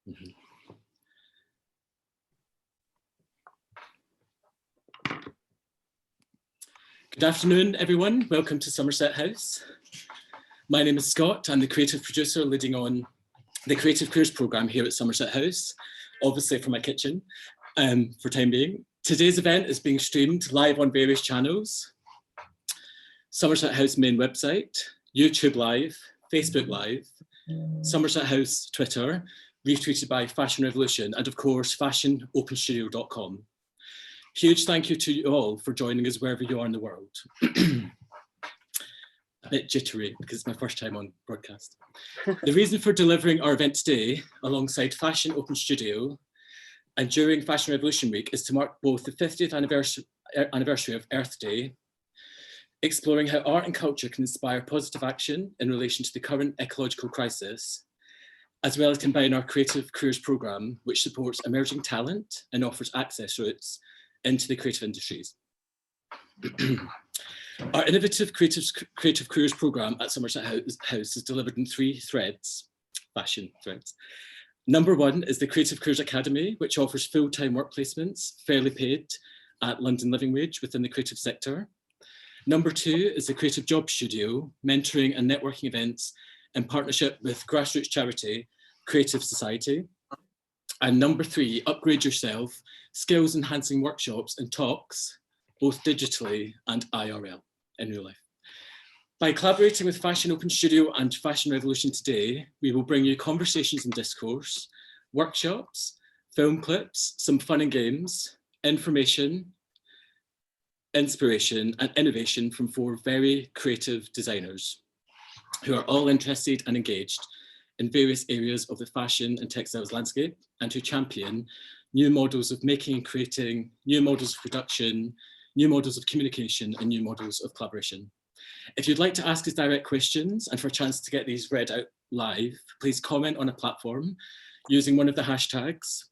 Mhm. Good afternoon, everyone. Welcome to Somerset House. My name is Scott. I'm the creative producer leading on the Creative Careers programme here at Somerset House, obviously from my kitchen for time being. Today's event is being streamed live on various channels: Somerset House main website, YouTube Live, Facebook Live, Somerset House Twitter, retweeted by Fashion Revolution, and of course, fashionopenstudio.com. Huge thank you to you all for joining us wherever you are in the world. A bit jittery because it's my first time on broadcast. The reason for delivering our event today alongside Fashion Open Studio and during Fashion Revolution Week is to mark both the 50th anniversary of Earth Day, exploring how art and culture can inspire positive action in relation to the current ecological crisis, as well as combine our Creative Careers programme, which supports emerging talent and offers access routes into the creative industries. Our innovative creative Careers programme at Somerset House is delivered in 3 threads, fashion threads. Number 1 is the Creative Careers Academy, which offers full-time work placements, fairly paid at London living wage within the creative sector. Number 2 is the Creative Job Studio, mentoring and networking events in partnership with grassroots charity, Creative Society. And number 3, upgrade yourself, skills enhancing workshops and talks, both digitally and IRL in real life. By collaborating with Fashion Open Studio and Fashion Revolution today, we will bring you conversations and discourse, workshops, film clips, some fun and games, information, inspiration and innovation from 4 very creative designers who are all interested and engaged in various areas of the fashion and textiles landscape, and who champion new models of making and creating, new models of production, new models of communication, and new models of collaboration. If you'd like to ask us direct questions and for a chance to get these read out live, please comment on a platform using one of the hashtags,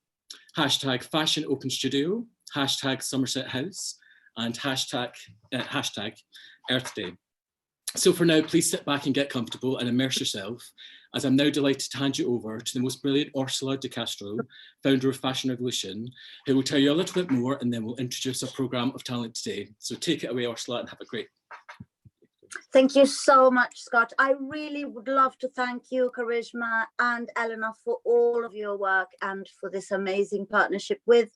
hashtag Fashion Open Studio, hashtag Somerset House, and hashtag Earth Day. So for now, please sit back and get comfortable and immerse yourself, as I'm now delighted to hand you over to the most brilliant Orsola de Castro, founder of Fashion Revolution, who will tell you a little bit more and then we'll introduce our programme of talent today. So take it away, Orsola, and have a great. Thank you so much, Scott. I really would love to thank you, Karishma and Eleanor, for all of your work and for this amazing partnership with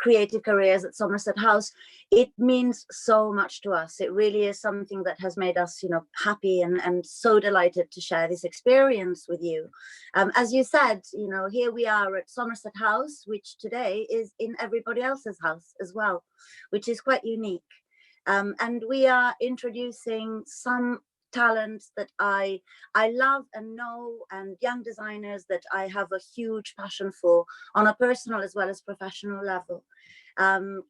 Creative Careers at Somerset House. It means so much to us. It really is something that has made us, happy and so delighted to share this experience with you. As you said, here we are at Somerset House, which today is in everybody else's house as well, which is quite unique. And we are introducing some talents that I love and know, and young designers that I have a huge passion for on a personal as well as professional level.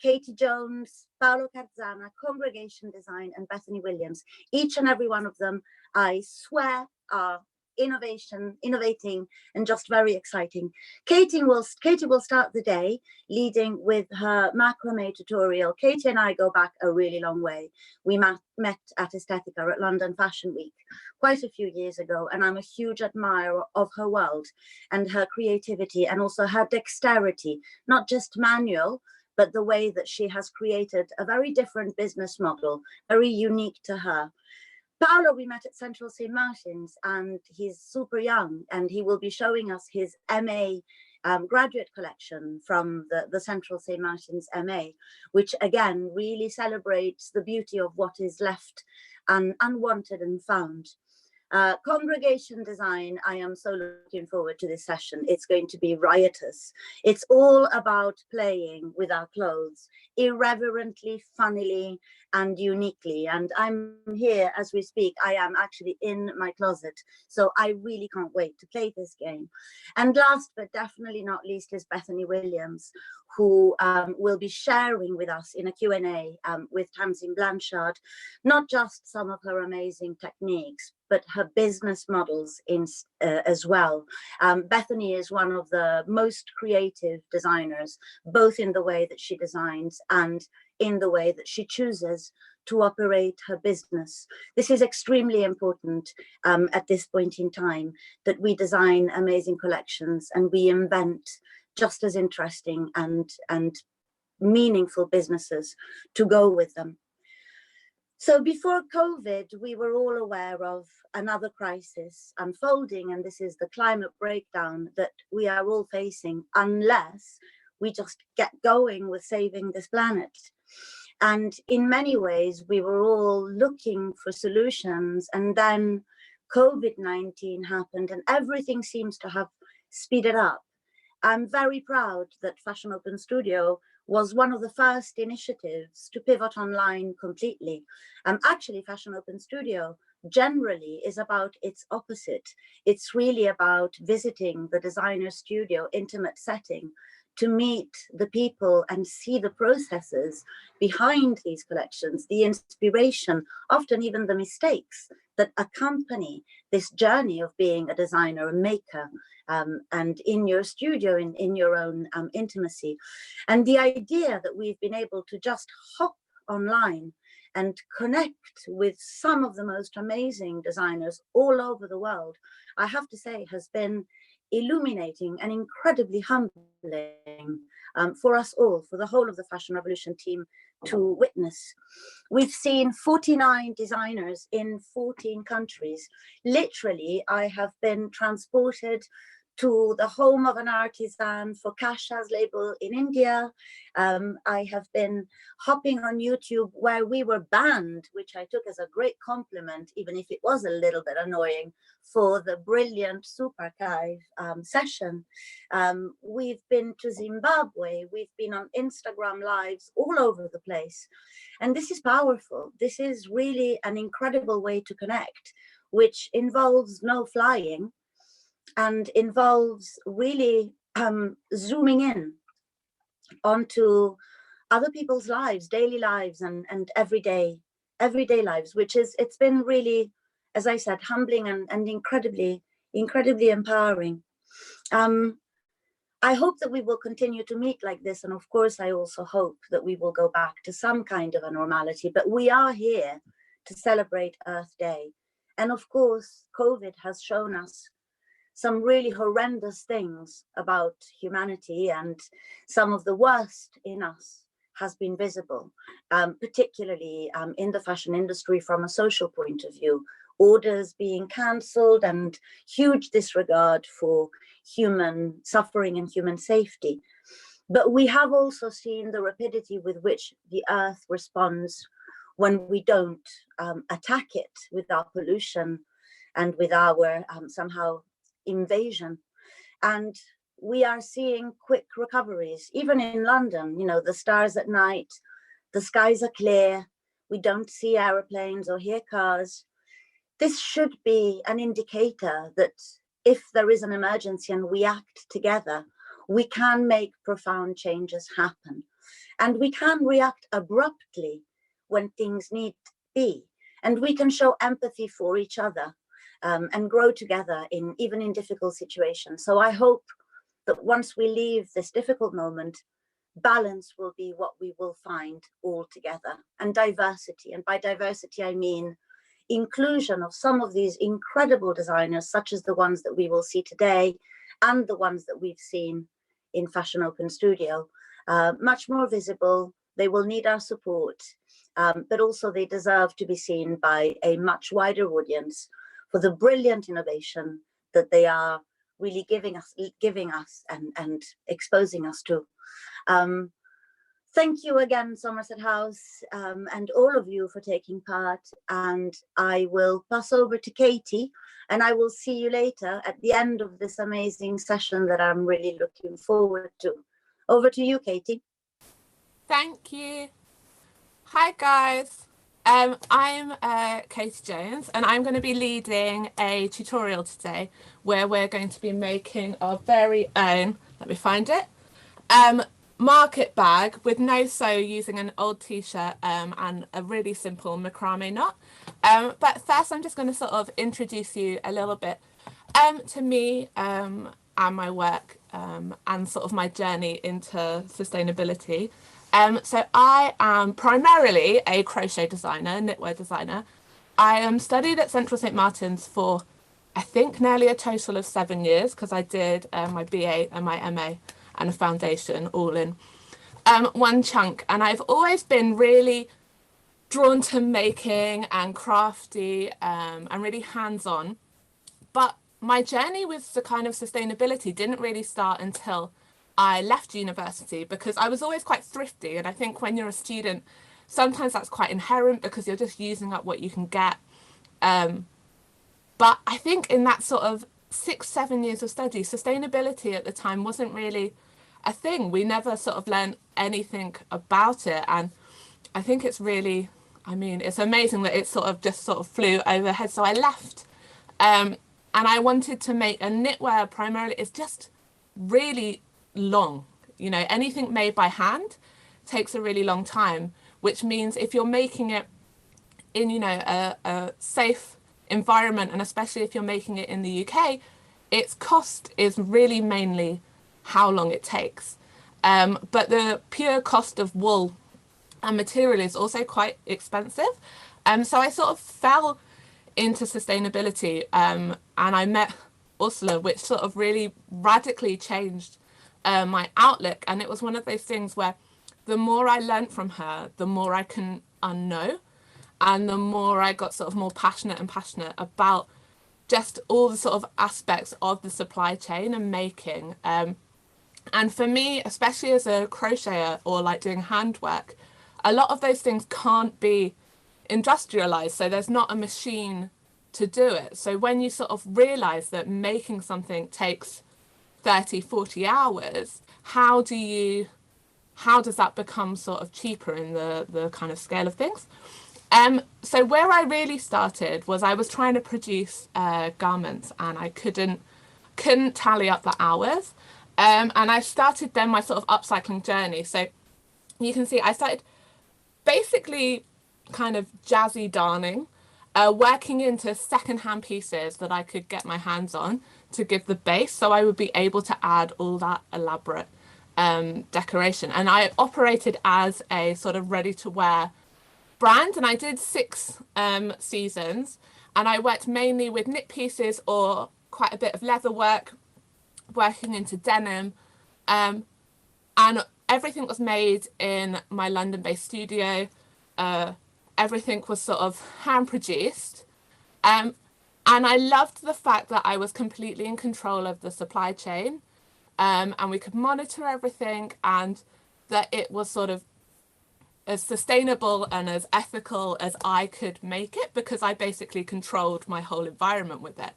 Katie Jones, Paolo Carzana, Congregation Design, and Bethany Williams. Each and every one of them, I swear, are innovating and just very exciting. Katie will start the day leading with her macrame tutorial. Katie and I go back a really long way. We met at Aesthetica at London Fashion Week quite a few years ago, and I'm a huge admirer of her world and her creativity and also her dexterity, not just manual, but the way that she has created a very different business model, very unique to her. Paolo, we met at Central St. Martin's, and he's super young, and he will be showing us his MA graduate collection from the Central St. Martin's MA, which again really celebrates the beauty of what is left unwanted and found. Congregation Design, I am so looking forward to this session. It's going to be riotous. It's all about playing with our clothes, irreverently, funnily, and uniquely. And I'm here as we speak. I am actually in my closet, so I really can't wait to play this game. And last but definitely not least is Bethany Williams, who will be sharing with us in a Q&A with Tamsin Blanchard, not just some of her amazing techniques, but her business models as well. Bethany is one of the most creative designers, both in the way that she designs and in the way that she chooses to operate her business. This is extremely important at this point in time, that we design amazing collections and we invent just as interesting and meaningful businesses to go with them. So before COVID, we were all aware of another crisis unfolding, and this is the climate breakdown that we are all facing unless we just get going with saving this planet. And in many ways, we were all looking for solutions, and then COVID-19 happened and everything seems to have speeded up. I'm very proud that Fashion Open Studio was one of the first initiatives to pivot online completely. Actually, Fashion Open Studio generally is about its opposite. It's really about visiting the designer studio intimate setting to meet the people and see the processes behind these collections, the inspiration, often even the mistakes that accompany this journey of being a designer, a maker, and in your studio, in your own intimacy. And the idea that we've been able to just hop online and connect with some of the most amazing designers all over the world, I have to say has been illuminating and incredibly humbling for us all, for the whole of the Fashion Revolution team to witness. We've seen 49 designers in 14 countries. Literally, I have been transported to the home of an artisan for Kasha's label in India. I have been hopping on YouTube where we were banned, which I took as a great compliment, even if it was a little bit annoying, for the brilliant Super Archive session. We've been to Zimbabwe, we've been on Instagram lives all over the place. And this is powerful. This is really an incredible way to connect, which involves no flying, and involves really zooming in onto other people's lives, daily lives, and everyday lives, which is, it's been really, as I said, humbling and incredibly empowering. I hope that we will continue to meet like this, and of course I also hope that we will go back to some kind of a normality, but we are here to celebrate Earth Day. And of course, COVID has shown us some really horrendous things about humanity, and some of the worst in us has been visible, particularly in the fashion industry from a social point of view. Orders being cancelled and huge disregard for human suffering and human safety. But we have also seen the rapidity with which the earth responds when we don't attack it with our pollution and with our somehow invasion. And we are seeing quick recoveries, even in London. You know, the stars at night, the skies are clear, we don't see aeroplanes or hear cars. This should be an indicator that if there is an emergency and we act together, we can make profound changes happen. And we can react abruptly when things need to be. And we can show empathy for each other and grow together even in difficult situations. So I hope that once we leave this difficult moment, balance will be what we will find all together, and diversity. And by diversity, I mean inclusion of some of these incredible designers, such as the ones that we will see today and the ones that we've seen in Fashion Open Studio, much more visible. They will need our support, but also they deserve to be seen by a much wider audience for the brilliant innovation that they are really giving us and exposing us to. Thank you again, Somerset House, and all of you for taking part. And I will pass over to Katie, and I will see you later at the end of this amazing session that I'm really looking forward to. Over to you, Katie. Thank you. Hi, guys. I'm Katie Jones, and I'm going to be leading a tutorial today where we're going to be making our very own, let me find it, market bag with no sew, using an old t-shirt and a really simple macrame knot. But first I'm just going to sort of introduce you a little bit to me and my work and sort of my journey into sustainability. So I am primarily a crochet designer, knitwear designer. I studied at Central St Martin's for, I think, nearly a total of 7 years, because I did my BA and my MA and a foundation all in one chunk. And I've always been really drawn to making and crafty and really hands-on. But my journey with the kind of sustainability didn't really start until I left university, because I was always quite thrifty. And I think when you're a student, sometimes that's quite inherent because you're just using up what you can get. But I think in that sort of 6-7 years of study, sustainability at the time wasn't really a thing. We never sort of learned anything about it. And I think it's really, I mean, it's amazing that it sort of flew overhead. So I left and I wanted to make a knitwear primarily. It's just really long. You know, anything made by hand takes a really long time, which means if you're making it in, you know, a safe environment, and especially if you're making it in the UK, its cost is really mainly how long it takes. But the pure cost of wool and material is also quite expensive. So I sort of fell into sustainability and I met Orsola, which sort of really radically changed my outlook. And it was one of those things where the more I learned from her, the more I can unknow, and the more I got sort of more passionate about just all the sort of aspects of the supply chain and making. And for me, especially as a crocheter or like doing handwork, a lot of those things can't be industrialized. So there's not a machine to do it. So when you sort of realize that making something takes 30-40 hours, how does that become sort of cheaper in the kind of scale of things? So where I really started was I was trying to produce garments, and I couldn't tally up the hours. And I started then my sort of upcycling journey. So you can see I started basically kind of jazzy darning, working into secondhand pieces that I could get my hands on to give the base, so I would be able to add all that elaborate decoration. And I operated as a sort of ready to wear brand, and I did 6 seasons, and I worked mainly with knit pieces or quite a bit of leather work, working into denim, and everything was made in my London-based studio. Everything was sort of hand produced, and I loved the fact that I was completely in control of the supply chain, and we could monitor everything, and that it was sort of as sustainable and as ethical as I could make it, because I basically controlled my whole environment with it.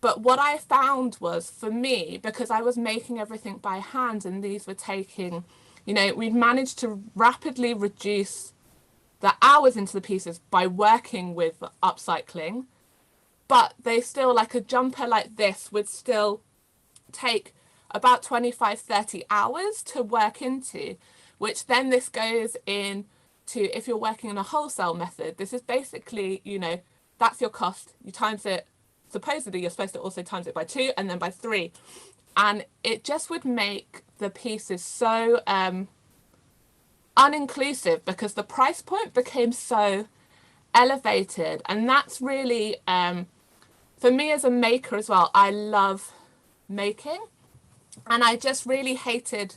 But what I found was, for me, because I was making everything by hand and these were taking, you know, we'd managed to rapidly reduce the hours into the pieces by working with upcycling, but they still, like a jumper like this would still take about 25-30 hours to work into, which then this goes in to, if you're working in a wholesale method, this is basically, you know, that's your cost. You times it, supposedly you're supposed to also times it by 2 and then by 3. And it just would make the pieces so uninclusive, because the price point became so elevated. And that's really, for me as a maker as well, I love making. And I just really hated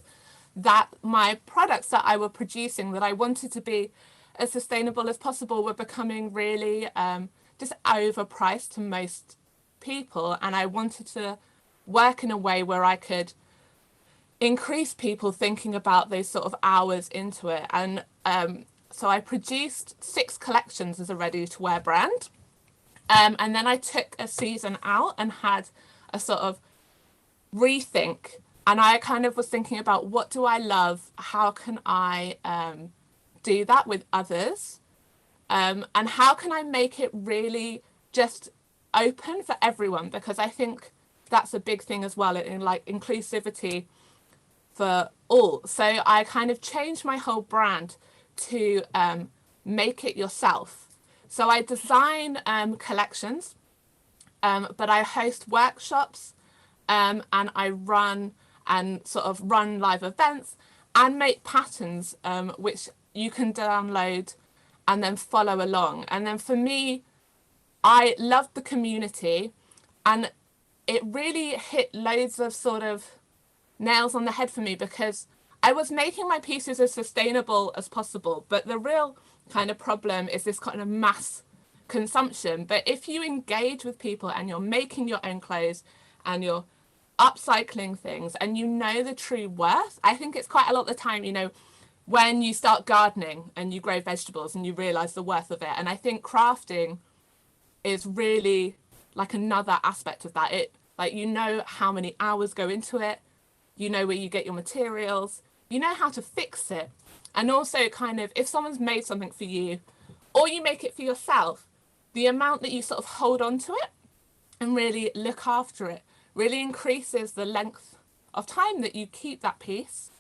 that my products that I were producing, that I wanted to be as sustainable as possible, were becoming really just overpriced to most people. And I wanted to work in a way where I could increase people thinking about those sort of hours into it. And so I produced 6 collections as a ready-to-wear brand. And then I took a season out and had a sort of rethink. And I kind of was thinking about, what do I love? How can I do that with others? And how can I make it really just open for everyone? Because I think that's a big thing as well, in like inclusivity for all. So I kind of changed my whole brand to make it yourself. So I design collections, but I host workshops, and I run live events, and make patterns which you can download and then follow along. And then for me, I loved the community, and it really hit loads of sort of nails on the head for me, because I was making my pieces as sustainable as possible, but the real kind of problem is this kind of mass consumption. But if you engage with people and you're making your own clothes and you're upcycling things and you know the true worth, I think it's quite a lot of the time, you know, when you start gardening and you grow vegetables and you realize the worth of it. And I think crafting is really like another aspect of that. It, like, you know how many hours go into it, you know where you get your materials, you know how to fix it. And also kind of, if someone's made something for you or you make it for yourself, the amount that you sort of hold on to it and really look after it really increases the length of time that you keep that piece,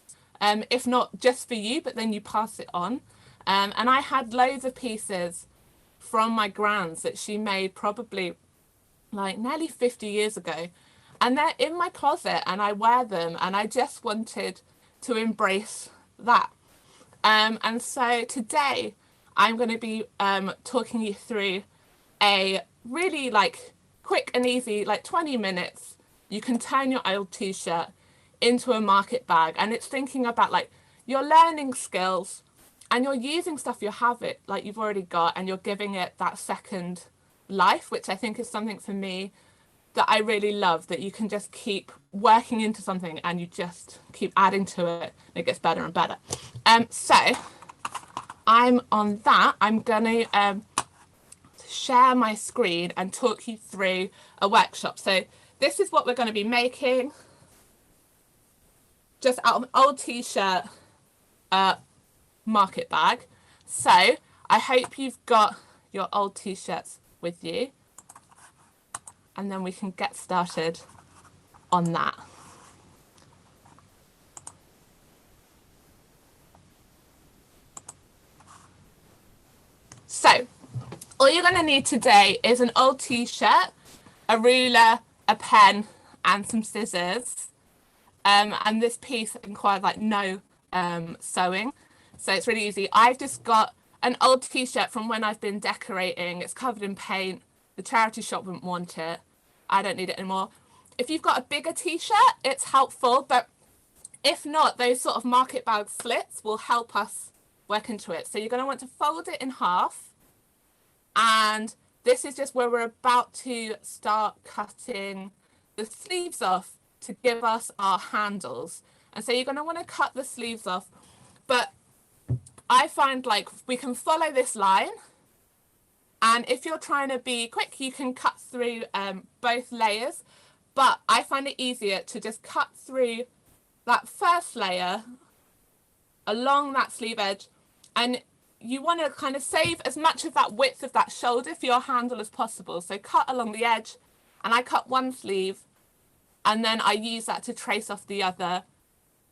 if not just for you, but then you pass it on. And I had loads of pieces from my grand's that she made probably like nearly 50 years ago, and they're in my closet and I wear them, and I just wanted to embrace that. And so today I'm going to be talking you through a really like quick and easy, like 20 minutes, you can turn your old t-shirt into a market bag. And it's thinking about like you're learning skills and you're using stuff you have it like you've already got, and you're giving it that second life, which I think is something for me that I really love, that you can just keep working into something and you just keep adding to it and it gets better and better. So I'm on that. I'm going to share my screen and talk you through a workshop. So this is what we're going to be making, just out of an old t-shirt market bag. So I hope you've got your old t-shirts with you, and then we can get started on that. So all you're going to need today is an old t-shirt, a ruler, a pen, and some scissors. And this piece requires like no sewing, so it's really easy. I've just got an old t-shirt from when I've been decorating. It's covered in paint. The charity shop wouldn't want it. I don't need it anymore. If you've got a bigger t-shirt, it's helpful, but if not, those sort of market bag slits will help us work into it. So you're going to want to fold it in half, and this is just where we're about to start cutting the sleeves off to give us our handles. And so you're going to want to cut the sleeves off, but I find like we can follow this line, and if you're trying to be quick, you can cut through both layers, but I find it easier to just cut through that first layer along that sleeve edge, and you want to kind of save as much of that width of that shoulder for your handle as possible. So cut along the edge, and I cut one sleeve, and then I use that to trace off the other,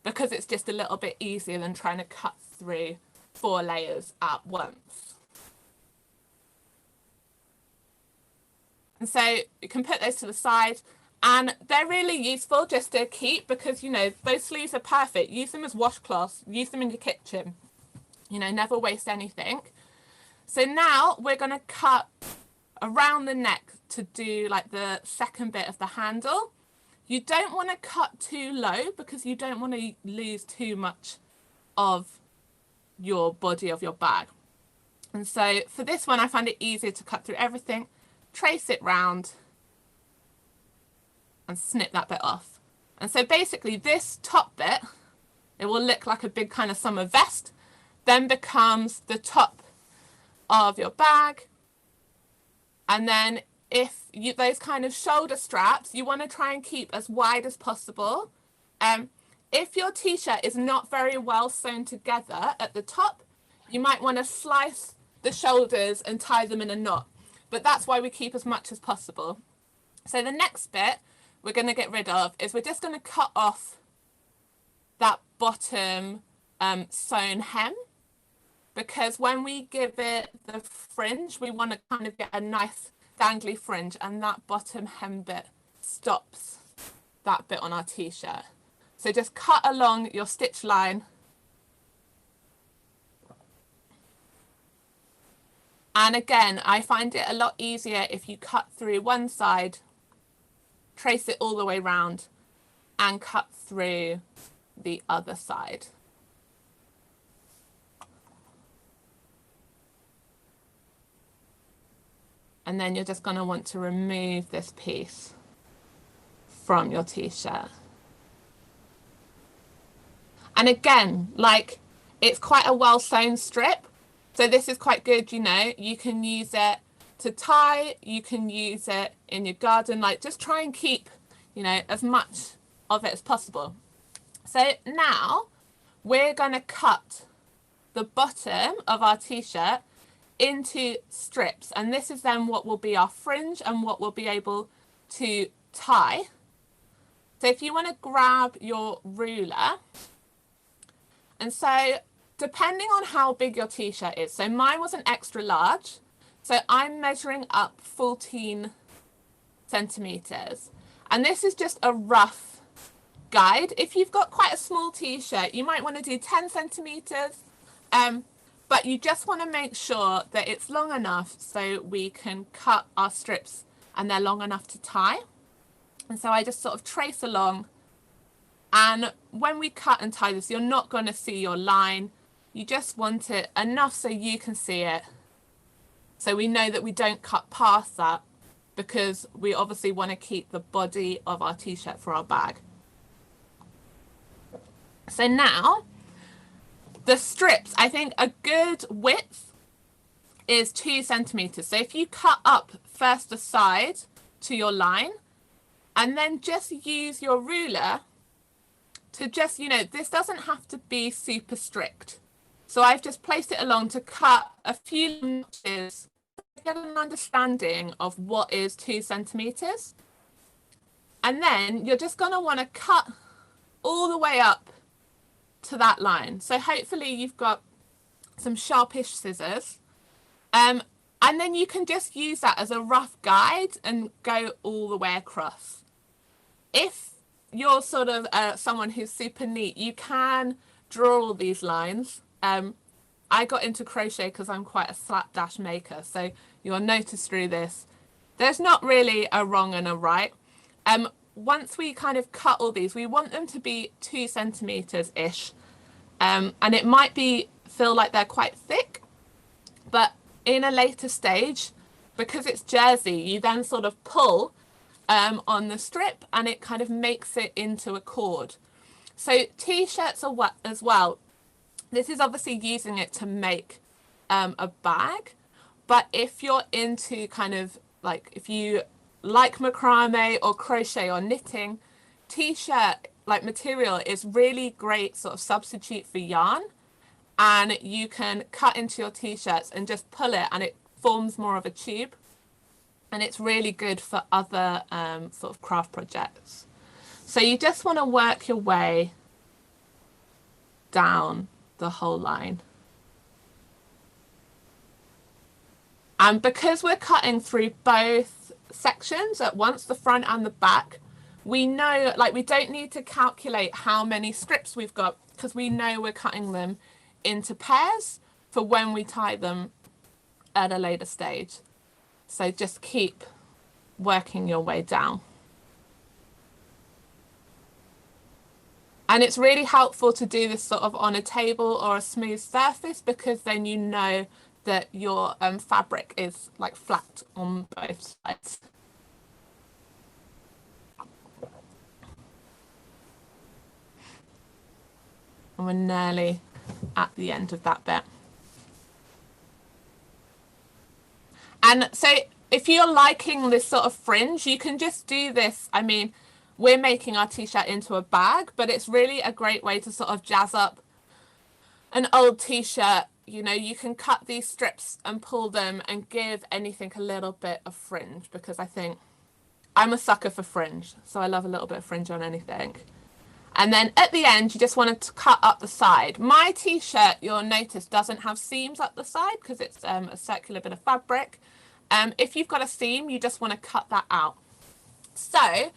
because it's just a little bit easier than trying to cut through 4 layers at once. And so you can put those to the side, and they're really useful just to keep, because, you know, those sleeves are perfect. Use them as washcloths, use them in your kitchen, you know, never waste anything. So now we're going to cut around the neck to do like the second bit of the handle. You don't want to cut too low, because you don't want to lose too much of your body of your bag. And so for this one, I find it easier to cut through everything, trace it round, and snip that bit off. And so basically this top bit, it will look like a big kind of summer vest, then becomes the top of your bag. And then if you, those kind of shoulder straps, you want to try and keep as wide as possible. If your t-shirt is not very well sewn together at the top, you might want to slice the shoulders and tie them in a knot, but that's why we keep as much as possible. So the next bit we're going to get rid of is we're just going to cut off that bottom sewn hem, because when we give it the fringe, we want to kind of get a nice dangly fringe, and that bottom hem bit stops that bit on our t-shirt. So just cut along your stitch line And again, I find it a lot easier if you cut through one side, trace it all the way round, and cut through the other side. And then you're just going to want to remove this piece from your t-shirt. And again, like, it's quite a well sewn strip, so this is quite good. You know, you can use it to tie, you can use it in your garden, like just try and keep, you know, as much of it as possible. So now we're going to cut the bottom of our t-shirt into strips, and this is then what will be our fringe and what we'll be able to tie. So if you want to grab your ruler, and so depending on how big your t-shirt is, so mine was an extra large, so I'm measuring up 14 centimeters, and this is just a rough guide. If you've got quite a small t-shirt, you might want to do 10 centimeters, but you just want to make sure that it's long enough so we can cut our strips and they're long enough to tie. And so I just sort of trace along, and when we cut and tie this, you're not going to see your line. You just want it enough so you can see it, so we know that we don't cut past that, because we obviously want to keep the body of our t-shirt for our bag. So now the strips, I think a good width is 2 centimeters. So if you cut up first the side to your line, and then just use your ruler to just, you know, this doesn't have to be super strict. So I've just placed it along to cut a few notches to get an understanding of what is 2 centimeters. And then you're just going to want to cut all the way up to that line. So hopefully you've got some sharpish scissors, and then you can just use that as a rough guide and go all the way across. If you're sort of someone who's super neat, you can draw all these lines. I got into crochet because I'm quite a slapdash maker, so you'll notice through this there's not really a wrong and a right. Once we kind of cut all these, we want them to be 2 centimeters ish, and it might feel like they're quite thick, but in a later stage, because it's jersey, you then sort of pull on the strip and it kind of makes it into a cord. So t-shirts are what as well. This is obviously using it to make a bag, but if you're into kind of like, if you like macrame or crochet or knitting, t-shirt like material is really great sort of substitute for yarn, and you can cut into your t-shirts and just pull it and it forms more of a tube, and it's really good for other sort of craft projects. So you just want to work your way down the whole line. And because we're cutting through both sections at once, the front and the back, we know, like, we don't need to calculate how many strips we've got, because we know we're cutting them into pairs for when we tie them at a later stage. So just keep working your way down. And it's really helpful to do this sort of on a table or a smooth surface, because then you know that your fabric is like flat on both sides. And we're nearly at the end of that bit. And so if you're liking this sort of fringe, you can just do this. I mean, we're making our t-shirt into a bag, but it's really a great way to sort of jazz up an old t-shirt. You know, you can cut these strips and pull them and give anything a little bit of fringe, because I think I'm a sucker for fringe. So I love a little bit of fringe on anything. And then at the end, you just want to cut up the side. My t-shirt, you'll notice, doesn't have seams up the side because it's a circular bit of fabric. If you've got a seam, you just want to cut that out. So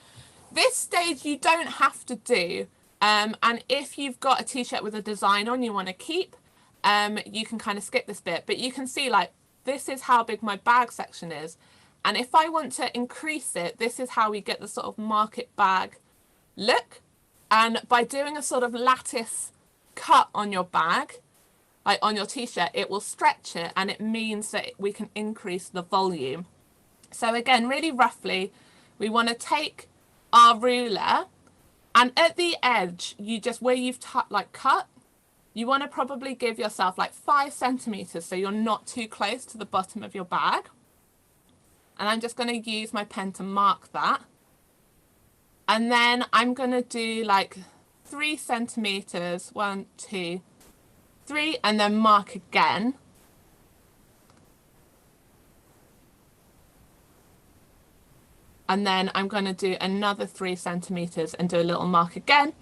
this stage you don't have to do. And if you've got a t-shirt with a design on you want to keep, you can kind of skip this bit. But you can see, like, this is how big my bag section is. And if I want to increase it, this is how we get the sort of market bag look. And by doing a sort of lattice cut on your bag, like on your t-shirt, it will stretch it, and it means that we can increase the volume. So again, really roughly, we want to take our ruler, and at the edge, you just, where you've cut, you want to probably give yourself like 5 centimeters so you're not too close to the bottom of your bag. And I'm just going to use my pen to mark that. And then I'm going to do like 3 centimeters, 1, 2, 3, and then mark again. And then I'm going to do another 3 centimeters and do a little mark again,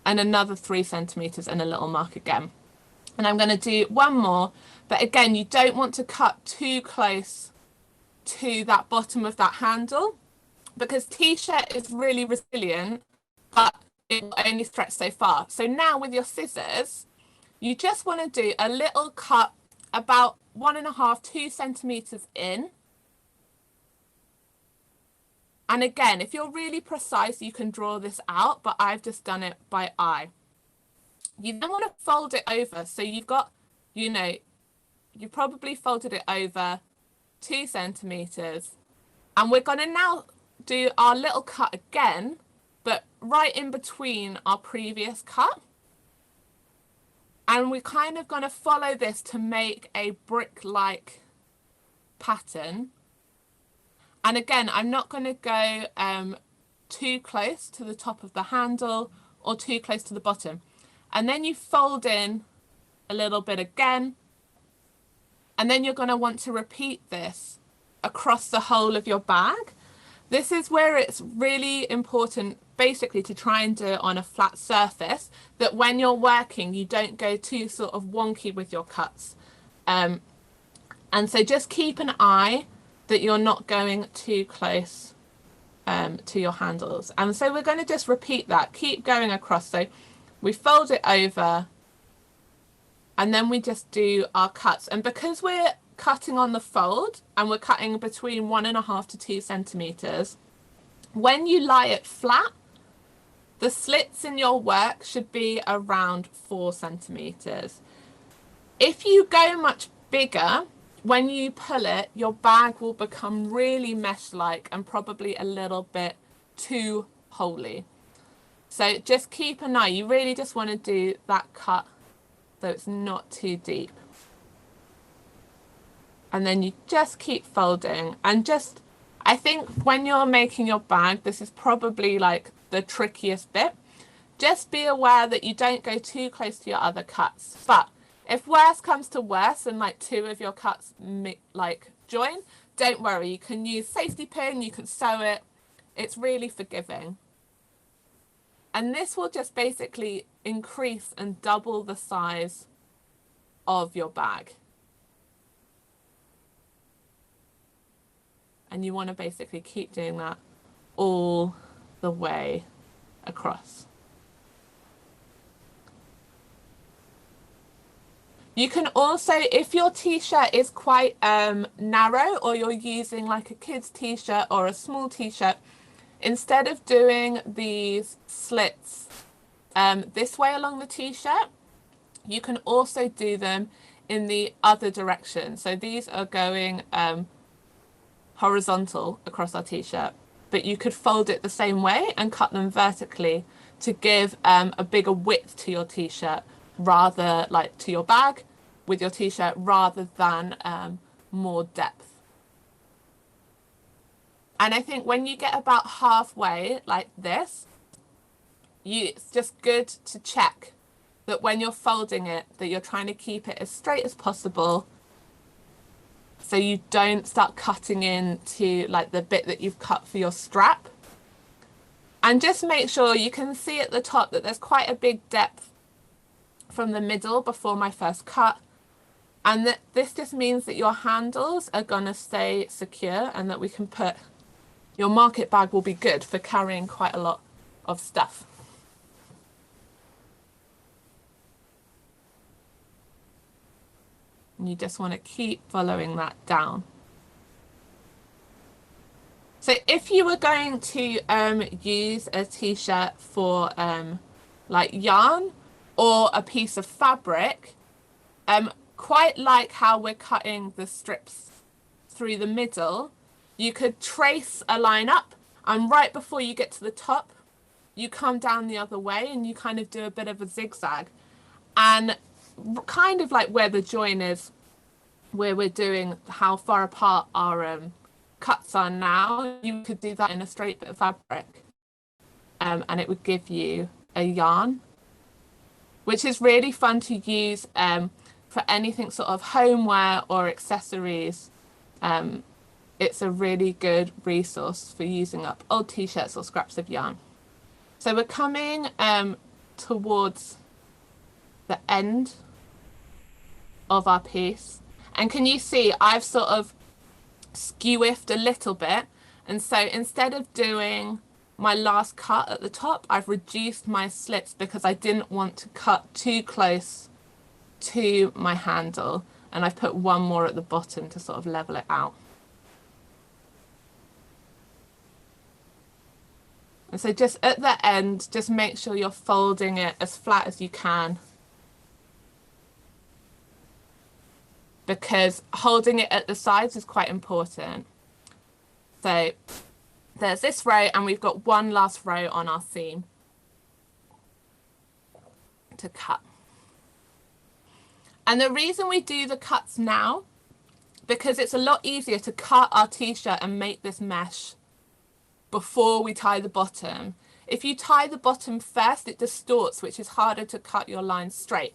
and another 3 centimeters and a little mark again. And I'm going to do one more, but again, you don't want to cut too close to that bottom of that handle, because t-shirt is really resilient, but it will only stretch so far. So now with your scissors, you just want to do a little cut about 1.5 to 2 centimeters in. And again, if you're really precise, you can draw this out, but I've just done it by eye. You then want to fold it over. So you've got, you know, you probably folded it over 2 centimeters. And we're going to now do our little cut again, but right in between our previous cut. And we're kind of going to follow this to make a brick-like pattern. And again, I'm not going to go too close to the top of the handle or too close to the bottom. And then you fold in a little bit again. And then you're going to want to repeat this across the whole of your bag. This is where it's really important, basically, to try and do it on a flat surface, that when you're working, you don't go too sort of wonky with your cuts. And so just keep an eye that you're not going too close to your handles. And so we're going to just repeat that, keep going across. So we fold it over, and then we just do our cuts. And because we're cutting on the fold and we're cutting between 1.5 to 2 centimeters, when you lie it flat, the slits in your work should be around 4 centimeters. If you go much bigger, when you pull it, your bag will become really mesh-like and probably a little bit too holy. So just keep an eye. You really just want to do that cut so it's not too deep. And then you just keep folding. And just, I think when you're making your bag, this is probably like the trickiest bit. Just be aware that you don't go too close to your other cuts. But if worse comes to worse and like 2 of your cuts like join, don't worry. You can use safety pin, you can sew it. It's really forgiving. And this will just basically increase and double the size of your bag. And you want to basically keep doing that all the way across. You can also, if your t-shirt is quite narrow, or you're using like a kid's t-shirt or a small t-shirt, instead of doing these slits this way along the t-shirt, you can also do them in the other direction. So these are going horizontal across our t-shirt, but you could fold it the same way and cut them vertically to give a bigger width to your t-shirt, rather like to your bag with your t-shirt, rather than more depth. And I think when you get about halfway like this, it's just good to check that when you're folding it, that you're trying to keep it as straight as possible, so you don't start cutting into like the bit that you've cut for your strap. And just make sure you can see at the top that there's quite a big depth from the middle before my first cut. And that this just means that your handles are going to stay secure, and that we can put, your market bag will be good for carrying quite a lot of stuff. And you just want to keep following that down. So if you were going to use a t-shirt for like yarn or a piece of fabric, quite like how we're cutting the strips through the middle, you could trace a line up, and right before you get to the top, you come down the other way and you kind of do a bit of a zigzag. And kind of like where the join is, where we're doing how far apart our cuts are now, you could do that in a straight bit of fabric, and it would give you a yarn, which is really fun to use for anything sort of homeware or accessories. It's a really good resource for using up old t-shirts or scraps of yarn. So we're coming towards the end of our piece, and can you see I've sort of skewiffed a little bit, and so instead of doing my last cut at the top, I've reduced my slits because I didn't want to cut too close to my handle, and I've put one more at the bottom to sort of level it out. And so just at the end, just make sure you're folding it as flat as you can, because holding it at the sides is quite important. So there's this row, and we've got one last row on our seam to cut. And the reason we do the cuts now, because it's a lot easier to cut our t-shirt and make this mesh before we tie the bottom. If you tie the bottom first, it distorts, which is harder to cut your lines straight.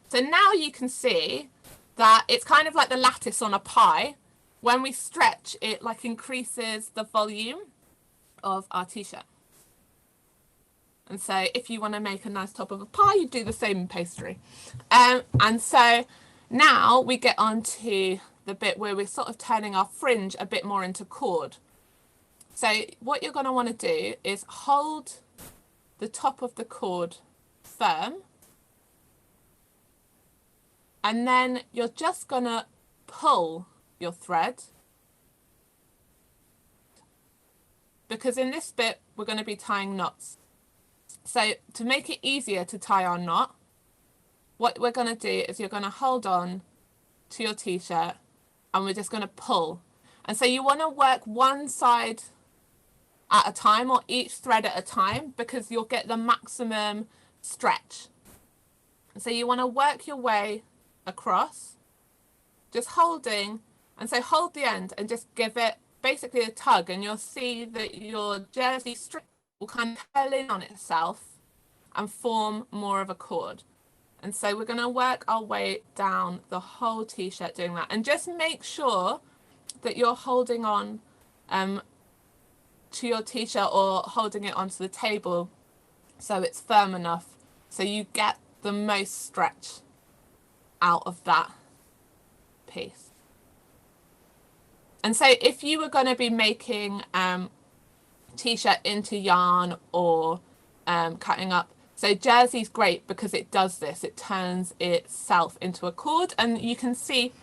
So now you can see that it's kind of like the lattice on a pie. When we stretch, it like increases the volume of our t-shirt. And so if you want to make a nice top of a pie, you do the same in pastry. And so now we get on to the bit where we're sort of turning our fringe a bit more into cord. So what you're going to want to do is hold the top of the cord firm, and then you're just going to pull your thread, because in this bit we're going to be tying knots. So to make it easier to tie our knot, what we're going to do is you're going to hold on to your t-shirt and we're just going to pull. And so you want to work one side at a time, or each thread at a time, because you'll get the maximum stretch. And so you want to work your way across, just holding, and so hold the end and just give it basically a tug, and you'll see that your jersey strip will kind of curl in on itself and form more of a cord. And so we're going to work our way down the whole t-shirt doing that, and just make sure that you're holding on to your t-shirt or holding it onto the table so it's firm enough so you get the most stretch out of that piece. And so if you were going to be making t-shirt into yarn or cutting up, so jersey's great because it does this, it turns itself into a cord, and you can see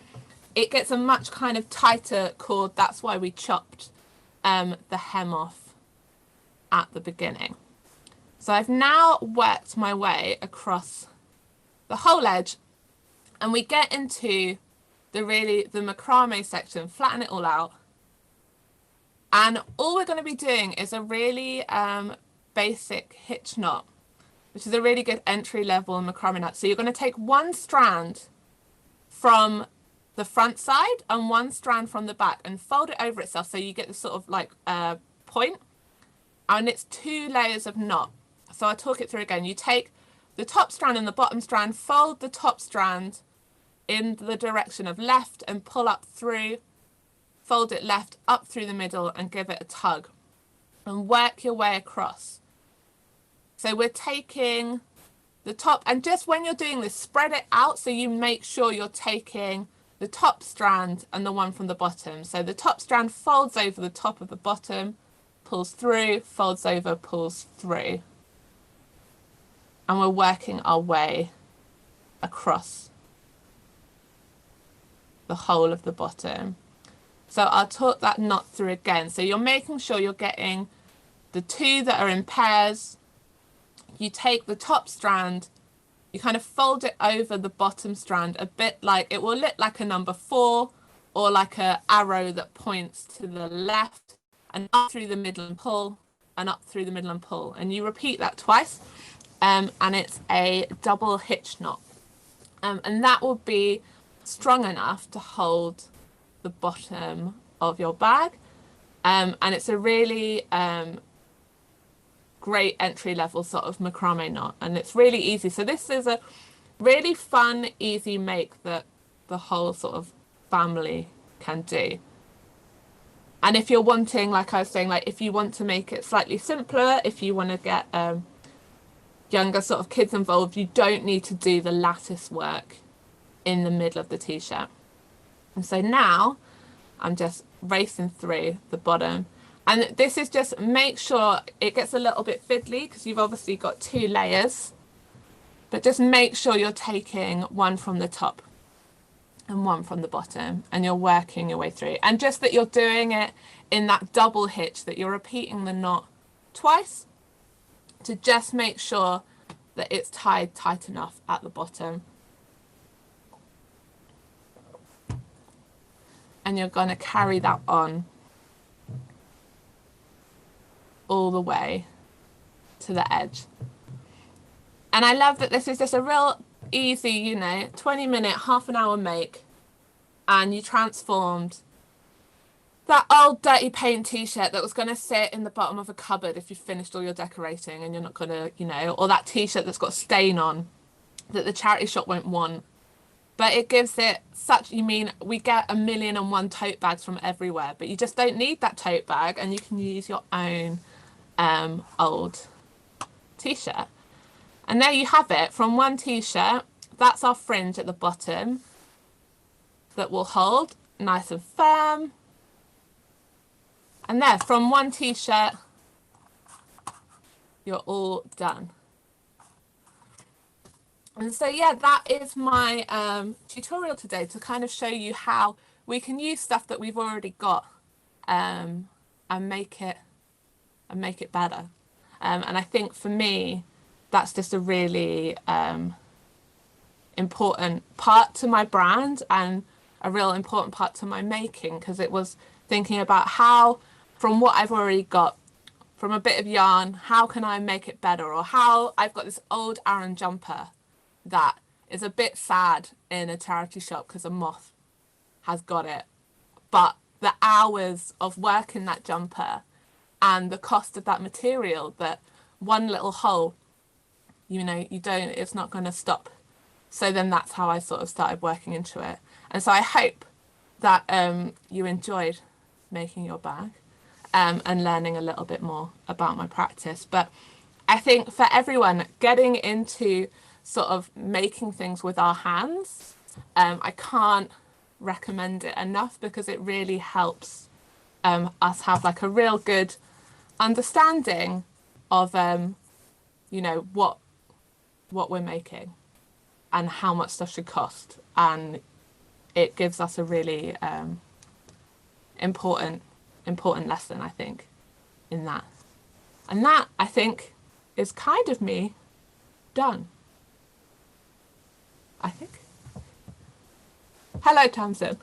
it gets a much kind of tighter cord. That's why we chopped the hem off at the beginning. So I've now worked my way across the whole edge, and we get into the macrame section, flatten it all out. And all we're going to be doing is a really basic hitch knot, which is a really good entry level macrame knot. So you're going to take one strand from the front side and one strand from the back and fold it over itself so you get this sort of like point, and it's 2 layers of knot. So I'll talk it through again. You take the top strand and the bottom strand, fold the top strand in the direction of left and pull up through, fold it left up through the middle and give it a tug and work your way across. So we're taking the top, and just when you're doing this, spread it out so you make sure you're taking the top strand and the one from the bottom. So the top strand folds over the top of the bottom, pulls through, folds over, pulls through. And we're working our way across the whole of the bottom. So I'll talk that knot through again. So you're making sure you're getting the two that are in pairs. You take the top strand, you kind of fold it over the bottom strand a bit, like it will look like a number 4 or like a arrow that points to the left, and up through the middle and pull, and up through the middle and pull. And you repeat that twice, and it's a double hitch knot. And that will be strong enough to hold the bottom of your bag. And it's a really great entry level sort of macrame knot, and it's really easy. So this is a really fun, easy make that the whole sort of family can do. And if you're wanting, like I was saying, like if you want to make it slightly simpler, if you want to get younger sort of kids involved, you don't need to do the lattice work in the middle of the t-shirt. And so now I'm just racing through the bottom, and this is just, make sure it gets a little bit fiddly because you've obviously got 2 layers, but just make sure you're taking one from the top and one from the bottom, and you're working your way through. And just that you're doing it in that double hitch, that you're repeating the knot twice to just make sure that it's tied tight enough at the bottom. And you're going to carry that on all the way to the edge. And I love that this is just a real easy, you know, 20-minute, half an hour make, and you transformed that old dirty paint t-shirt that was going to sit in the bottom of a cupboard if you finished all your decorating and you're not going to, you know, or that t-shirt that's got a stain on that the charity shop won't want. But it gives it such, you mean, we get 1,000,001 tote bags from everywhere, but you just don't need that tote bag, and you can use your own old t-shirt. And there you have it, from one t-shirt. That's our fringe at the bottom that will hold nice and firm. And there, from one t-shirt, you're all done. And so, yeah, that is my tutorial today, to kind of show you how we can use stuff that we've already got and make it better. And I think for me, that's just a really important part to my brand, and a real important part to my making, because it was thinking about how, from what I've already got, from a bit of yarn, how can I make it better? Or how I've got this old Aran jumper that is a bit sad in a charity shop because a moth has got it, but the hours of work in that jumper and the cost of that material, that one little hole, you know, it's not going to stop. So then that's how I sort of started working into it. And so I hope that you enjoyed making your bag and learning a little bit more about my practice. But I think for everyone getting into sort of making things with our hands, I can't recommend it enough, because it really helps us have like a real good understanding of you know, what we're making and how much stuff should cost, and it gives us a really important lesson, I think, in that. And that, I think, is kind of me done, I think. Hello, Tamsin.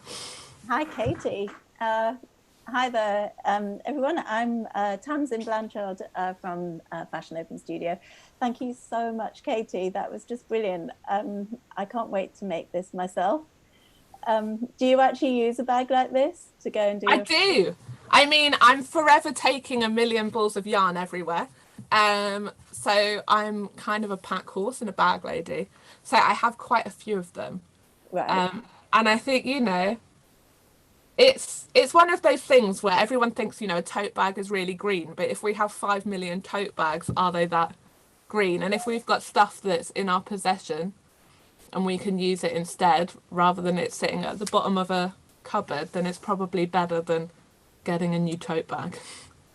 Hi, Katie. Hi there, everyone. I'm Tamsin Blanchard from Fashion Open Studio. Thank you so much, Katie. That was just brilliant. I can't wait to make this myself. Do you actually use a bag like this to go and do? I do. I mean, I'm forever taking 1,000,000 balls of yarn everywhere. So I'm kind of a pack horse and a bag lady. So I have quite a few of them. Right. And I think, you know, it's one of those things where everyone thinks, you know, a tote bag is really green, but if we have 5 million tote bags, are they that green? And if we've got stuff that's in our possession and we can use it instead, rather than it sitting at the bottom of a cupboard, then it's probably better than getting a new tote bag.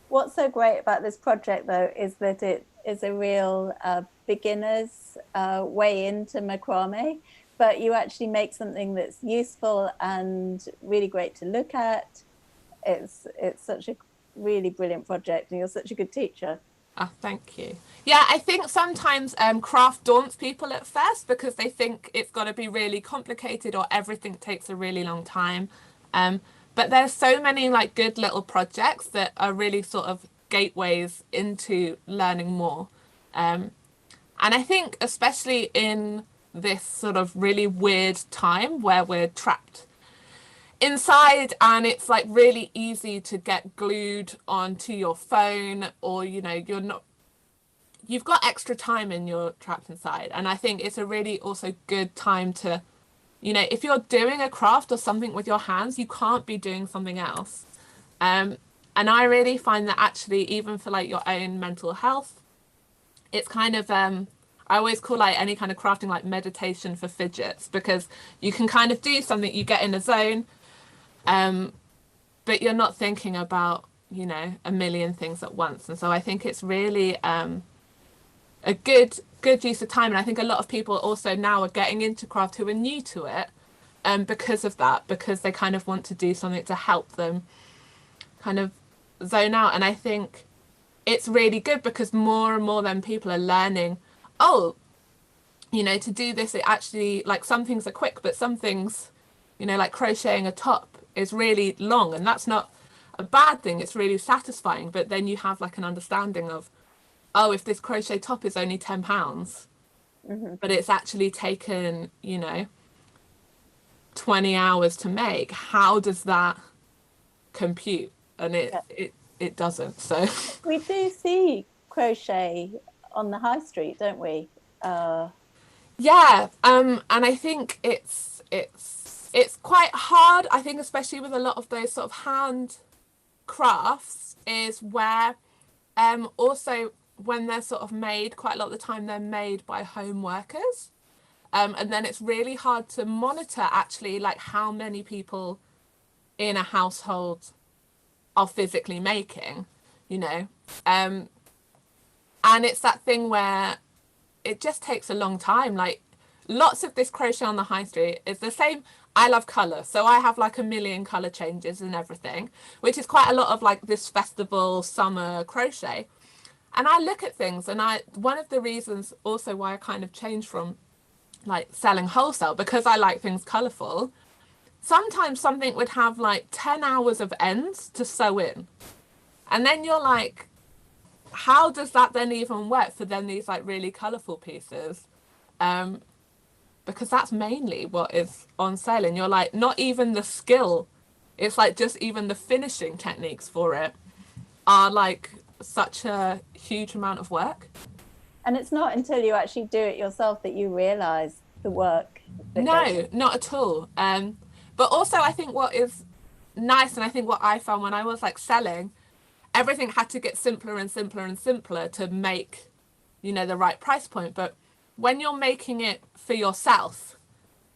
What's so great about this project, though, is that it is a real beginner's way into macrame, but you actually make something that's useful and really great to look at. It's such a really brilliant project, and you're such a good teacher. Oh, thank you. Yeah, I think sometimes craft daunts people at first because they think it's got to be really complicated or everything takes a really long time. But there's so many like good little projects that are really sort of gateways into learning more. And I think especially in this sort of really weird time where we're trapped inside and it's like really easy to get glued onto your phone, or you know, you've got extra time and you're trapped inside. And I think it's a really also good time to, you know, if you're doing a craft or something with your hands, you can't be doing something else. And I really find that actually even for like your own mental health, it's kind of I always call like any kind of crafting like meditation for fidgets, because you can kind of do something, you get in a zone, but you're not thinking about, you know, a million things at once. And so I think it's really a good use of time. And I think a lot of people also now are getting into craft who are new to it because of that, because they kind of want to do something to help them kind of zone out. And I think it's really good because more and more then people are learning, oh, you know, to do this, it actually, like some things are quick, but some things, you know, like crocheting a top is really long, and that's not a bad thing. It's really satisfying. But then you have like an understanding of, oh, if this crochet top is only £10, but it's actually taken, you know, 20 hours to make, how does that compute? And it doesn't. So we do see crochet on the high street, don't we? Yeah, and I think it's quite hard. I think especially with a lot of those sort of hand crafts is where also when they're sort of made, quite a lot of the time they're made by home workers, and then it's really hard to monitor actually like how many people in a household are physically making, you know, and it's that thing where it just takes a long time. Like lots of this crochet on the high street is the same. I love colour, so I have like a million colour changes and everything, which is quite a lot of like this festival summer crochet. And I look at things, and one of the reasons also why I kind of changed from like selling wholesale, because I like things colourful, sometimes something would have like 10 hours of ends to sew in, and then you're like, how does that then even work for then these like really colourful pieces? Because that's mainly what is on sale, and you're like, not even the skill, it's like just even the finishing techniques for it are like such a huge amount of work. And it's not until you actually do it yourself that you realise the work. No, not at all. But also I think what is nice, and I think what I found when I was like selling, everything had to get simpler and simpler and simpler to make, you know, the right price point. But when you're making it for yourself,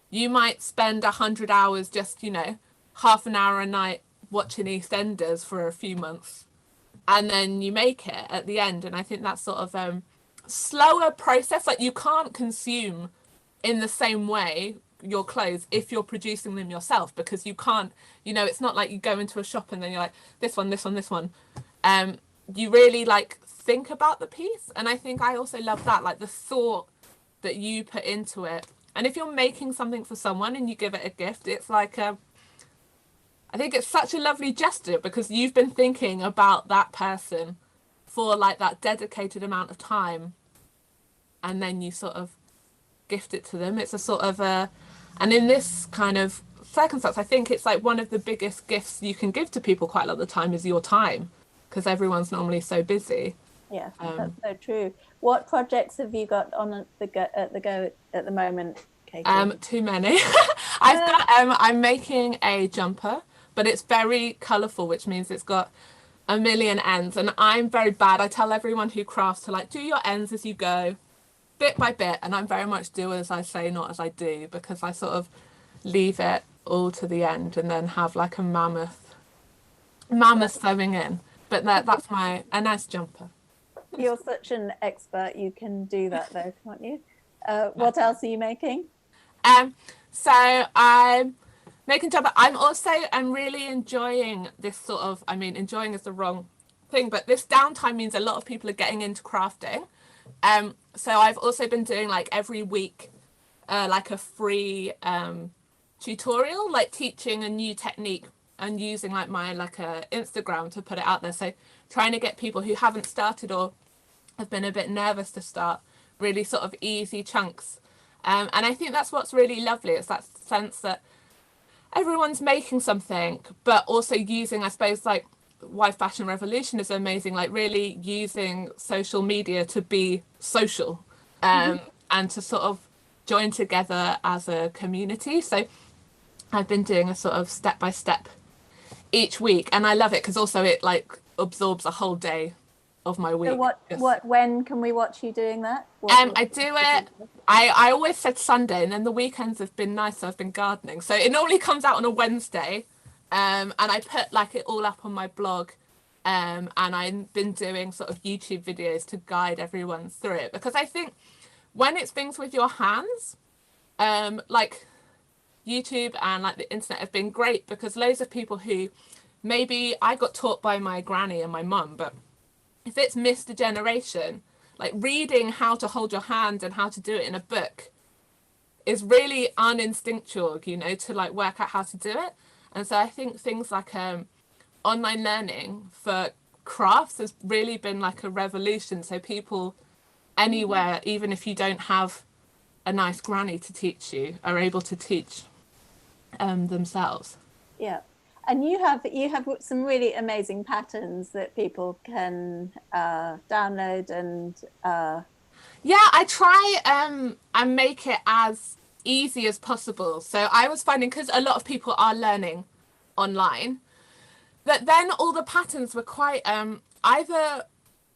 you might spend 100 hours just, you know, half an hour a night watching EastEnders for a few months, and then you make it at the end. And I think that's sort of slower process. Like you can't consume in the same way your clothes if you're producing them yourself, because you can't, you know, it's not like you go into a shop and then you're like, this one, this one, this one. You really like think about the piece. And I think I also love that, like the thought that you put into it. And if you're making something for someone and you give it a gift, it's like I think it's such a lovely gesture, because you've been thinking about that person for like that dedicated amount of time, and then you sort of gift it to them. It's a sort of and in this kind of circumstance, I think it's like one of the biggest gifts you can give to people quite a lot of the time is your time, because everyone's normally so busy. Yeah, that's so true. What projects have you got on at the go at the moment, Katie? Too many. I've got I'm making a jumper, but it's very colourful, which means it's got a million ends, and I'm very bad. I tell everyone who crafts to like do your ends as you go, bit by bit, and I'm very much do as I say, not as I do, because I sort of leave it all to the end and then have like a mammoth sewing in. But that's a nice jumper. You're such an expert, you can do that though, can't you? What else are you making? So I'm making job. I'm really enjoying this sort of, I mean, enjoying is the wrong thing, but this downtime means a lot of people are getting into crafting. So I've also been doing like every week, like a free tutorial, like teaching a new technique and using like my Instagram to put it out there. So trying to get people who haven't started or have been a bit nervous to start really sort of easy chunks. And I think that's what's really lovely. It's that sense that everyone's making something, but also using, I suppose, like why Fashion Revolution is amazing, like really using social media to be social and to sort of join together as a community. So I've been doing a sort of step by step each week, and I love it because also it like absorbs a whole day of my week. So when can we watch you doing that? I do it. I always said Sunday, and then the weekends have been nice, so I've been gardening. So it normally comes out on a Wednesday, and I put like it all up on my blog, and I've been doing sort of YouTube videos to guide everyone through it, because I think when it's things with your hands, like YouTube and like the internet have been great, because loads of people who maybe I got taught by my granny and my mum, but if it's missed a generation, like reading how to hold your hand and how to do it in a book is really uninstinctual, you know, to like work out how to do it. And so I think things like online learning for crafts has really been like a revolution. So people anywhere, even if you don't have a nice granny to teach you, are able to teach themselves. Yeah. And you have some really amazing patterns that people can download and yeah, I try and make it as easy as possible. So I was finding, because a lot of people are learning online, that then all the patterns were quite either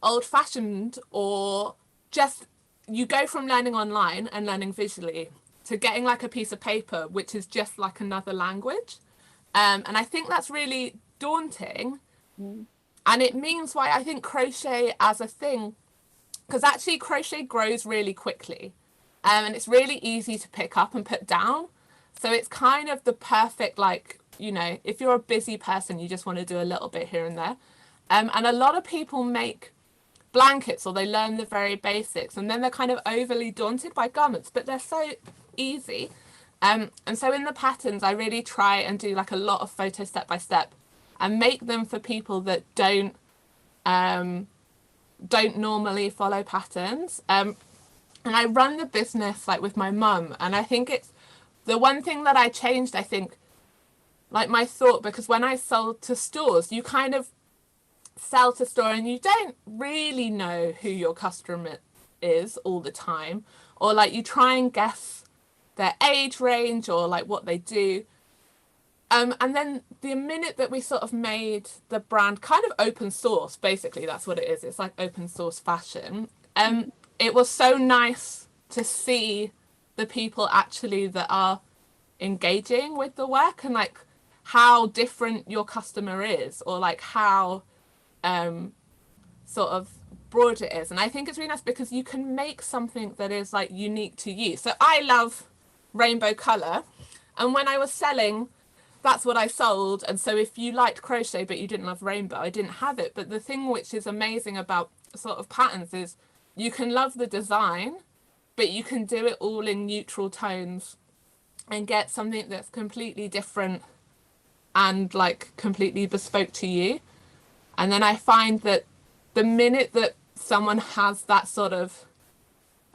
old-fashioned, or just you go from learning online and learning visually to getting like a piece of paper which is just like another language. And I think that's really daunting. And it means why I think crochet as a thing, because actually crochet grows really quickly, and it's really easy to pick up and put down. So it's kind of the perfect, like, you know, if you're a busy person, you just want to do a little bit here and there. And a lot of people make blankets, or they learn the very basics, and then they're kind of overly daunted by garments, but they're so easy. And so in the patterns, I really try and do like a lot of photos step by step and make them for people that don't normally follow patterns. And I run the business like with my mum, and I think it's the one thing that I changed, I think, like my thought, because when I sold to stores, you kind of sell to store and you don't really know who your customer is all the time, or like you try and guess their age range or like what they do. And then the minute that we sort of made the brand kind of open source, basically that's what it is, it's like open source fashion, it was so nice to see the people actually that are engaging with the work, and like how different your customer is, or like how sort of broad it is. And I think it's really nice because you can make something that is like unique to you. So I love rainbow color, and when I was selling, that's what I sold. And so if you liked crochet but you didn't love rainbow, I didn't have it. But the thing which is amazing about sort of patterns is you can love the design, but you can do it all in neutral tones and get something that's completely different and like completely bespoke to you. And then I find that the minute that someone has that sort of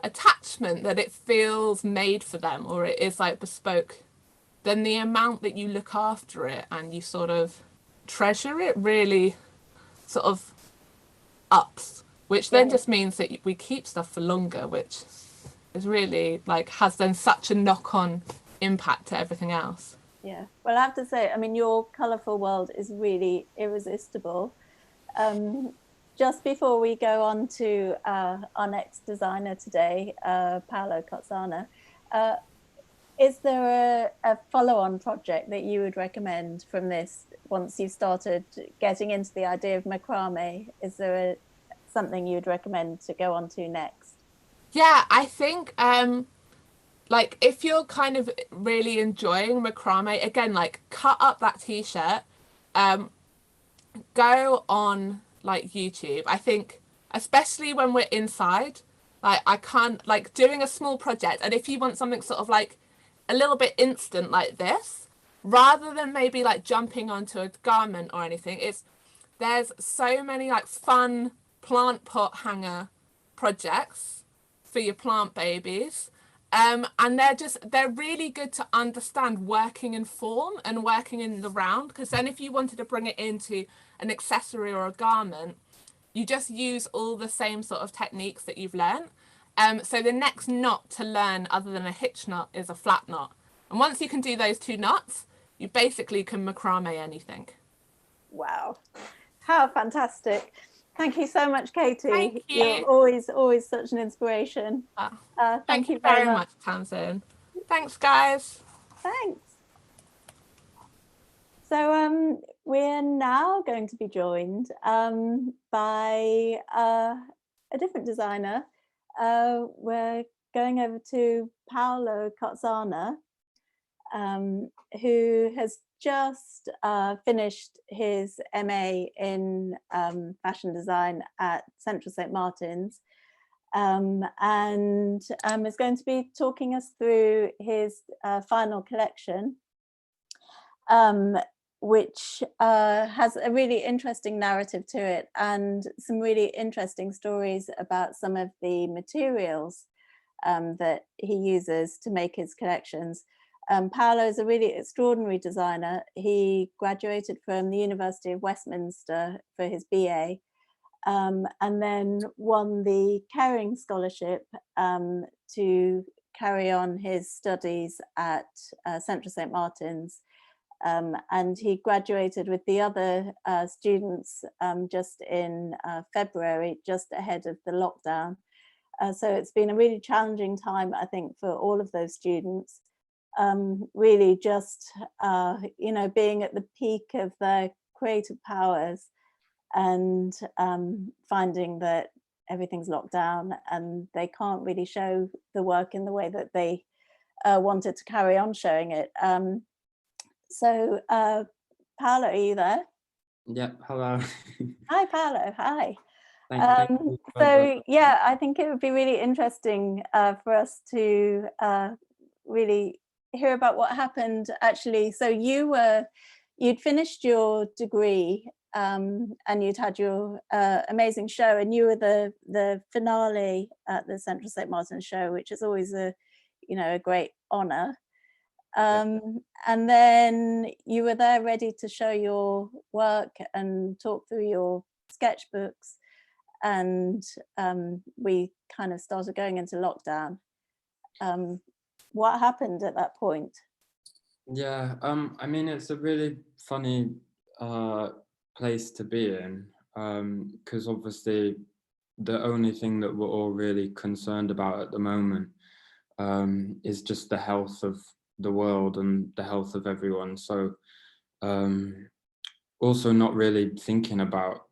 attachment, that it feels made for them, or it is like bespoke, then the amount that you look after it and you sort of treasure it really sort of ups, which then just means that we keep stuff for longer, which is really like has then such a knock-on impact to everything else. Yeah, well, I have to say, I mean, your colourful world is really irresistible. Just before we go on to our next designer today, Paolo Carzana, is there a follow-on project that you would recommend from this once you've started getting into the idea of macrame? Is there something you'd recommend to go on to next? Yeah, I think like if you're kind of really enjoying macrame, again, like cut up that t-shirt, go on like YouTube. I think especially when we're inside, like I can't, like doing a small project, and if you want something sort of like a little bit instant like this, rather than maybe like jumping onto a garment or anything, there's so many like fun plant pot hanger projects for your plant babies. And they're really good to understand working in form and working in the round, because then if you wanted to bring it into an accessory or a garment, you just use all the same sort of techniques that you've learned. So the next knot to learn other than a hitch knot is a flat knot. And once you can do those 2 knots, you basically can macrame anything. Wow, how fantastic. Thank you so much, Katie. Thank you. You're always such an inspiration. Thank you very much, Tamsin. Thanks, guys. Thanks. So we're now going to be joined by a different designer. We're going over to Paolo Carzana, who has just finished his MA in fashion design at Central St. Martin's, and is going to be talking us through his final collection, which has a really interesting narrative to it and some really interesting stories about some of the materials that he uses to make his collections. Paolo is a really extraordinary designer. He graduated from the University of Westminster for his BA, and then won the Kering Scholarship to carry on his studies at Central St. Martin's. And he graduated with the other students just in February, just ahead of the lockdown. So it's been a really challenging time, I think, for all of those students. Really just, being at the peak of their creative powers and finding that everything's locked down and they can't really show the work in the way that they wanted to carry on showing it. So Paolo, are you there? Yep, hello. Hi, Paolo, hi. Thank you So yeah, I think it would be really interesting for us to really hear about what happened actually. So you'd finished your degree and you'd had your amazing show, and you were the finale at the Central St. Martin's show, which is always a great honor. And then you were there ready to show your work and talk through your sketchbooks, and we kind of started going into lockdown. What happened at that point? Yeah, I mean, it's a really funny place to be in, because obviously the only thing that we're all really concerned about at the moment is just the health of the world and the health of everyone. So also not really thinking about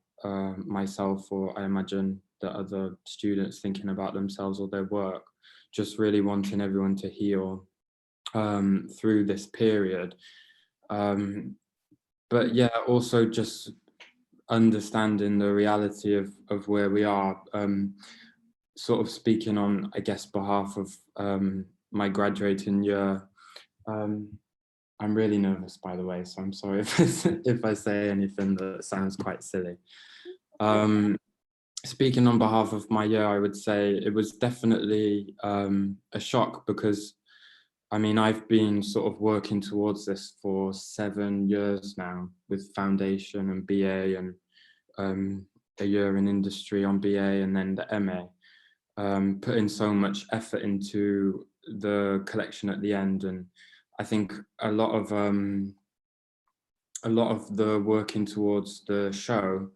myself, or I imagine the other students thinking about themselves or their work, just really wanting everyone to heal through this period. But yeah, also just understanding the reality of where we are, sort of speaking on, I guess, behalf of my graduating year. I'm really nervous, by the way, so I'm sorry if I say anything that sounds quite silly. Speaking on behalf of my year, I would say it was definitely a shock, because I mean, I've been sort of working towards this for 7 years now with foundation and BA, and a year in industry on BA, and then the MA, putting so much effort into the collection at the end. And I think a lot of the working towards the show,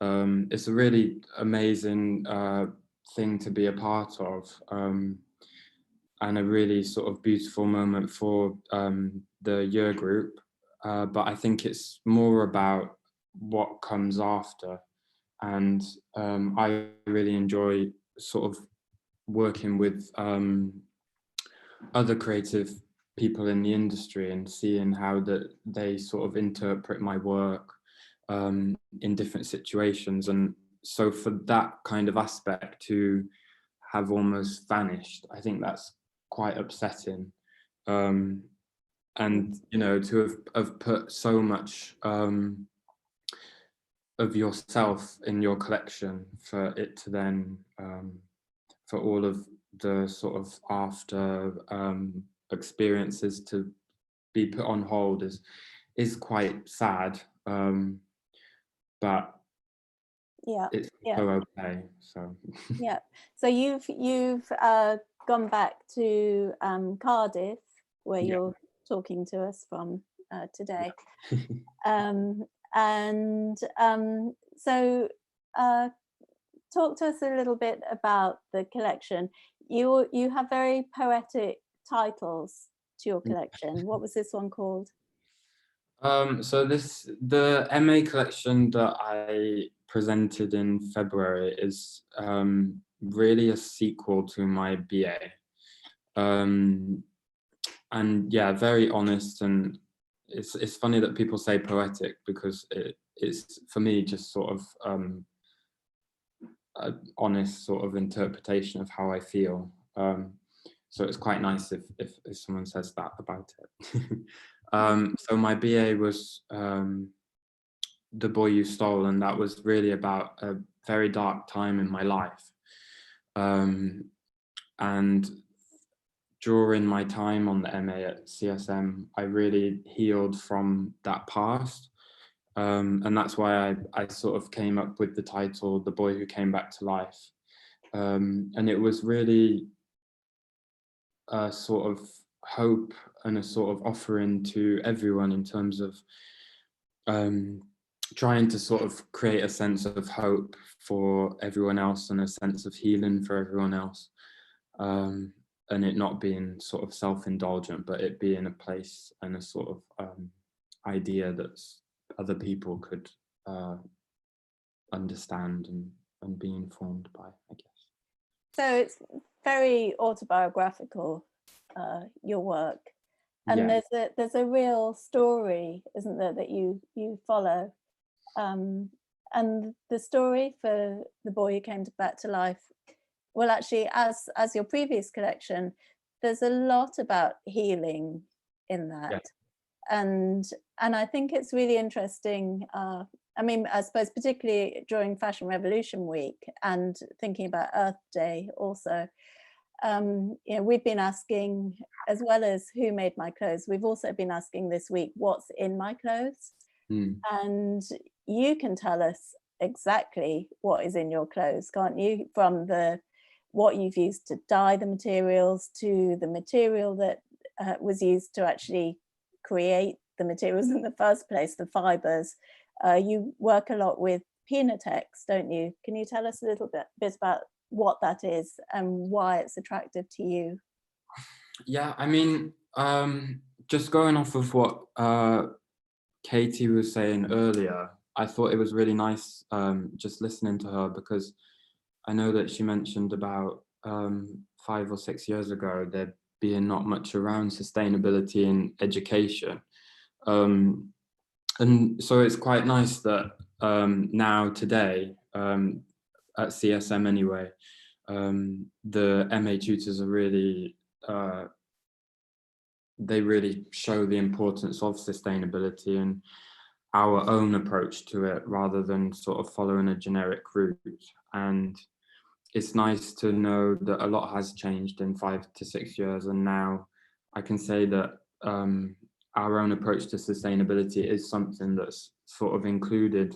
it's a really amazing thing to be a part of, and a really sort of beautiful moment for the year group. But I think it's more about what comes after. And I really enjoy sort of working with other creative people in the industry and seeing how that they sort of interpret my work in different situations. And so for that kind of aspect to have almost vanished, I think that's quite upsetting. And, you know, to have put so much of yourself in your collection for it to then, for all of the sort of after experiences to be put on hold is quite sad. But yeah, it's yeah, so okay. So yeah. So you've gone back to Cardiff, where Yeah. you're talking to us from today. So talk to us a little bit about the collection. You have very poetic titles to your collection. What was this one called? So the MA collection that I presented in February is really a sequel to my BA. And yeah, very honest, and it's funny that people say poetic, because it's for me just sort of an honest sort of interpretation of how I feel. So it's quite nice if someone says that about it. So my BA was The Boy You Stole, and that was really about a very dark time in my life. And during my time on the MA at CSM, I really healed from that past. And that's why I sort of came up with the title, The Boy Who Came Back to Life. And it was really a sort of hope and a sort of offering to everyone in terms of trying to sort of create a sense of hope for everyone else and a sense of healing for everyone else. And it not being sort of self-indulgent, but it being a place and a sort of idea that other people could understand and be informed by, I guess. So it's very autobiographical, your work, and Yeah. there's a real story, isn't there, that you follow, and the story for The Boy Who Came Back to Life. Well, actually, as your previous collection, there's a lot about healing in that. Yeah. And I think it's really interesting. I mean, I suppose particularly during Fashion Revolution Week and thinking about Earth Day also, you know, we've been asking, as well as who made my clothes, we've also been asking this week, what's in my clothes? And you can tell us exactly what is in your clothes, can't you? From what you've used to dye the materials, to the material that was used to actually create the materials in the first place, the fibers. You work a lot with Pinatex, don't you? Can you tell us a little bit about what that is and why it's attractive to you? Yeah, I mean, just going off of what Katie was saying earlier, I thought it was really nice just listening to her, because I know that she mentioned about 5 or 6 years ago there being not much around sustainability in education. And so it's quite nice that now today, at CSM anyway, the MA tutors are really, they really show the importance of sustainability and our own approach to it, rather than sort of following a generic route. And it's nice to know that a lot has changed in 5 to 6 years, and now I can say that our own approach to sustainability is something that's sort of included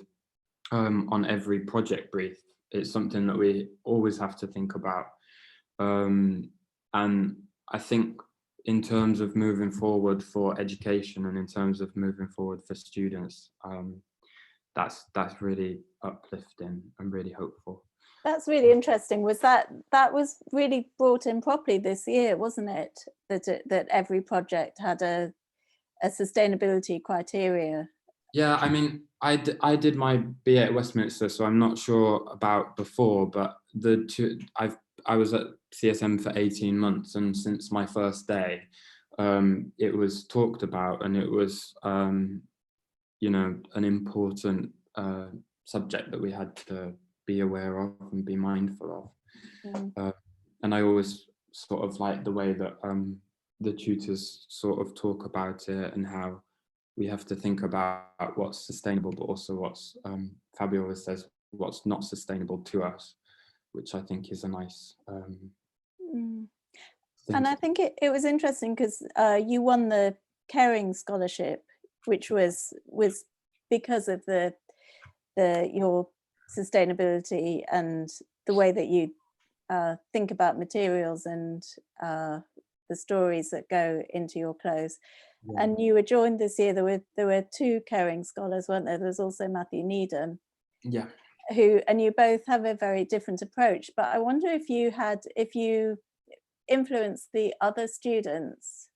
on every project brief. It's something that we always have to think about. And I think in terms of moving forward for education and in terms of moving forward for students, that's really uplifting and really hopeful. That's really interesting. Was that was really brought in properly this year, wasn't it? That every project had a sustainability criteria. Yeah, I mean, I did my BA at Westminster, so I'm not sure about before, but I was at CSM for 18 months, and since my first day, it was talked about, and it was, you know, an important subject that we had to be aware of and be mindful of. And I always sort of like the way that the tutors sort of talk about it, and how we have to think about what's sustainable, but also what's, Fabio always says, what's not sustainable to us, which I think is a nice And I think it was interesting because you won the Caring Scholarship, which was because of your sustainability and the way that you think about materials and the stories that go into your clothes. Yeah. And you were joined this year. There were 2 Caring Scholars, weren't there? There was also Matthew Needham. Yeah. And you both have a very different approach. But I wonder if you influenced the other students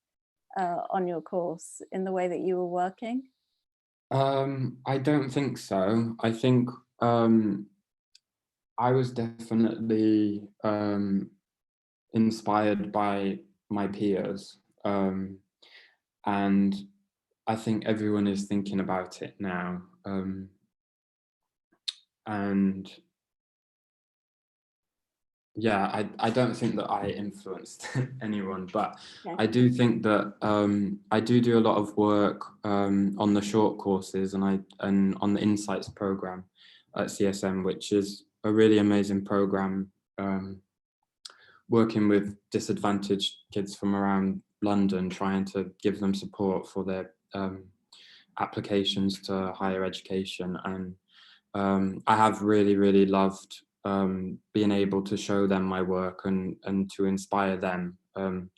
on your course in the way that you were working. I don't think so. I think I was definitely inspired by my peers, and I think everyone is thinking about it now, and yeah, I don't think that I influenced anyone, but yeah. I do think that I do a lot of work on the short courses and on the Insights program at CSM, which is a really amazing program, working with disadvantaged kids from around London, trying to give them support for their applications to higher education. And I have really loved being able to show them my work and to inspire them. And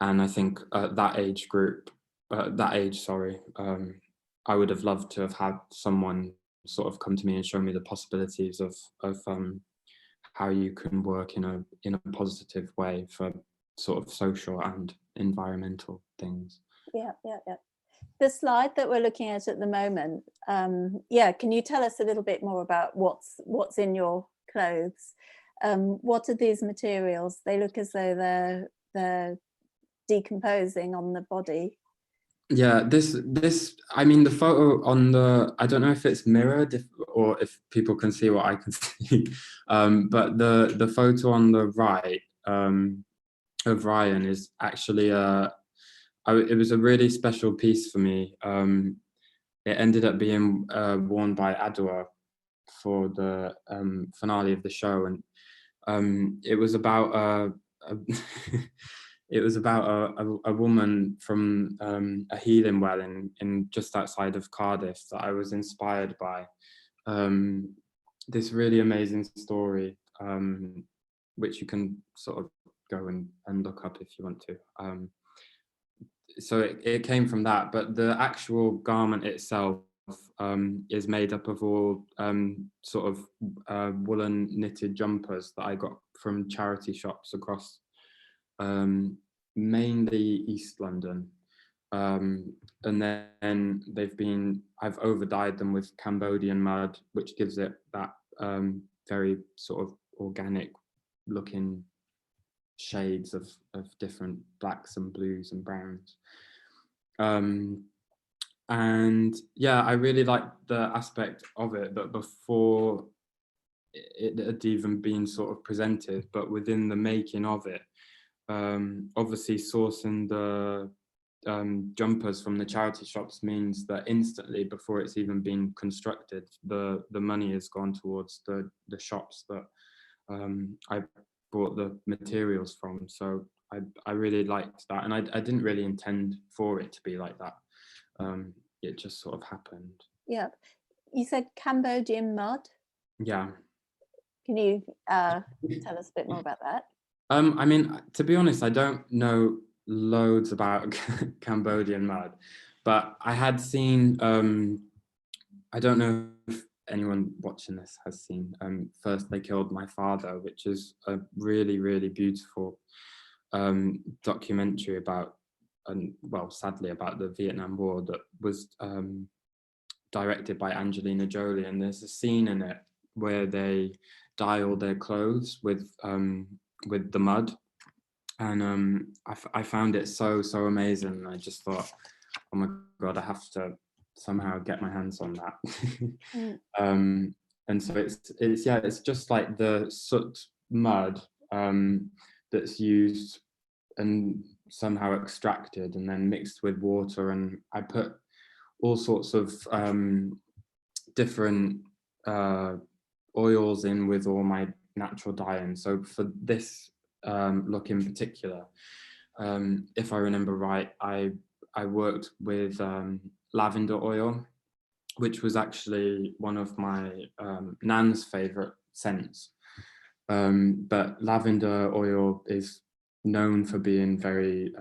I think at that age, I would have loved to have had someone sort of come to me and show me the possibilities of how you can work in a positive way for sort of social and environmental things. Yeah. The slide that we're looking at the moment, can you tell us a little bit more about what's in your clothes? What are these materials? They look as though they're decomposing on the body. Yeah, I mean, the photo on I don't know if it's mirrored or if people can see what I can see, but the photo on the right of Ryan is actually it was a really special piece for me. It ended up being worn by Adwa for the finale of the show, and it was about it was about a woman from a healing well in just outside of Cardiff that I was inspired by. This really amazing story, which you can sort of go and look up if you want to. So it came from that, but the actual garment itself is made up of all sort of woolen knitted jumpers that I got from charity shops across mainly East London, and then I've over dyed them with Cambodian mud, which gives it that very sort of organic looking shades of different blacks and blues and browns. And yeah, I really liked the aspect of it that before it had even been sort of presented, but within the making of it, obviously sourcing the jumpers from the charity shops means that instantly, before it's even been constructed, the money has gone towards the shops that I bought the materials from. So I really liked that, and I didn't really intend for it to be like that. It just sort of happened. Yeah. You said Cambodian mud? Yeah. Can you tell us a bit more about that? I mean, to be honest, I don't know loads about Cambodian mud, but I had seen, I don't know if anyone watching this has seen First They Killed My Father, which is a really beautiful documentary about, well, sadly, about the Vietnam War that was directed by Angelina Jolie, and there's a scene in it where they dye all their clothes with the mud, and I found it so amazing. I just thought, oh my god, I have to somehow get my hands on that. And so it's just like the soot mud that's used and somehow extracted and then mixed with water, and I put all sorts of different oils in with all my natural dye-in. So for this look in particular, if I remember right, I worked with lavender oil, which was actually one of my nan's favorite scents. But lavender oil is known for being very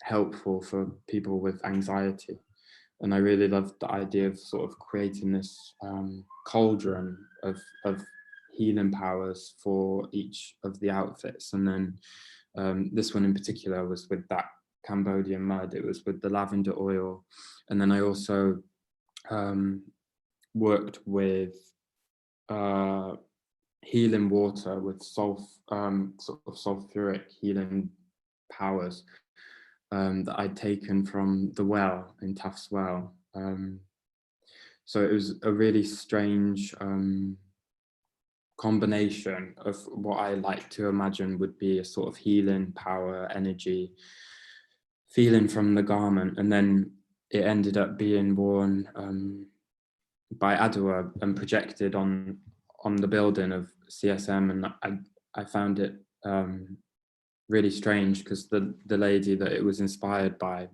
helpful for people with anxiety. And I really loved the idea of sort of creating this cauldron of healing powers for each of the outfits. And then this one in particular was with that Cambodian mud. It was with the lavender oil. And then I also worked with healing water with sort of sulfuric healing powers that I'd taken from the well in Tufts Well. So it was a really strange combination of what I like to imagine would be a sort of healing power, energy, feeling from the garment, and then it ended up being worn by Adwa and projected on the building of CSM, and I found it really strange because the lady that it was inspired by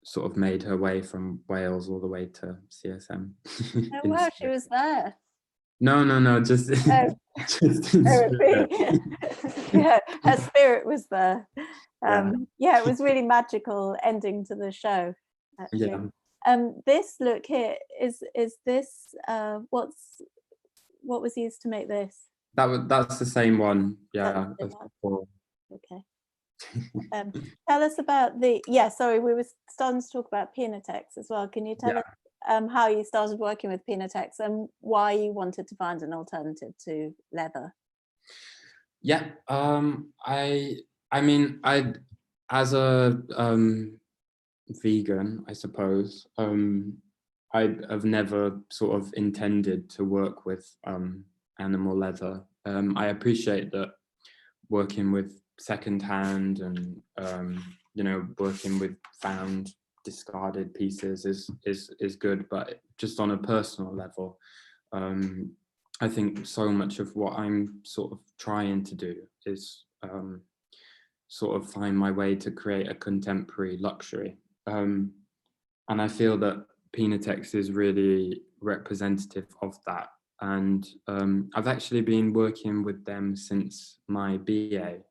sort of made her way from Wales all the way to CSM. Oh wow, she was there. No, just, just in spirit. Yeah, her spirit was there. Yeah, it was really magical ending to the show, actually. Yeah. This look here, is this what was used to make this? That's the same one, yeah, as before. Okay. Tell us about we were starting to talk about Pinatex as well. Can you tell us how you started working with Pinatex and why you wanted to find an alternative to leather? Yeah, I mean, as a vegan, I suppose, I have never sort of intended to work with animal leather. I appreciate that working with secondhand and you know, working with found discarded pieces is good, but just on a personal level, I think so much of what I'm sort of trying to do is sort of find my way to create a contemporary luxury, and I feel that Pinatex is really representative of that. And I've actually been working with them since my BA,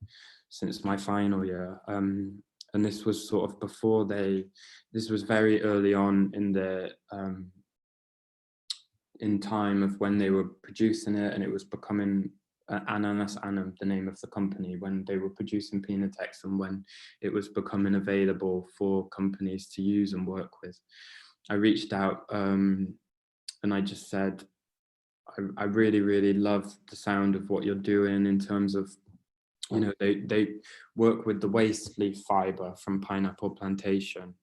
since my final year. And this was sort of before this was very early on in the, in time of when they were producing it, and it was becoming Ananas Anam, the name of the company, when they were producing Pinatex and when it was becoming available for companies to use and work with. I reached out and I just said, I really love the sound of what you're doing in terms of, you know, they work with the waste leaf fiber from pineapple plantation,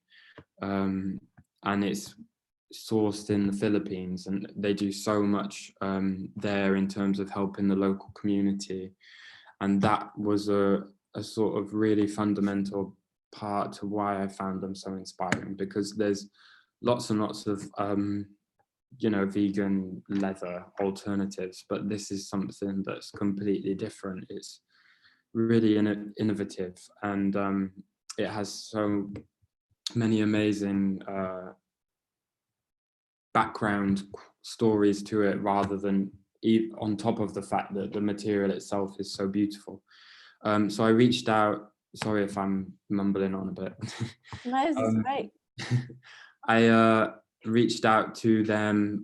and it's sourced in the Philippines, and they do so much there in terms of helping the local community. And that was a sort of really fundamental part to why I found them so inspiring, because there's lots and lots of you know, vegan leather alternatives, but this is something that's completely different. It's really innovative, and it has so many amazing background stories to it, rather than on top of the fact that the material itself is so beautiful. So I reached out, sorry if I'm mumbling on a bit. No, this is great. I reached out to them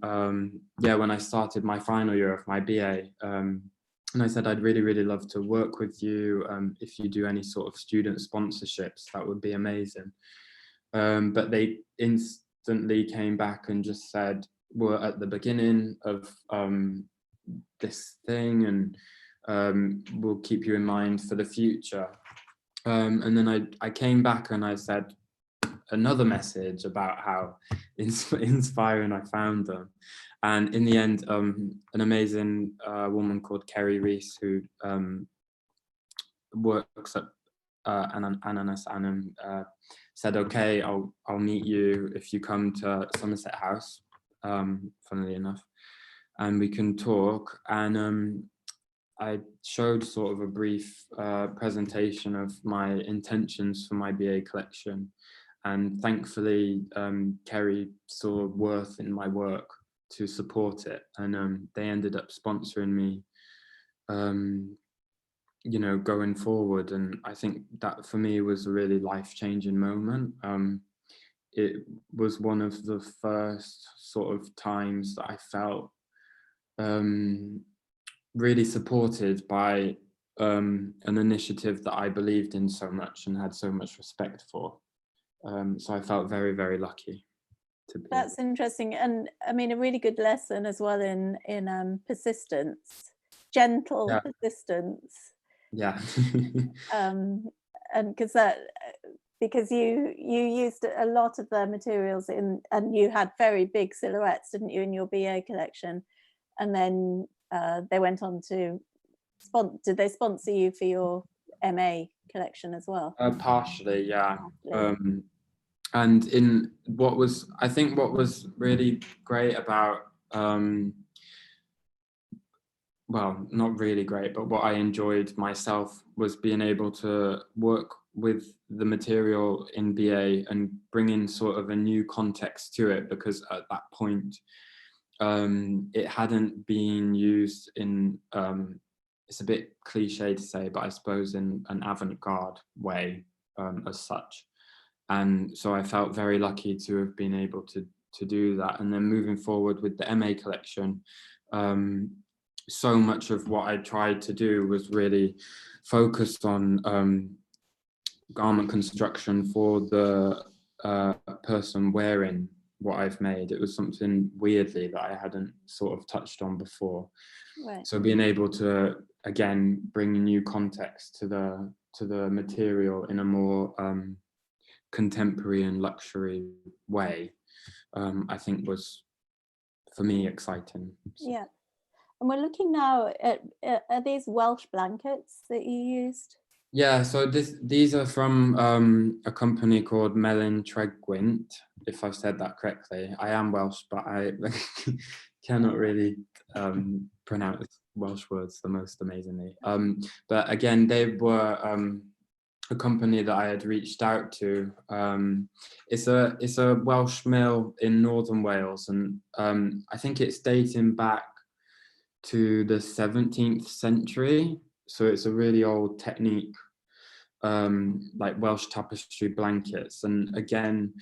when I started my final year of my BA, and I said, I'd really love to work with you. If you do any sort of student sponsorships, that would be amazing. But they instantly came back and just said, we're at the beginning of this thing, and we'll keep you in mind for the future. And then I came back and I said another message about how inspiring I found them. And in the end, an amazing woman called Kerry Reese, who works at Ananas Anam, said, okay, I'll meet you if you come to Somerset House, funnily enough, and we can talk. And I showed sort of a brief presentation of my intentions for my BA collection. And thankfully, Kerry saw worth in my work to support it. And they ended up sponsoring me, you know, going forward. And I think that for me was a really life-changing moment. It was one of the first sort of times that I felt really supported by an initiative that I believed in so much and had so much respect for. So I felt very, very lucky to be. That's interesting, and I mean a really good lesson as well in persistence, gentle persistence. Yeah. And because you used a lot of the materials and you had very big silhouettes, didn't you, in your BA collection, and then they went on to did they sponsor you for your MA collection as well? Partially, yeah. Partially. And in what was really great about, well, not really great, but what I enjoyed myself was being able to work with the material in BA and bring in sort of a new context to it, because at that point, it hadn't been used in, it's a bit cliche to say, but I suppose in an avant-garde way as such. And so I felt very lucky to have been able to do that. And then moving forward with the MA collection, so much of what I tried to do was really focused on garment construction for the person wearing what I've made. It was something weirdly that I hadn't sort of touched on before. Right. So being able to, again, bring new context to the material in a more contemporary and luxury way, I think was, for me, exciting. Yeah. And we're looking now at, are these Welsh blankets that you used? Yeah, so these are from a company called Melyn Tregwynt, if I've said that correctly. I am Welsh, but I cannot really pronounce Welsh words the most amazingly. But again, they were a company that I had reached out to. It's a Welsh mill in northern Wales, and I think it's dating back to the 17th century. So it's a really old technique, like Welsh tapestry blankets. And again,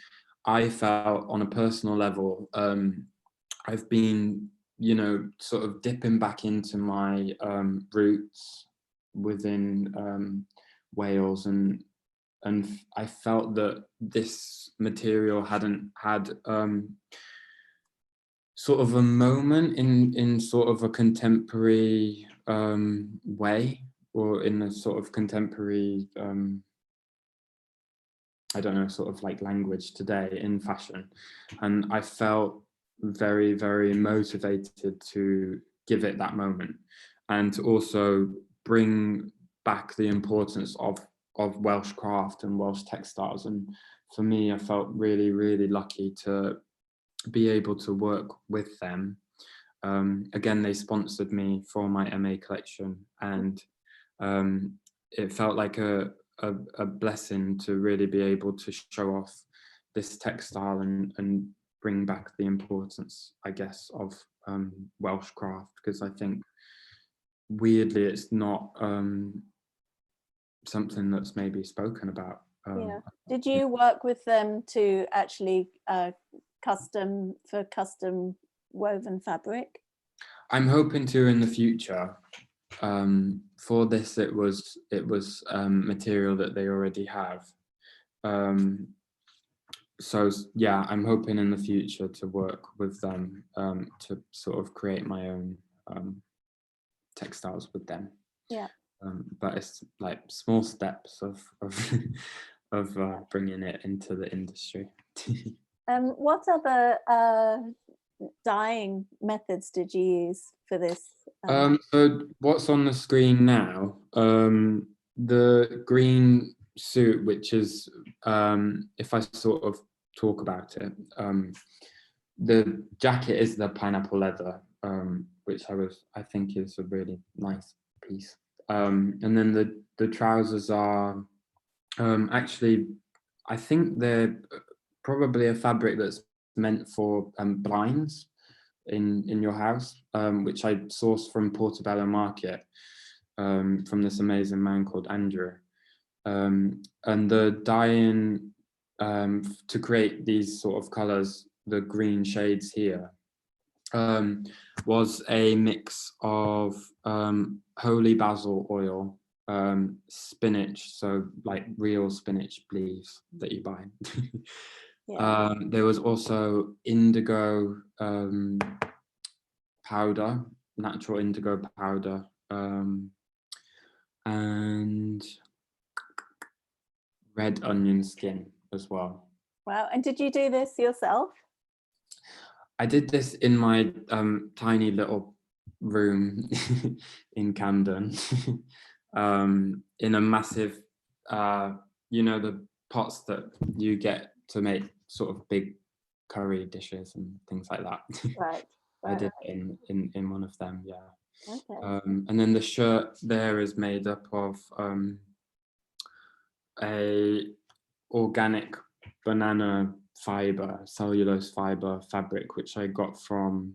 I felt on a personal level, I've been, you know, sort of dipping back into my roots within Wales, and I felt that this material hadn't had sort of a moment in sort of a contemporary way, or in a sort of contemporary I don't know, sort of like language today in fashion. And I felt very, very motivated to give it that moment, and to also bring back the importance of Welsh craft and Welsh textiles. And for me, I felt really, really lucky to be able to work with them. Again, they sponsored me for my MA collection, and it felt like a blessing to really be able to show off this textile and bring back the importance, I guess, of Welsh craft, because I think weirdly it's not something that's maybe spoken about. Yeah. Did you work with them to actually custom woven fabric? I'm hoping to in the future. For this, it was material that they already have, so yeah, I'm hoping in the future to work with them to sort of create my own textiles with them. Yeah. But it's like small steps of bringing it into the industry. What other dyeing methods did you use for this? So what's on the screen now, the green suit, which is, if I sort of talk about it, the jacket is the pineapple leather, which I think is a really nice piece. And then the trousers are actually, I think they're probably a fabric that's meant for blinds in your house, which I sourced from Portobello Market, from this amazing man called Andrew. And the dye-in to create these sort of colors, the green shades here, was a mix of holy basil oil, spinach, so like real spinach leaves that you buy. Yeah. There was also indigo powder, natural indigo powder, and red onion skin as well. Wow. And did you do this yourself? I did this in my tiny little room in Camden, in a massive, you know, the pots that you get to make sort of big curry dishes and things like that. Right. I did it in one of them, yeah. Okay. And then the shirt there is made up of a organic banana fiber, cellulose fiber fabric, which I got from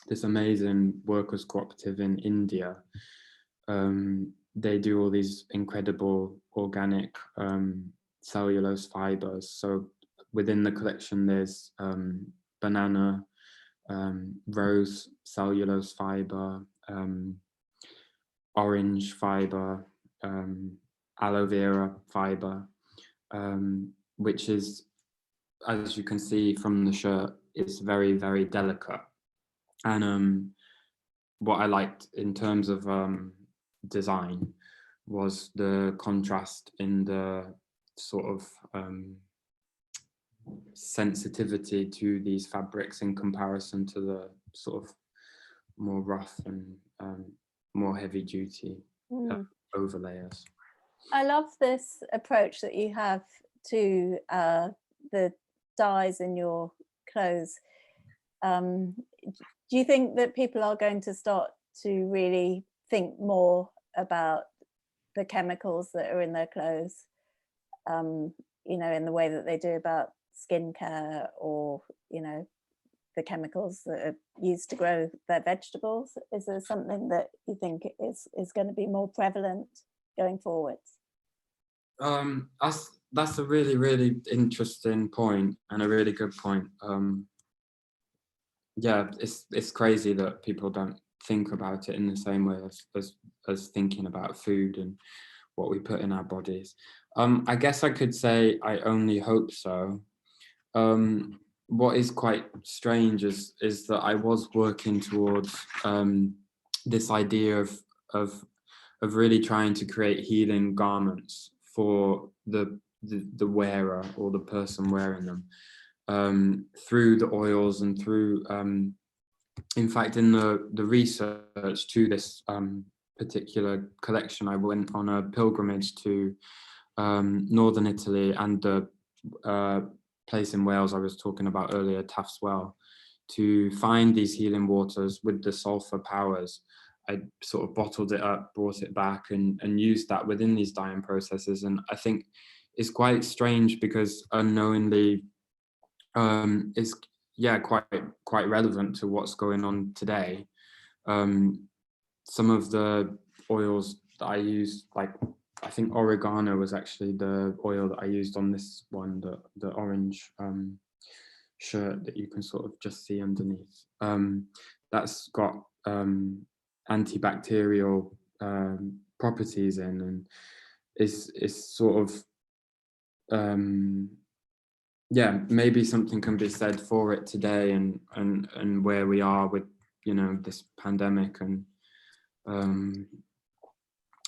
this amazing workers cooperative in India. They do all these incredible organic cellulose fibers. So within the collection, there's banana, rose cellulose fiber, orange fiber, aloe vera fiber, which is, as you can see from the shirt, is very, very delicate. And what I liked in terms of design was the contrast in the sort of sensitivity to these fabrics in comparison to the sort of more rough and more heavy duty overlayers. I love this approach that you have to the dyes in your clothes. Do you think that people are going to start to really think more about the chemicals that are in their clothes, you know, in the way that they do about skincare, or, you know, the chemicals that are used to grow their vegetables? Is there something that you think is going to be more prevalent going forwards? That's a really, really interesting point, and a really good point. Yeah, it's crazy that people don't think about it in the same way as thinking about food and what we put in our bodies. I guess I could say I only hope so. What is quite strange is that I was working towards this idea of really trying to create healing garments for the wearer, or the person wearing them, through the oils and through, in fact, in the research to this particular collection, I went on a pilgrimage to northern Italy and the place in Wales I was talking about earlier, Taff's Well, to find these healing waters with the sulfur powers. I sort of bottled it up, brought it back, and used that within these dyeing processes. And I think it's quite strange because unknowingly is, yeah, quite relevant to what's going on today. Some of the oils that I used, like I think oregano was actually the oil that I used on this one, the orange shirt that you can sort of just see underneath. That's got antibacterial properties in, and is sort of yeah, maybe something can be said for it today, and where we are with, you know, this pandemic, and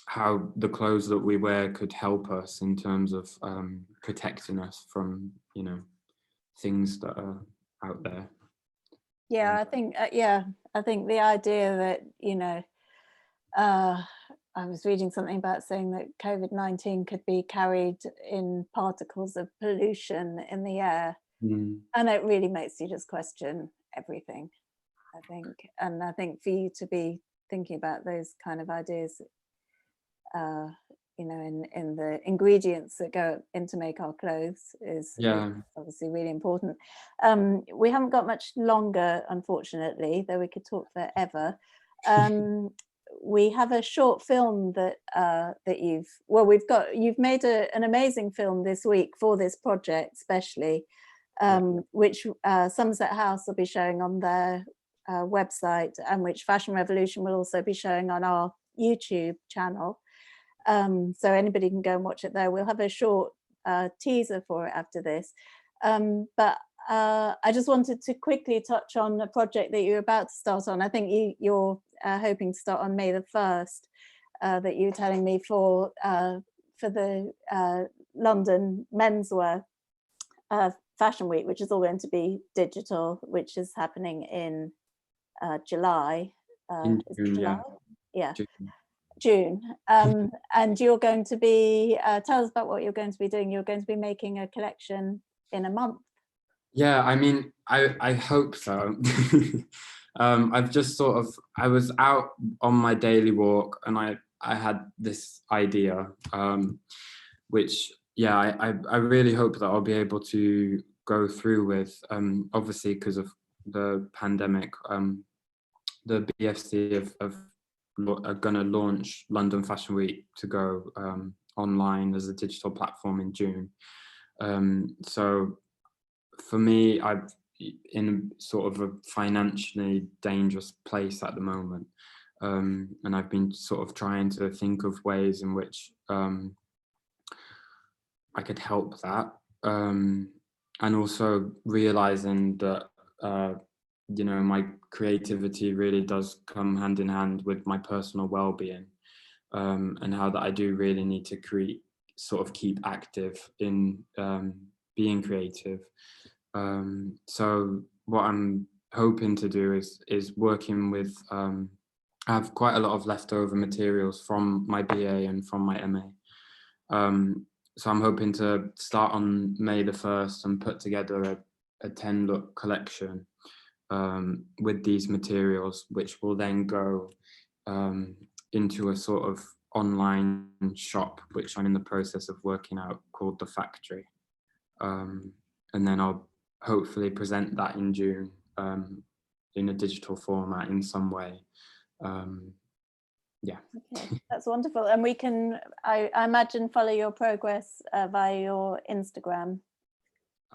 how the clothes that we wear could help us in terms of protecting us from, you know, things that are out there. Yeah, I think I think the idea that, you know, I was reading something about saying that COVID-19 could be carried in particles of pollution in the air, and it really makes you just question everything, I think. And I think for you to be thinking about those kind of ideas, you know, in the ingredients that go in to make our clothes is obviously really important. We haven't got much longer, unfortunately, though we could talk forever. We have a short film that you've made an amazing film this week for this project, especially, which Somerset House will be showing on their website, and which Fashion Revolution will also be showing on our YouTube channel. So anybody can go and watch it there. We'll have a short teaser for it after this. But I just wanted to quickly touch on a project that you're about to start on. I think you're hoping to start on May the 1st, that you were telling me, for the London menswear fashion week, which is all going to be digital, which is happening in July. Is it July? Yeah. June. And you're going to be, tell us about what you're going to be doing. You're going to be making a collection in a month. Yeah, I mean, I hope so. I've just sort of, I was out on my daily walk, and I had this idea, which, yeah, I really hope that I'll be able to go through with, obviously because of the pandemic. The BFC are going to launch London Fashion Week to go online as a digital platform in June. So for me, I'm in sort of a financially dangerous place at the moment. And I've been sort of trying to think of ways in which I could help that. And also realizing that, you know, my creativity really does come hand in hand with my personal well-being, and how that I do really need to keep active in being creative. So what I'm hoping to do is working with, I have quite a lot of leftover materials from my BA and from my MA. So I'm hoping to start on May the 1st and put together a 10-look collection with these materials, which will then go into a sort of online shop, which I'm in the process of working out, called The Factory. And then I'll hopefully present that in June in a digital format in some way. Yeah. Okay, that's wonderful. And we can, I imagine, follow your progress via your Instagram.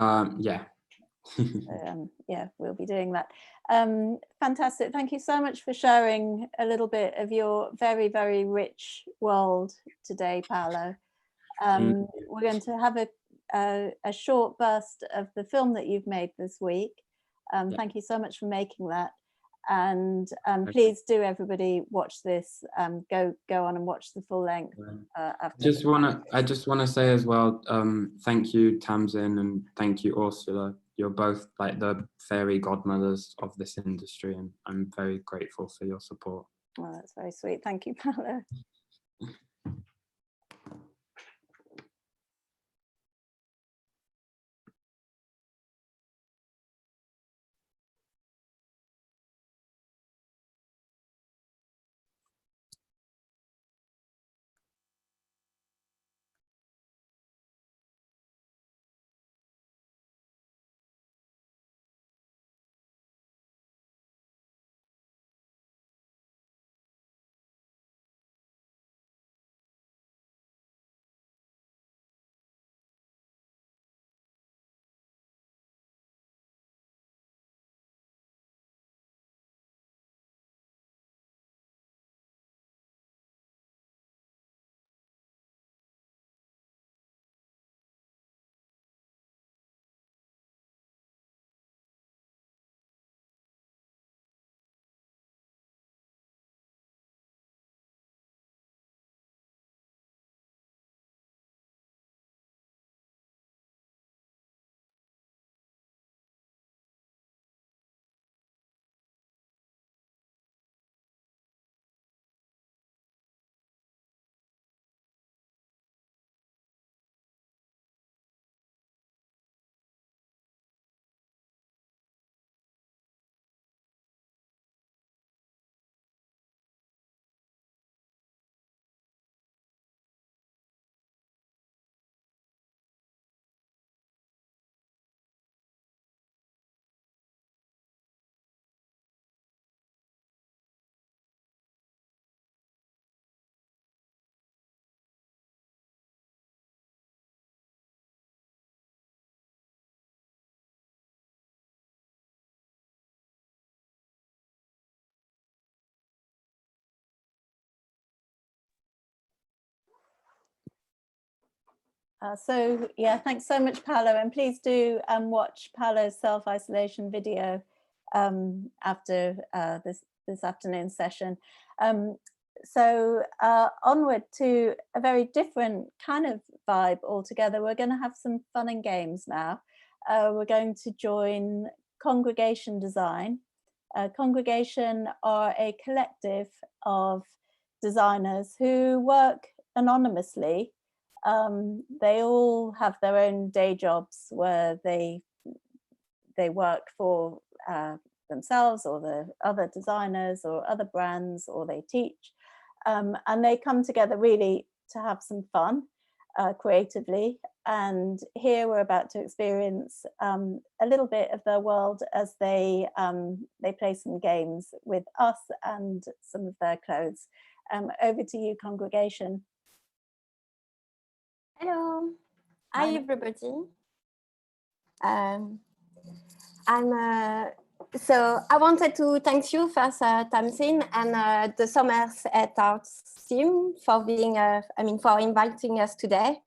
Yeah. Yeah, we'll be doing that. Fantastic. Thank you so much for sharing a little bit of your very, very rich world today, Paolo. We're going to have a short burst of the film that you've made this week. Thank you so much for making that. And please do, everybody, watch this. Go on and watch the full length. After I just wanna say as well, thank you, Tamsin, and thank you, Orsola. You're both like the fairy godmothers of this industry, and I'm very grateful for your support. Oh, that's very sweet. Thank you, Paolo. So yeah, thanks so much, Paolo, and please do watch Paolo's self-isolation video after this afternoon session. So onward to a very different kind of vibe altogether. We're going to have some fun and games now. We're going to join Congregation Design. Congregation are a collective of designers who work anonymously. They all have their own day jobs where they work for themselves or the other designers or other brands, or they teach, and they come together really to have some fun creatively. And here we're about to experience a little bit of their world as they play some games with us and some of their clothes. Over to you, Congregation. Hello. Hi, everybody. So I wanted to thank you first, Tamsin, and the Somerset Arts team for being, for inviting us today.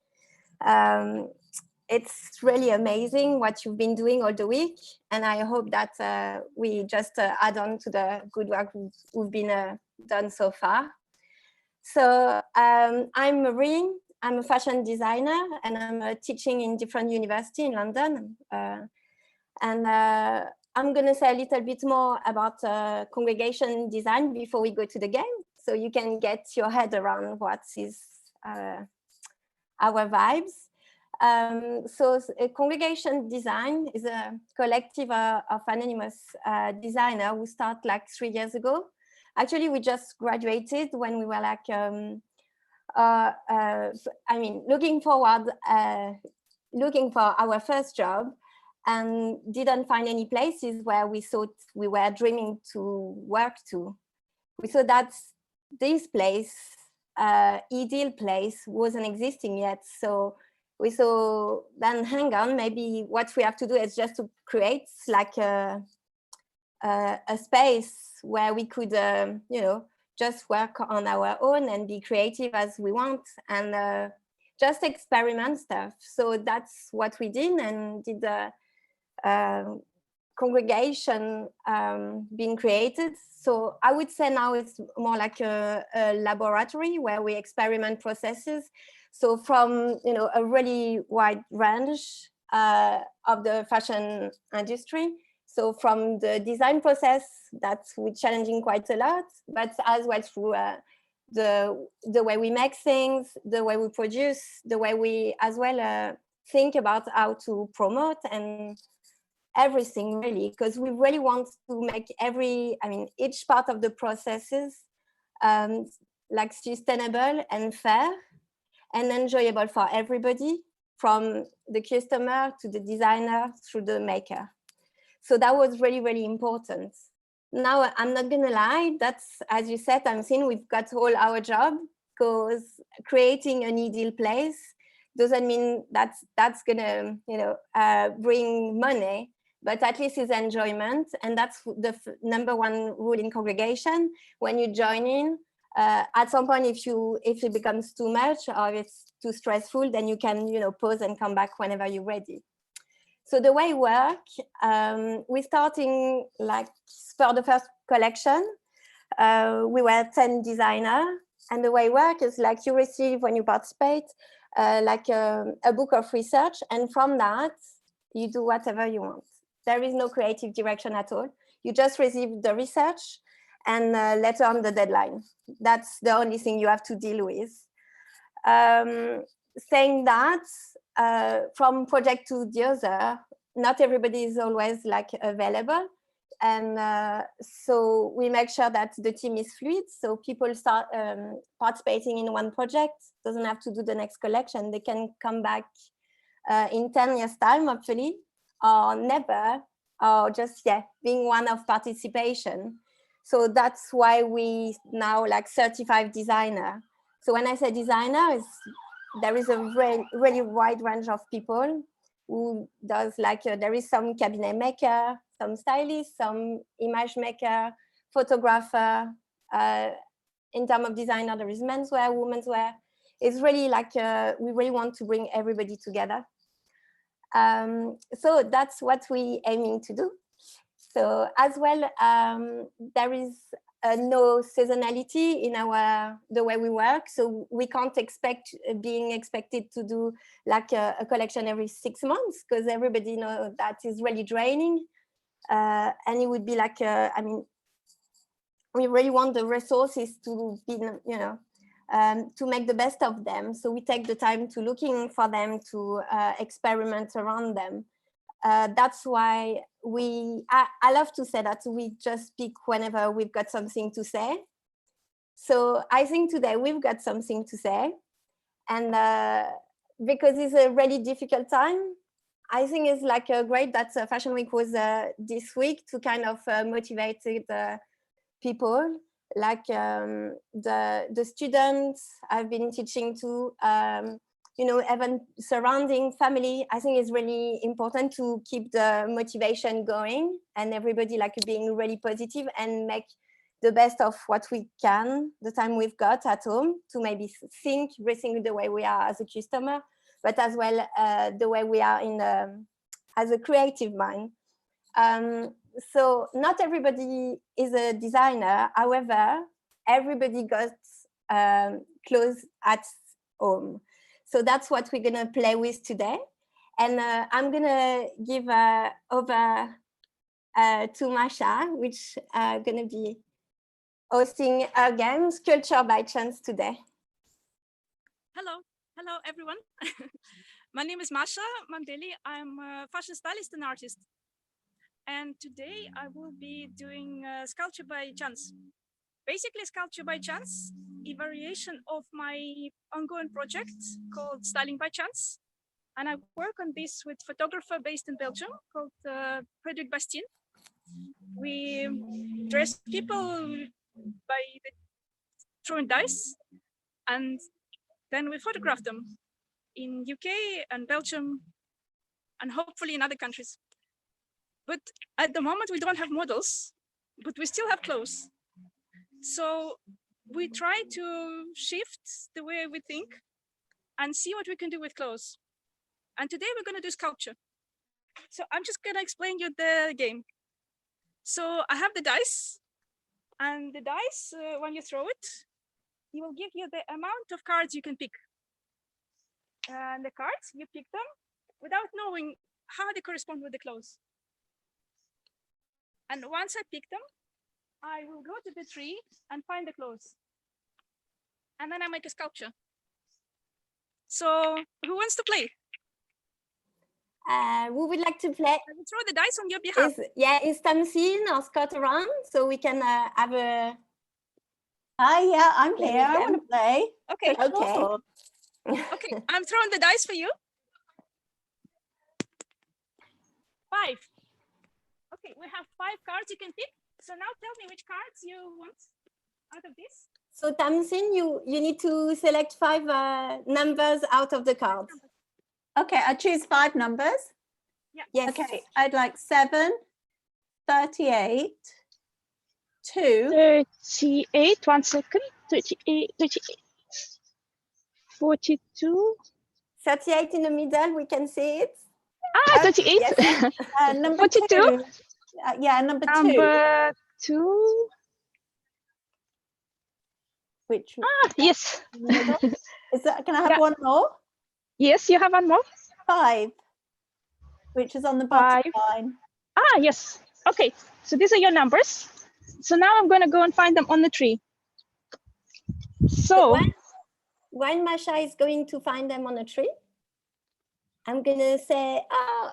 It's really amazing what you've been doing all the week, and I hope that we just add on to the good work we've been done so far. So I'm Marie. I'm a fashion designer, and I'm teaching in different universities in London. I'm going to say a little bit more about congregation design before we go to the game, so you can get your head around what is our vibes. So congregation design is a collective of anonymous designers who started like 3 years ago. Actually, we just graduated when we were like, looking for our first job, and didn't find any places where we thought we were dreaming to work to. We thought that this place, ideal place, wasn't existing yet. So we thought, then hang on, maybe what we have to do is just to create like a space where we could, just work on our own and be creative as we want, and just experiment stuff. So that's what we did, and did the congregation being created. So I would say now it's more like a laboratory where we experiment processes. So from a really wide range of the fashion industry. So from the design process, that's we're challenging quite a lot, but as well through the way we make things, the way we produce, the way we as well think about how to promote, and everything really, because we really want to make each part of the processes like sustainable and fair and enjoyable for everybody, from the customer to the designer through the maker. So that was really, really important. Now, I'm not gonna lie, that's, as you said, Tamsin, we've got all our job, because creating an ideal place doesn't mean that's gonna, bring money, but at least it's enjoyment. And that's the number one rule in congregation. When you join in, at some point, if it becomes too much or if it's too stressful, then you can, pause and come back whenever you're ready. So the way we work, we're starting like for the first collection, we were 10 designers, and the way we work is like you receive when you participate, like a book of research, and from that, you do whatever you want. There is no creative direction at all. You just receive the research and later on the deadline. That's the only thing you have to deal with. Saying that, from project to the other, not everybody is always like available, and so we make sure that the team is fluid, so people start participating in one project, doesn't have to do the next collection, they can come back in 10 years time, hopefully, or never, or just being one of participation. So that's why we now like 35 designer. So when I say designer, there is a really wide range of people who does like, there is some cabinet maker, some stylist, some image maker, photographer. In terms of designer, there is menswear, women's wear. it's really like we really want to bring everybody together. So that's what we aiming to do. So as well, there is no seasonality in the way we work. So we can't expect being expected to do like a collection every 6 months, because everybody knows that is really draining. And it would be like, I mean, we really want the resources to be, you know, to make the best of them. So we take the time to looking for them, to experiment around them. That's why I love to say that we just speak whenever we've got something to say. So I think today we've got something to say. And because it's a really difficult time, I think it's like great that Fashion Week was this week to kind of motivate the people, like the students I've been teaching to, you know, even surrounding family. I think it's really important to keep the motivation going and everybody like being really positive and make the best of what we can, the time we've got at home, to maybe rethink the way we are as a customer, but as well the way we are in as a creative mind. So not everybody is a designer. However, everybody got clothes at home. So that's what we're gonna play with today. And I'm gonna give over to Masha, which gonna be hosting our game, Sculpture by Chance today. Hello everyone. My name is Masha Mandeli. I'm a fashion stylist and artist. And today I will be doing Sculpture by Chance. Basically, Sculpture by Chance, a variation of my ongoing project called Styling by Chance. And I work on this with a photographer based in Belgium called Frederic Bastien. We dress people by throwing dice, and then we photograph them in UK and Belgium, and hopefully in other countries. But at the moment, we don't have models, but we still have clothes. So we try to shift the way we think and see what we can do with clothes. And today we're going to do sculpture. So I'm just going to explain you the game. So I have the dice, and the dice, when you throw it, it will give you the amount of cards you can pick. And the cards, you pick them without knowing how they correspond with the clothes. And once I pick them, I will go to the tree and find the clothes. And then I make a sculpture. So who wants to play? Who would like to play? I will throw the dice on your behalf. Is Tamsin or Scott around? So we can have a... Yeah, I'm here. I want to play. Okay. Okay. Okay, I'm throwing the dice for you. 5. Okay, we have 5 cards you can pick. So now tell me which cards you want out of this. So Tamsin, you need to select 5 numbers out of the cards. Okay, I choose 5 numbers. Yeah. Yes. Okay, I'd like 7, 38, 2. 38, 1 second. 38, 42. 38 in the middle, we can see it. 38. Yes. Number 42. 2. Yeah, number 2. Number 2. Which? Yes. Is that? Can I have one more? Yes, you have one more. 5, which is on the bottom 5. line. Yes. Okay. So these are your numbers. So now I'm going to go and find them on the tree. So when Masha is going to find them on a tree, I'm going to say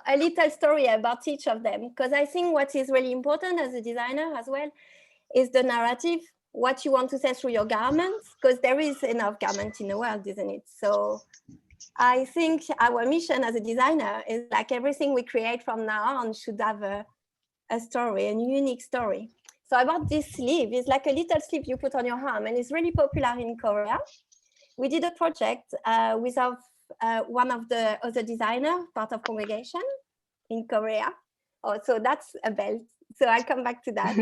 a little story about each of them, because I think what is really important as a designer as well is the narrative, what you want to say through your garments, because there is enough garment in the world, isn't it? So I think our mission as a designer is like everything we create from now on should have a story, a unique story. So about this sleeve, it's like a little sleeve you put on your arm, and it's really popular in Korea. We did a project with one of the other designer, part of congregation in Korea. Oh, so that's a belt. So I'll come back to that.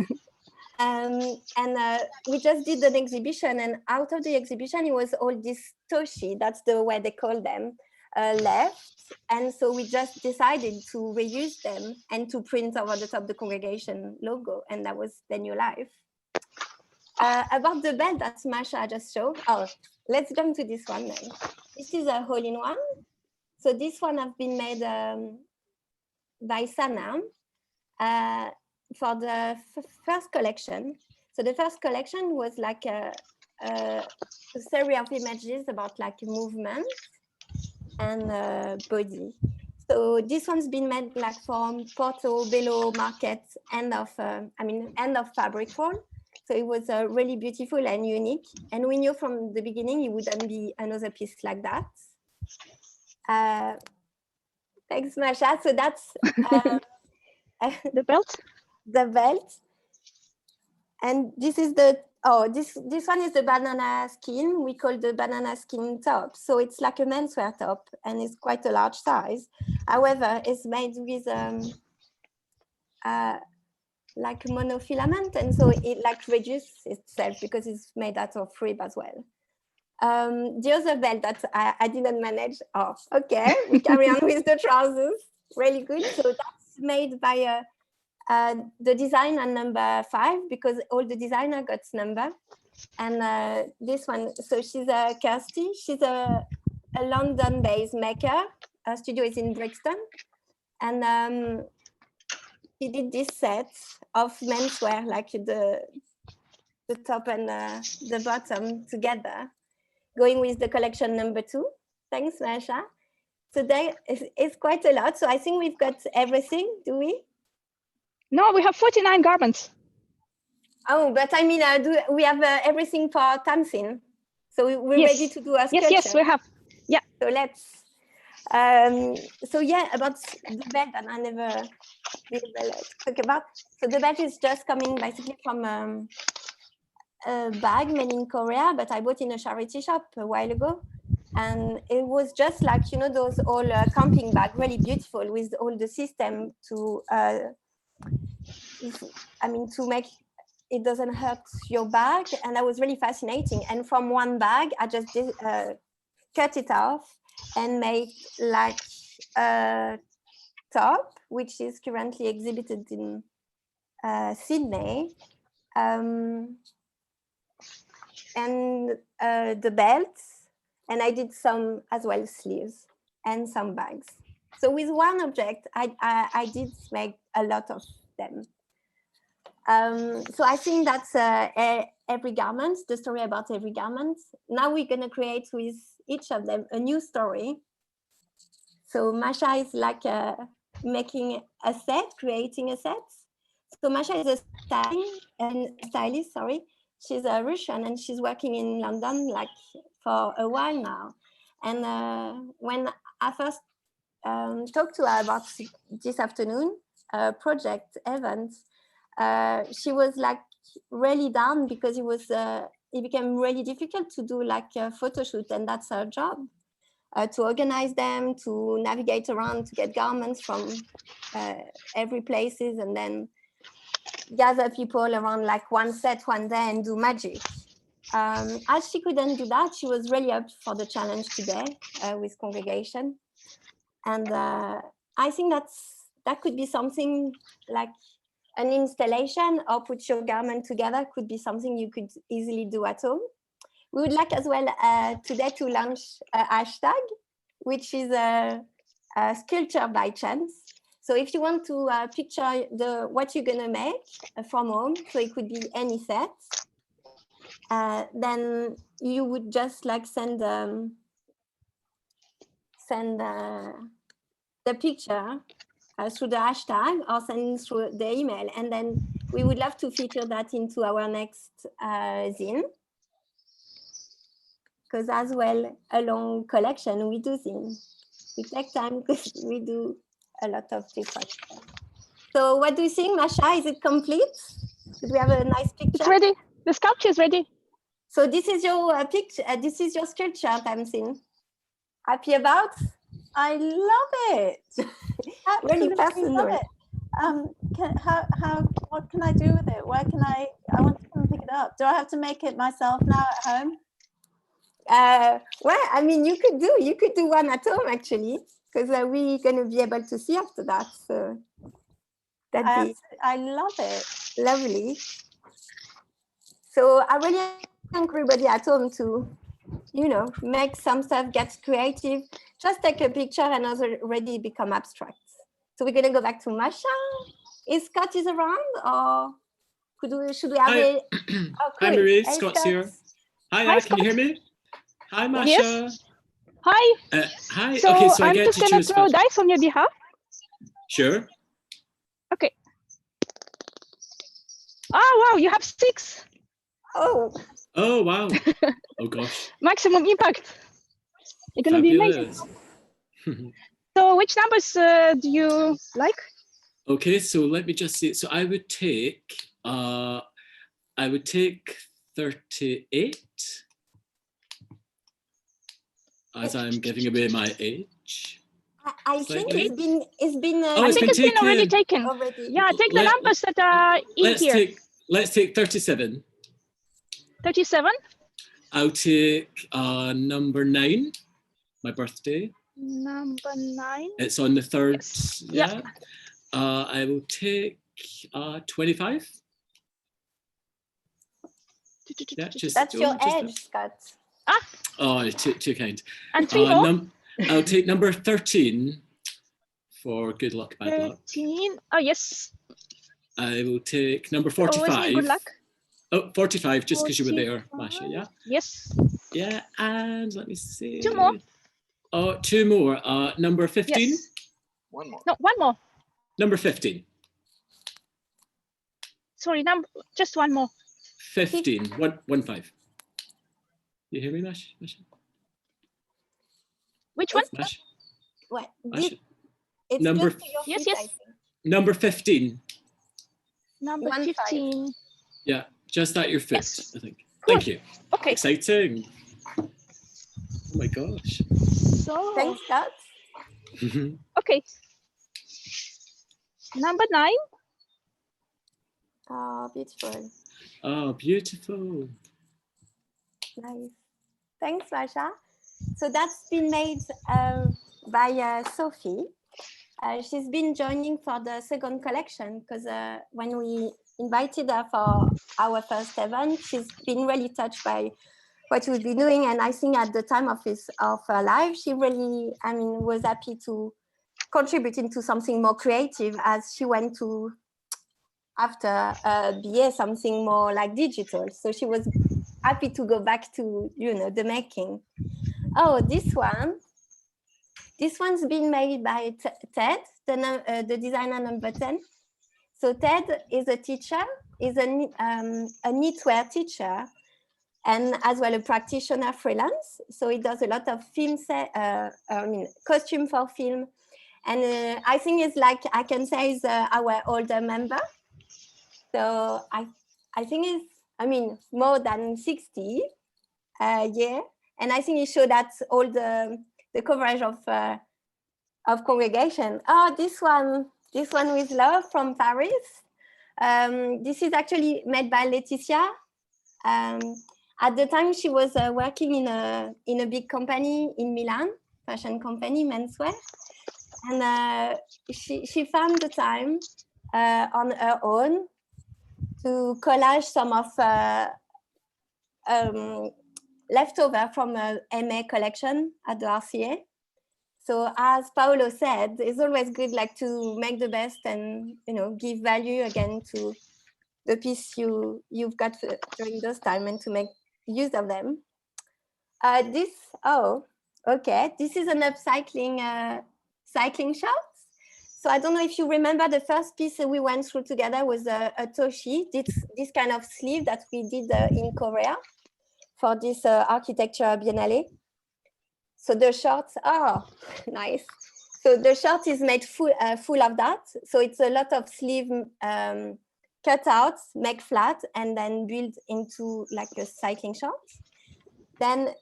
We just did an exhibition, and out of the exhibition, it was all this toshi, that's the way they call them, left. And so we just decided to reuse them and to print over the top the congregation logo, and that was the new life. About the belt that Masha just showed, let's jump to this one then. This is a hole-in-one. So this one has been made by Sana for the first collection. So the first collection was like a series of images about like movement and body. So this one's been made like from Porto, Bello Market, end of fabric roll. So it was really beautiful and unique. And we knew from the beginning it wouldn't be another piece like that. Thanks, Masha. So that's the belt. The belt. And this is this one is the banana skin. We call the banana skin top. So it's like a menswear top, and it's quite a large size. However, it's made with like monofilament, and so it like reduces itself because it's made out of rib as well. The other belt that I didn't manage. Oh, okay, we carry on with the trousers. Really good. So that's made by the designer number 5, because all the designer got number. And this one, so she's Kirsty. She's a London-based maker. Her studio is in Brixton, and he did this set of menswear, like the top and the bottom together, going with the collection number 2. Thanks, Masha. So there is quite a lot. So I think we've got everything, do we? No, we have 49 garments. Oh, but I mean, do we have everything for Tamsin? So we're ready to do a sculpture. Yes, we have. Yeah. So let's. So yeah, about the belt, and I never talk about. So the belt is just coming basically from a bag made in Korea, but I bought in a charity shop a while ago, and it was just like, you know, those all camping bag, really beautiful with all the system to, to make it doesn't hurt your bag, and that was really fascinating. And from one bag, I just did, cut it off and made like a top, which is currently exhibited in Sydney, and the belts, and I did some as well sleeves and some bags. So with one object, I did make a lot of them. So I think that's every garment, the story about every garment. Now we're going to create with each of them a new story. So Masha is like making a set, creating a set. So Masha is a stylist, sorry. She's a Russian, and she's working in London like for a while now. And when I first talked to her about this afternoon project event, she was like really down because it became really difficult to do like a photo shoot, and that's her job, to organize them, to navigate around, to get garments from every places, and then gather people around like one set one day and do magic. As she couldn't do that, she was really up for the challenge today with congregation. And I think that could be something like an installation, or put your garment together, could be something you could easily do at home. We would like as well today to launch a hashtag, which is a sculpture by chance. So if you want to picture what you're gonna make from home, so it could be any set, then you would just like send the picture through the hashtag, or send through the email, and then we would love to feature that into our next zine. Because as well, along collection, we do zine. We take time because we do a lot of different stuff. So what do you think, Masha? Is it complete? Did we have a nice picture? It's ready. The sculpture is ready. So this is your picture. This is your sculpture, Tamsin. Happy about? I love it. Absolutely Really personal. love it. what can I do with it? Where can I want to come and pick it up. Do I have to make it myself now at home? Well, I mean, you could do one at home actually, because we're going to be able to see after that. So I love it. Lovely. So I really encourage everybody at home to, make some stuff, get creative, just take a picture and already become abstract. So we're going to go back to Masha. Is Scott around, or should we have Hi. Oh, cool. Hi, Marie. Hey, Scott's Scott. here. Hi, Hi, can you hear me? Hi, Masha. Yes. Hi. Hi. So, okay, so I I'm get just to gonna choose. throw dice on your behalf. Sure. Okay. Oh wow, you have 6. Oh. Oh wow. Oh gosh. Maximum impact. You're gonna be amazing. So which numbers do you like? Okay, so let me just see. So I would take 38, as I'm giving away my age. I think Slightly. it's been Oh, I think it's been already taken. already. Yeah, take the numbers that are in here. Let's take 37. 37. I'll take number 9, my birthday. Number 9. It's on the 3rd. Yes. Yeah. I will take 25. Yeah, That's your edge, Scott. Oh, too kind. And 3 more. I'll take number 13 for good luck, bad luck. 13. Oh yes. I will take number Always 45. good luck. Oh, 45, just because you were there, Masha, yeah? Yes. Yeah, and let me see. 2 more. Oh, 2 more. Number 15? Yes. 1 more. No, 1 more. Number 15. Sorry, just 1 more. 15. 1-5. You hear me, Masha? Which one? Masha? What? Masha? It's Number close to your yes, feet, yes. I think. Number 15. Number 1-5. 15. Yeah, just at your foot, Yes. I think. Cool. Thank you. Okay. Exciting. Oh my gosh. So Thanks, Scott. okay. Number 9. Oh, beautiful. Oh, beautiful. Nice. Thanks, Masha. So that's been made by Sophie. She's been joining for the second collection because when we invited her for our first event, she's been really touched by what we've been doing. And I think at the time of her life, she really, was happy to contribute into something more creative as she went to, after BA, something more like digital. So she was happy to go back to, the making. Oh, this one's been made by Ted, the designer number 10. So Ted is a teacher, is a knitwear teacher, and as well a practitioner freelance. So he does a lot of costume for film. And I think it's like, I can say is our older member. So I think it's, more than 60 yeah. And I think it showed that all the coverage of congregation. Oh, this one with love from Paris. This is actually made by Laetitia. At the time, she was working in a big company in Milan, fashion company, menswear, and she found the time on her own to collage some of leftover from a MA collection at the RCA. So as Paolo said, it's always good to make the best and give value again to the piece you've got during those time and to make use of them. This is an upcycling cycling shorts. So I don't know if you remember the first piece that we went through together was a toshi, this kind of sleeve that we did in Korea for this architecture biennale. So the shorts are nice. So the short is made full of that. So it's a lot of sleeve cutouts, make flat, and then build into a cycling short. Then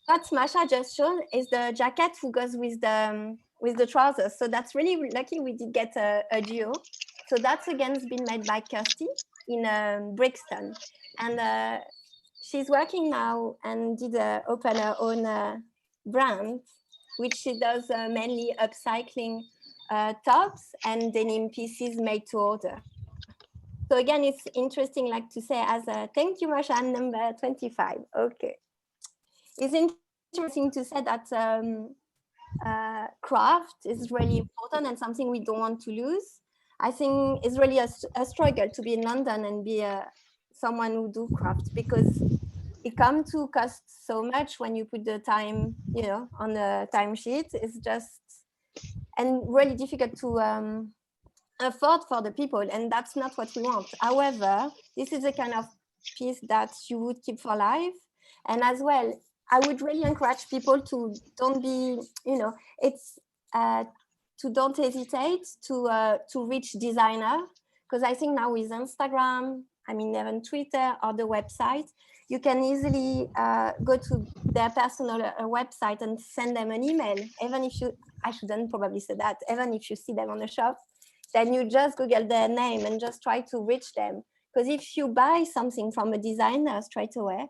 what Masha just shown is the jacket who goes with the trousers. So that's really lucky we did get a duo So that's again been made by Kirsty in Brixton. And she's working now and did open her own brand, which she does mainly upcycling tops and denim pieces made to order. So again, it's interesting, like to say as a thank you, Masha, number 25. Okay. It's interesting to say that craft is really important and something we don't want to lose. I think it's really a struggle to be in London and be someone who do craft, because it comes to cost so much when you put the time, you know, on the timesheet. It's just, and really difficult to afford for the people, and that's not what we want. However, this is a kind of piece that you would keep for life. And as well, I would really encourage people to don't be, you know, it's to don't hesitate to reach designer, because I think now with Instagram, I mean, even Twitter or the website, you can easily go to their personal website and send them an email. Even if you, I shouldn't probably say that, even if you see them on the shop, then you just Google their name and just try to reach them. Because if you buy something from a designer straight away,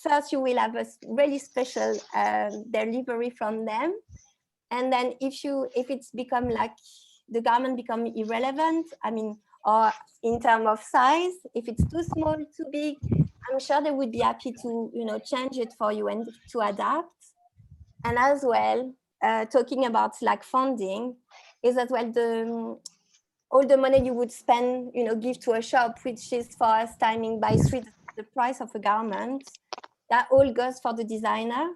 first you will have a really special delivery from them. And then if it's become like the garment become irrelevant, I mean, or in terms of size, if it's too small, too big, I'm sure they would be happy to, you know, change it for you and to adapt. And as well, talking about like funding, is as well all the money you would spend, you know, give to a shop, which is for us timing by 3 the price of a garment, that all goes for the designer.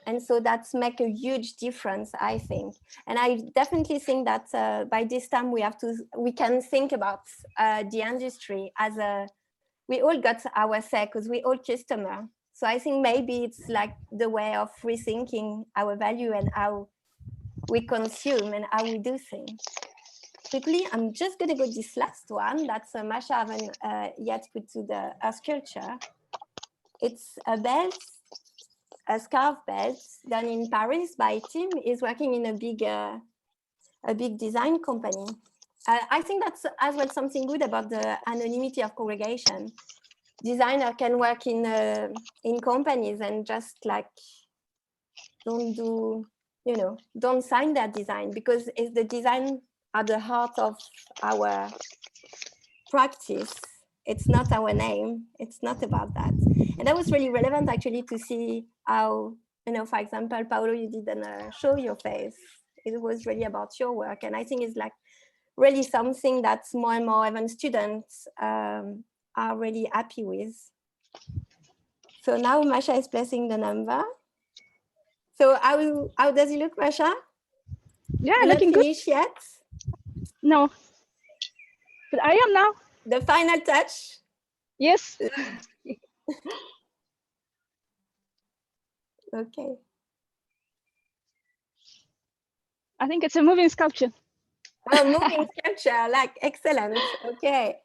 And so that's make a huge difference, I think. And I definitely think that by this time we can think about the industry as we all got our say, because we all customer. So I think maybe it's like the way of rethinking our value and how we consume and how we do things. Quickly, I'm just going to go this last one. That's Masha haven't yet put to the sculpture. It's a belt, a scarf belt done in Paris by Tim. Is working in a big design company. I think that's as well something good about the anonymity of congregation. Designer can work in companies and just like don't do, you know, don't sign their design, because it's the design at the heart of our practice. It's not our name. It's not about that. And that was really relevant actually to see how, you know, for example, Paolo, you didn't show your face. It was really about your work. And I think it's like really something that's more and more even students are really happy with. So now Masha is placing the number. So how does it look, Masha? Yeah, You're looking not good. finished yet? No, but I am now. The final touch? Yes. Okay. I think it's a moving sculpture. Oh, moving sculpture, like excellent. Okay.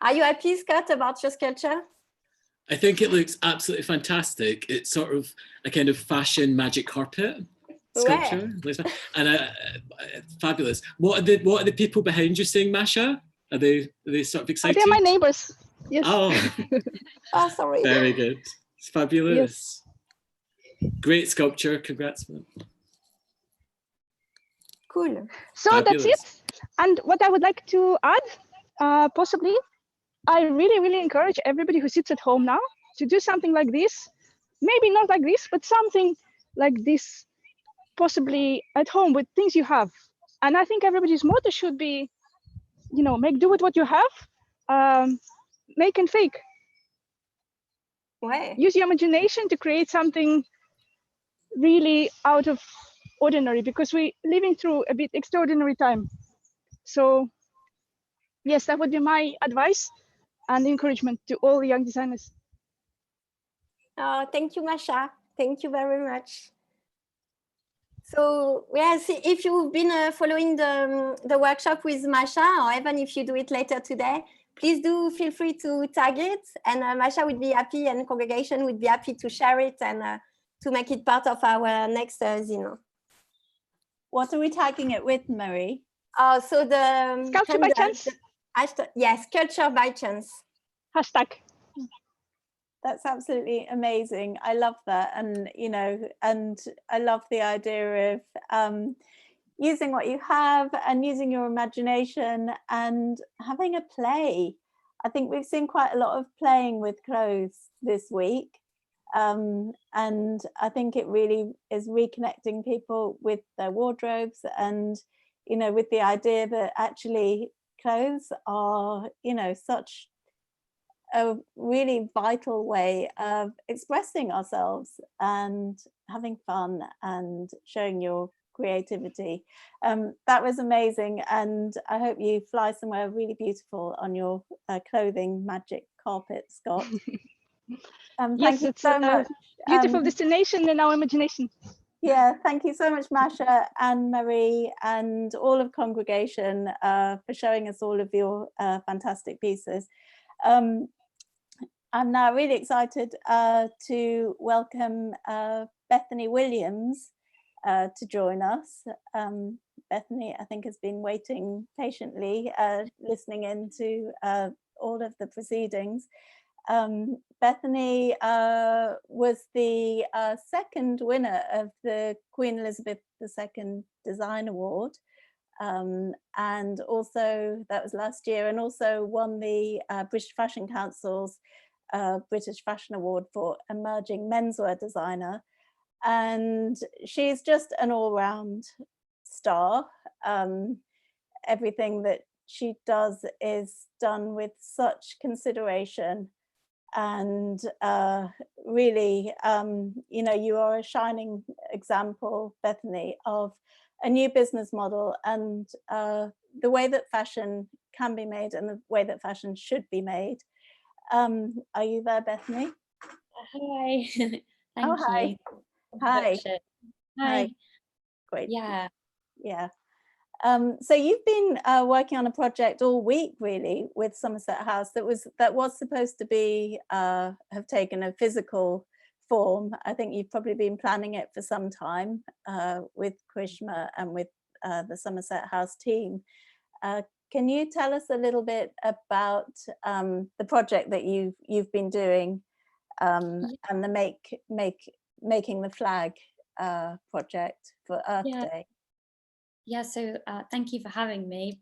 Are you happy, Scott, about your sculpture? I think it looks absolutely fantastic. It's sort of a kind of fashion magic carpet sculpture, and fabulous. What are the people behind you saying, Masha? Are they sort of excited? They're my neighbors. Yes. Oh, oh, sorry. Very good. It's fabulous. Yes. Great sculpture. Congrats. Cool. So fabulous. That's it. And what I would like to add, possibly, I really, really encourage everybody who sits at home now to do something like this. Maybe not like this, but something like this, possibly at home with things you have. And I think everybody's motto should be, you know, make do with what you have, make and fake. Wow. Use your imagination to create something really out of ordinary, because we're living through a bit extraordinary time. So yes, that would be my advice and encouragement to all young designers. Oh, thank you, Masha. Thank you very much. So yes, if you've been following the workshop with Masha, or even if you do it later today, please do feel free to tag it, and Masha would be happy, and congregation would be happy to share it and to make it part of our next zine. What are we tagging it with, Marie? So the Culture by chance? Yes, culture by chance. Hashtag. That's absolutely amazing. I love that. And, you know, and I love the idea of using what you have and using your imagination and having a play. I think we've seen quite a lot of playing with clothes this week. And I think it really is reconnecting people with their wardrobes and, you know, with the idea that actually clothes are, you know, such a really vital way of expressing ourselves and having fun and showing your creativity. That was amazing, and I hope you fly somewhere really beautiful on your clothing magic carpet, Scott. Yes, it's so a beautiful destination in our imagination. Yeah, thank you so much, Masha and Marie and all of Congregation for showing us all of your fantastic pieces. I'm now really excited to welcome Bethany Williams to join us. Bethany, I think, has been waiting patiently, listening into all of the proceedings. Bethany was the second winner of the Queen Elizabeth II Design Award. And also that was last year, and also won the British Fashion Council's British Fashion Award for Emerging Menswear Designer. And she's just an all-round star. Everything that she does is done with such consideration, and really, you know, you are a shining example, Bethany, of a new business model and the way that fashion can be made and the way that fashion should be made. Are you there, Bethany? Hi. Thank hi. you. Hi. Hi. Great. Yeah. Yeah. So you've been working on a project all week, really, with Somerset House that was supposed to be have taken a physical form. I think you've probably been planning it for some time with Krishma and with the Somerset House team. Can you tell us a little bit about the project that you've been doing and the making the flag project for Earth Day? Yeah, so thank you for having me.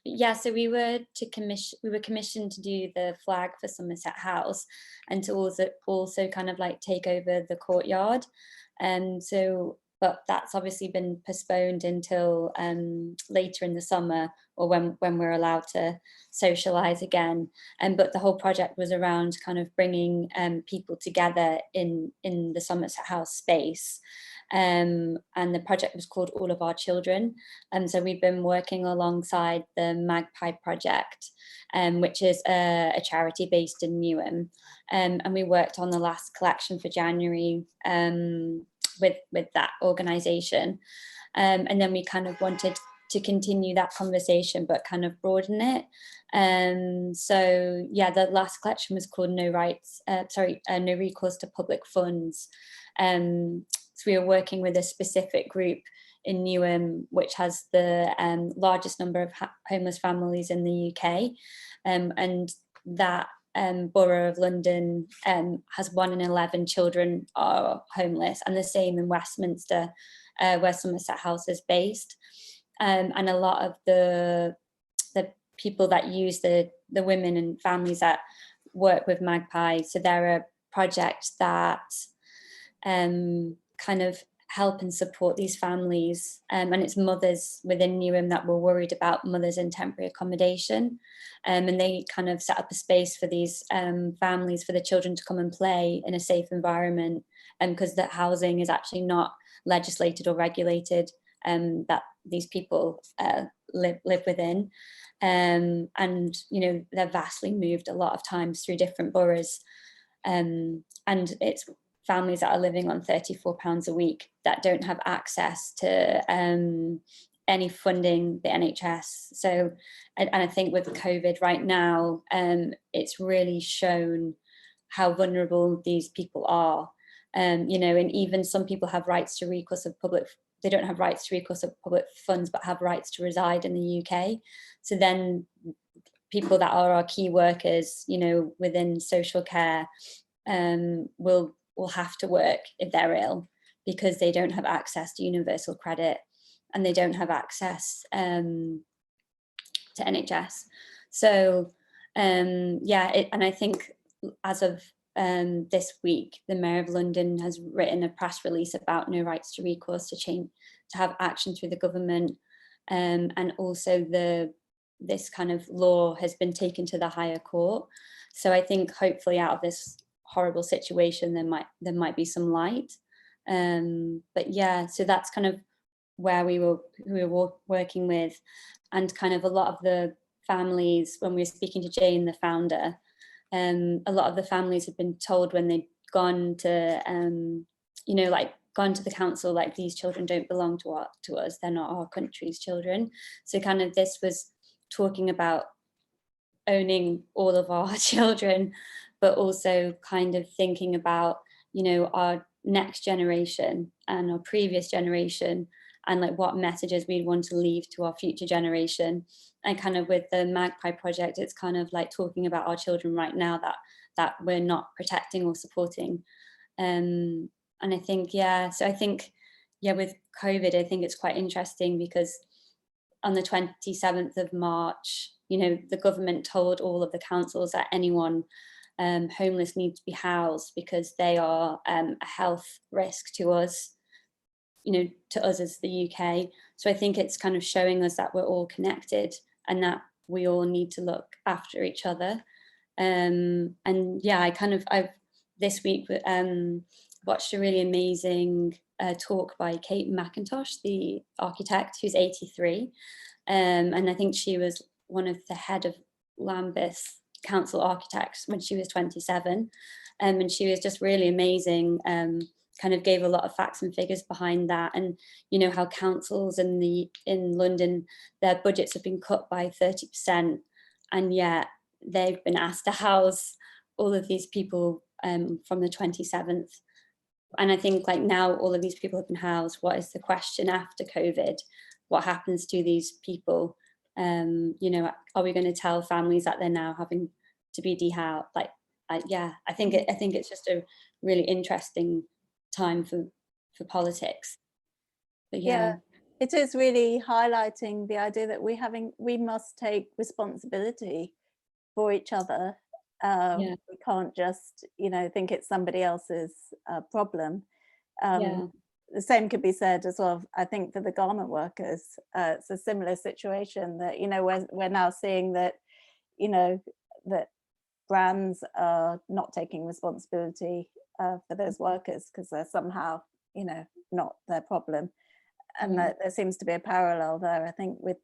Yeah, so we were commissioned to do the flag for Somerset House and to also kind of like take over the courtyard. But that's obviously been postponed until later in the summer, or when we're allowed to socialise again. But the whole project was around kind of bringing people together in the Somerset House space. And the project was called All of Our Children. And so we've been working alongside the Magpie Project, which is a charity based in Newham. And we worked on the last collection for January with that organisation. And then we kind of wanted to continue that conversation, but kind of broaden it. So yeah, the last collection was called No Recourse to Public Funds. So we were working with a specific group in Newham, which has the largest number of homeless families in the UK. And that borough of London has 1 in 11 children are homeless, and the same in Westminster, where Somerset House is based. And a lot of the people that use the women and families that work with Magpie, so they're a project that kind of help and support these families, and it's mothers within Newham that were worried about mothers in temporary accommodation, and they kind of set up a space for these families, for the children to come and play in a safe environment, because that housing is actually not legislated or regulated, that these people live within, and you know, they're vastly moved a lot of times through different boroughs, and it's families that are living on £34 a week that don't have access to any funding, the NHS. So, and I think with COVID right now, it's really shown how vulnerable these people are. You know, and even some people have rights to recourse they don't have rights to recourse of public funds, but have rights to reside in the UK. So then people that are our key workers, you know, within social care, will have to work if they're ill, because they don't have access to universal credit and they don't have access to NHS. So yeah, and I think as of this week, the Mayor of London has written a press release about no rights to recourse to have action through the government, and also this kind of law has been taken to the higher court. So I think hopefully out of this horrible situation there might be some light. But yeah, so that's kind of where we were working with, and kind of a lot of the families, when we were speaking to Jane, the founder, a lot of the families had been told when they'd gone to you know, like gone to the council, like, these children don't belong to us, they're not our country's children. So kind of this was talking about owning all of our children, but also kind of thinking about, you know, our next generation and our previous generation, and like what messages we'd want to leave to our future generation. And kind of with the Magpie project, it's kind of like talking about our children right now that we're not protecting or supporting. And I think, yeah, so I think, yeah, with COVID, I think it's quite interesting because on the 27th of March, you know, the government told all of the councils that anyone homeless needs to be housed because they are a health risk to us, you know, to us as the UK. So I think it's kind of showing us that we're all connected and that we all need to look after each other. And yeah, I've this week watched a really amazing talk by Kate McIntosh, the architect, who's 83. And I think she was one of the head of Lambeth Council Architects when she was 27. And she was just really amazing, kind of gave a lot of facts and figures behind that. And, you know, how councils in London, their budgets have been cut by 30%. And yet they've been asked to house all of these people from the 27th. And I think like now all of these people have been housed. What is the question after COVID? What happens to these people? You know, are we going to tell families that they're now having to be dehoused? Like, yeah, I think it's just a really interesting time for politics. But yeah, it is really highlighting the idea that we must take responsibility for each other. We can't just, you know, think it's somebody else's problem. The same could be said as well, I think, for the garment workers. It's a similar situation that, you know, we're now seeing that, you know, that brands are not taking responsibility for those workers because they're somehow, you know, not their problem. And that there seems to be a parallel there, I think, with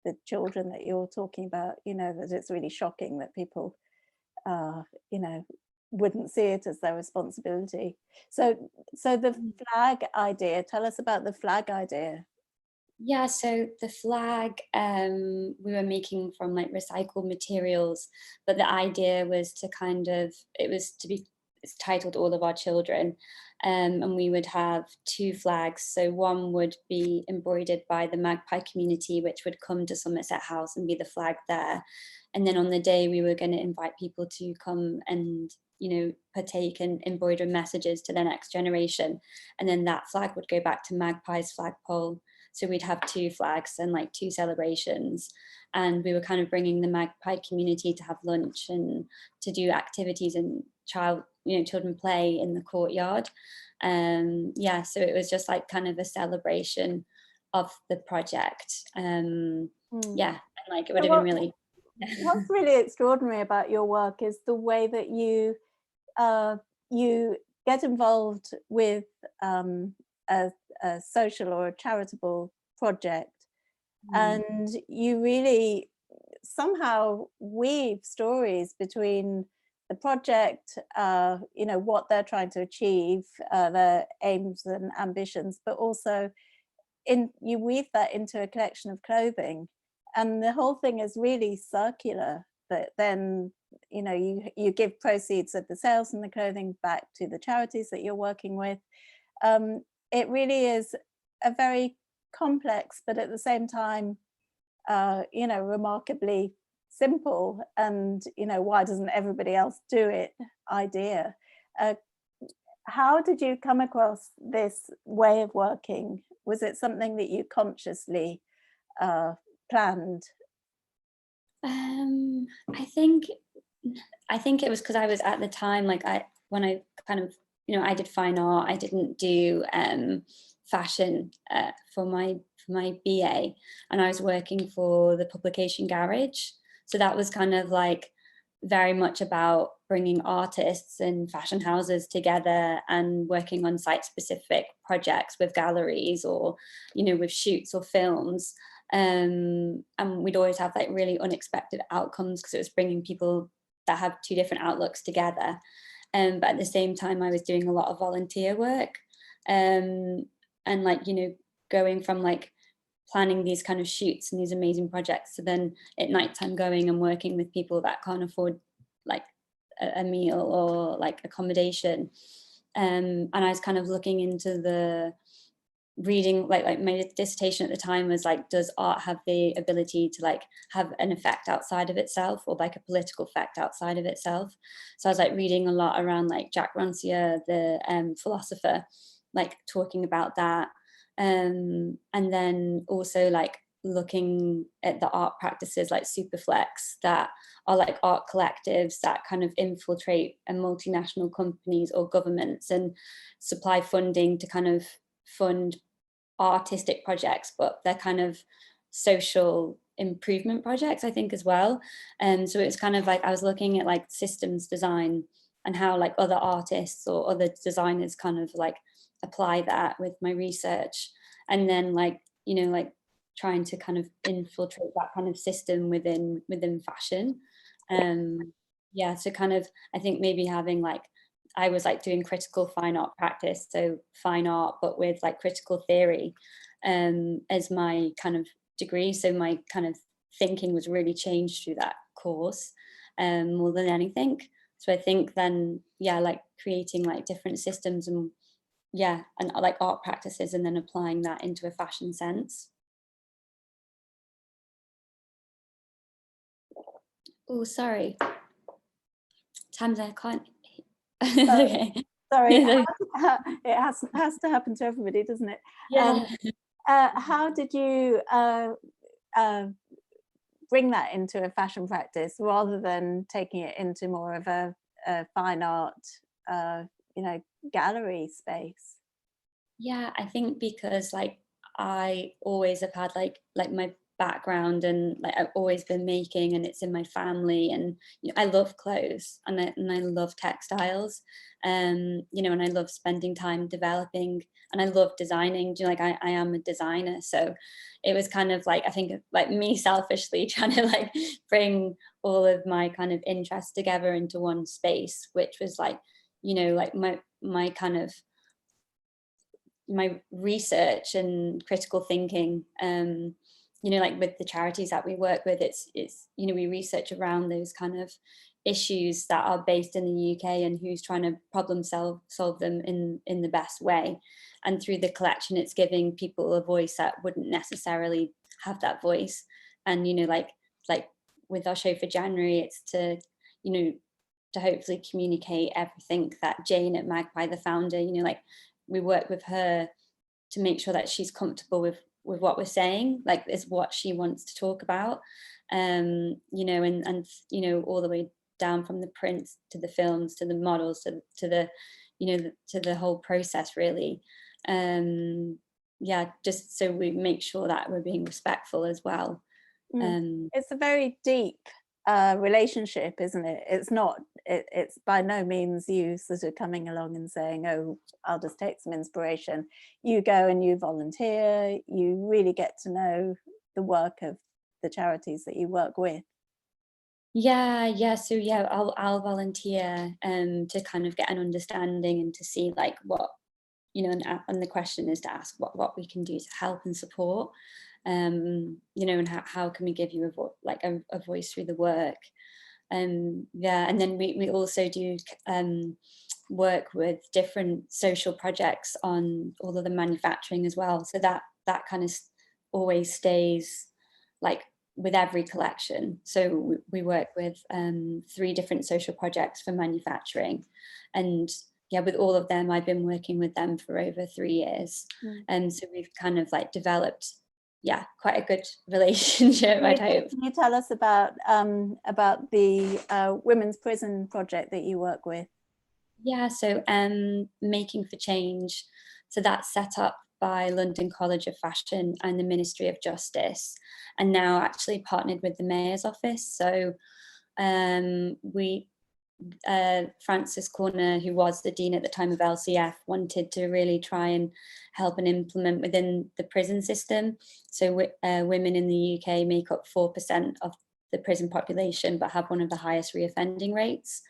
the children that you're talking about, you know, that it's really shocking that people, you know, wouldn't see it as their responsibility. So the flag idea, tell us about the flag idea. Yeah, so the flag we were making from like recycled materials, but the idea was to kind of, it's titled All of Our Children, and we would have two flags. So one would be embroidered by the Magpie community, which would come to Somerset House and be the flag there. And then on the day we were going to invite people to come and, you know, partake and embroider messages to the next generation. And then that flag would go back to Magpie's flagpole. So we'd have two flags and like two celebrations. And we were kind of bringing the Magpie community to have lunch and to do activities and children play in the courtyard. Yeah, so it was just like kind of a celebration of the project. Yeah, and like it would have been really. What's really extraordinary about your work is the way that you get involved with a social or a charitable project, and you really somehow weave stories between the project, you know, what they're trying to achieve, their aims and ambitions, but also you weave that into a collection of clothing. And the whole thing is really circular, that then, you know, you give proceeds of the sales and the clothing back to the charities that you're working with. It really is a very complex, but at the same time, you know, remarkably simple, and, you know, why doesn't everybody else do it idea. How did you come across this way of working? Was it something that you consciously planned? I think it was because I was at the time, like when I kind of, you know, I did fine art. I didn't do fashion for my BA, and I was working for the publication garage. So that was kind of like very much about bringing artists and fashion houses together and working on site-specific projects with galleries, or, you know, with shoots or films. And we'd always have like really unexpected outcomes because it was bringing people that have two different outlooks together. But at the same time, I was doing a lot of volunteer work, and like, you know, going from like planning these kind of shoots and these amazing projects to then at nighttime going and working with people that can't afford like a meal or like accommodation. And I was kind of looking into the reading, like my dissertation at the time was like, does art have the ability to like have an effect outside of itself, or like a political effect outside of itself? So I was like reading a lot around like Jacques Rancière, the philosopher, like talking about that. And then also like looking at the art practices like Superflex, that are like art collectives that kind of infiltrate multinational companies or governments and supply funding to kind of fund artistic projects, but they're kind of social improvement projects, I think, as well. And so it's kind of like I was looking at like systems design and how like other artists or other designers kind of like apply that with my research, and then like, you know, like trying to kind of infiltrate that kind of system within fashion. Yeah, so kind of I think maybe having like, I was like doing critical fine art practice, so fine art but with like critical theory as my kind of degree. So my kind of thinking was really changed through that course more than anything. So I think then, yeah, like creating like different systems and yeah, and like art practices, and then applying that into a fashion sense. Oh, sorry. Tamsin, I can't. Okay. Sorry, it has to happen to everybody, doesn't it? Yeah. How did you bring that into a fashion practice rather than taking it into more of a fine art, you know, gallery space? Yeah, I think because like I always have had like my background, and like I've always been making, and it's in my family, and you know, I love clothes, and I love textiles, you know, and I love spending time developing, and I love designing. Do you know, like I am a designer, so it was kind of like, I think like me selfishly trying to like bring all of my kind of interests together into one space, which was like, you know, like my kind of my research and critical thinking, you know, like with the charities that we work with, it's you know, we research around those kind of issues that are based in the UK and who's trying to problem solve them in the best way. And through the collection, it's giving people a voice that wouldn't necessarily have that voice. And, you know, like with our show for January, it's to, you know, to hopefully communicate everything that Jane at Magpie, the founder, you know, like we work with her to make sure that she's comfortable with what we're saying, like is what she wants to talk about, you know, and you know, all the way down from the prints to the films to the models to the you know, to the whole process really. Yeah, just so we make sure that we're being respectful as well. It's a very deep relationship, isn't it? It's not, it's by no means you sort of coming along and saying, oh, I'll just take some inspiration. You go and you volunteer, you really get to know the work of the charities that you work with. Yeah, so yeah, I'll volunteer to kind of get an understanding and to see like what, you know, and the question is to ask what we can do to help and support, you know, and how can we give you a voice through the work. Yeah, and then we also do work with different social projects on all of the manufacturing as well. So that kind of always stays like with every collection. So we work with 3 different social projects for manufacturing, and yeah, with all of them, I've been working with them for over 3 years. And so we've kind of like developed, yeah, quite a good relationship, I'd hope. Can you tell us about the women's prison project that you work with? Yeah, so Making for Change. So that's set up by London College of Fashion and the Ministry of Justice, and now actually partnered with the Mayor's Office. So Frances Corner, who was the Dean at the time of LCF, wanted to really try and help and implement within the prison system. So women in the UK make up 4% of the prison population, but have one of the highest reoffending rates.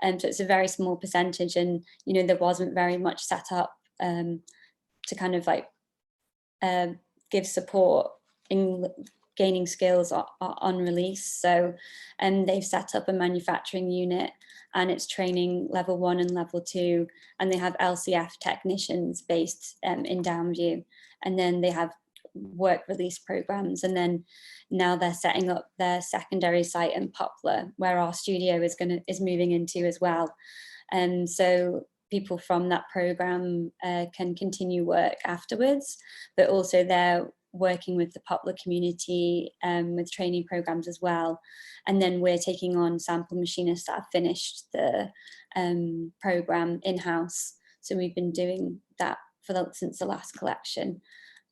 So it's a very small percentage, and there wasn't very much set up to kind of like give support in gaining skills on release. So they've set up a manufacturing unit, and it's training level 1 and level 2, and they have LCF technicians based in Downview, and then they have work release programs, and then now they're setting up their secondary site in Poplar, where our studio is moving into as well. And so people from that program can continue work afterwards, but also they're working with the Poplar community with training programs as well. And then we're taking on sample machinists that have finished the program in-house. So we've been doing that since the last collection.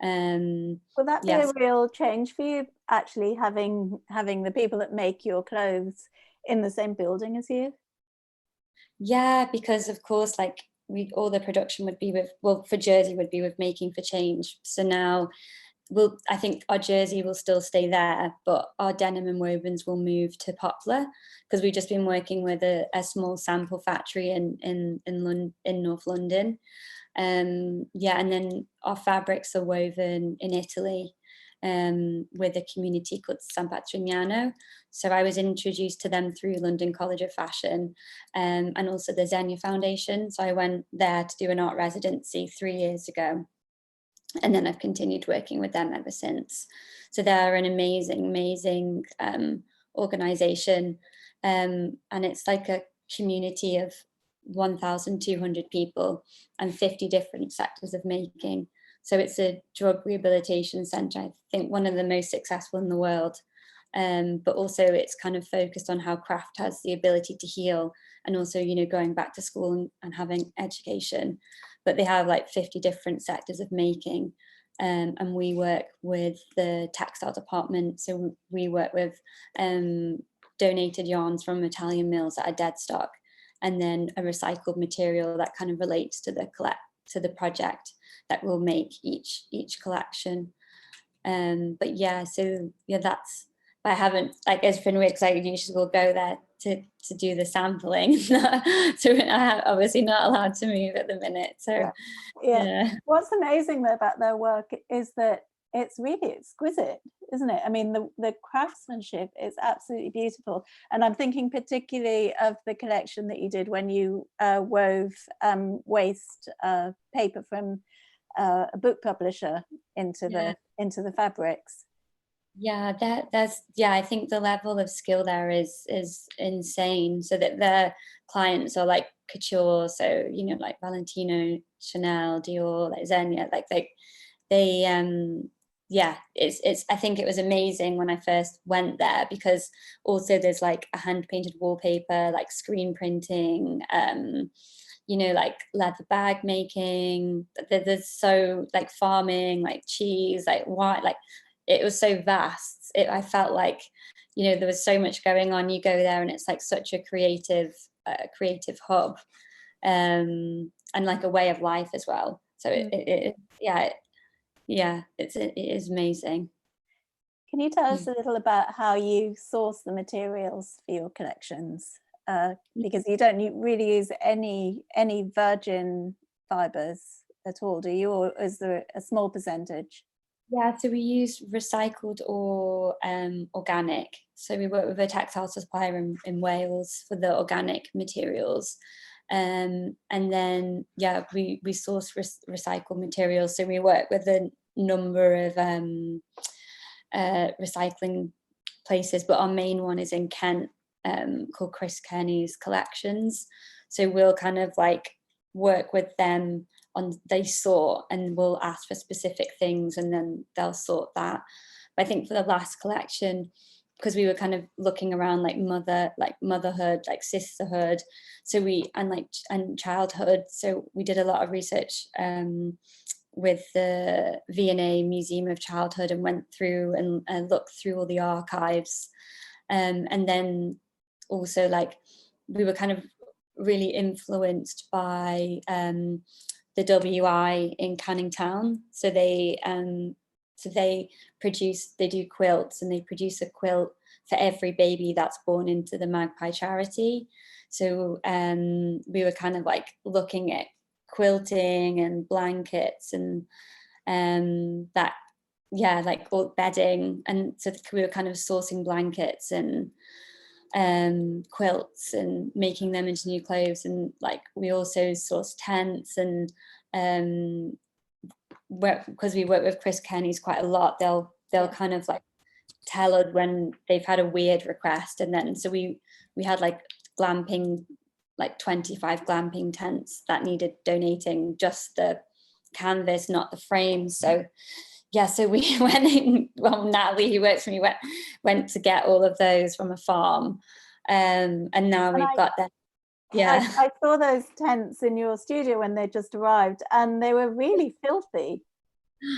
Will that be a real change for you, actually having the people that make your clothes in the same building as you? Yeah, because of course, like all the production would be with, for Jersey would be with Making for Change. So now I think our jersey will still stay there, but our denim and wovens will move to Poplar, because we've just been working with a small sample factory in North London. And then our fabrics are woven in Italy with a community called San Patrignano. So I was introduced to them through London College of Fashion and also the Xenia Foundation. So I went there to do an art residency 3 years ago. And then I've continued working with them ever since. So they're an amazing organization. And it's like a community of 1,200 people and 50 different sectors of making. So it's a drug rehabilitation center, I think one of the most successful in the world. But also it's kind of focused on how craft has the ability to heal, and also, going back to school and having education. But they have like 50 different sectors of making. And we work with the textile department. So we work with donated yarns from Italian mills that are dead stock, and then a recycled material that kind of relates to the project that will make each collection. But I haven't, like, it's been really exciting. Usually we'll go there to do the sampling. So I'm obviously not allowed to move at the minute. So yeah. What's amazing though about their work is that it's really exquisite, isn't it? I mean, the craftsmanship is absolutely beautiful. And I'm thinking particularly of the collection that you did when you wove waste paper from a book publisher into the fabrics. Yeah, I think the level of skill there is insane. So that their clients are like couture, so like Valentino, Chanel, Dior, like Xenia, like they it's I think it was amazing when I first went there, because also there's like a hand painted wallpaper, like screen printing, like leather bag making, there's so like farming, like cheese, like white, like it was so vast. I felt like, there was so much going on. You go there and it's like such a creative hub, and like a way of life as well. So it is amazing. Can you tell us a little about how you source the materials for your collections? Because you don't really use any virgin fibers at all, do you? Or is there a small percentage? Yeah, so we use recycled or organic. So we work with a textile supplier in Wales for the organic materials. And then, yeah, we source recycled materials. So we work with a number of recycling places, but our main one is in Kent, called Chris Kearney's Collections. So we'll kind of like work with them on, they sort, and we'll ask for specific things and then they'll sort that. But I think for the last collection, because we were kind of looking around like motherhood, like sisterhood, so and childhood, so we did a lot of research with the V&A Museum of Childhood and went through and looked through all the archives, and then also like we were kind of really influenced by the WI in Canning Town. So they do quilts, and they produce a quilt for every baby that's born into the Magpie charity. So we were kind of like looking at quilting and blankets and that, yeah, like all bedding, and so we were kind of sourcing blankets and quilts and making them into new clothes. And like we also sourced tents, and because we work with Chris Kearney's quite a lot, they'll kind of like tell us when they've had a weird request, and then so we had like glamping, like 25 glamping tents that needed donating, just the canvas, not the frame. So yeah, so we went in, well, Natalie, who works for me, went to get all of those from a farm, and now we've got them. Yeah, I saw those tents in your studio when they just arrived, and they were really filthy.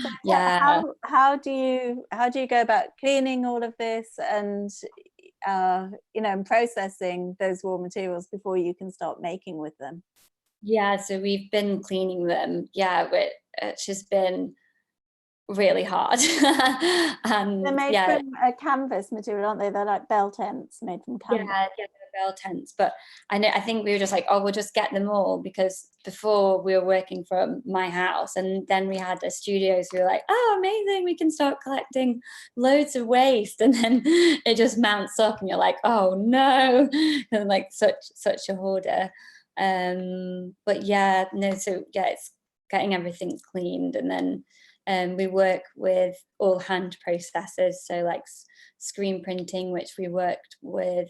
So yeah. How do you go about cleaning all of this and and processing those raw materials before you can start making with them? Yeah, so we've been cleaning them. Yeah, but it's just been really hard. And they're made from a canvas material, aren't they? They're like bell tents made from canvas. Yeah, they're bell tents. But I think we were just like, oh, we'll just get them all, because before we were working from my house, and then we had the studios who were like, oh, amazing, we can start collecting loads of waste, and then it just mounts up and you're like, oh no, and like such a hoarder. But yeah, no, so yeah, it's getting everything cleaned, and then we work with all hand processes, so like screen printing, which we worked with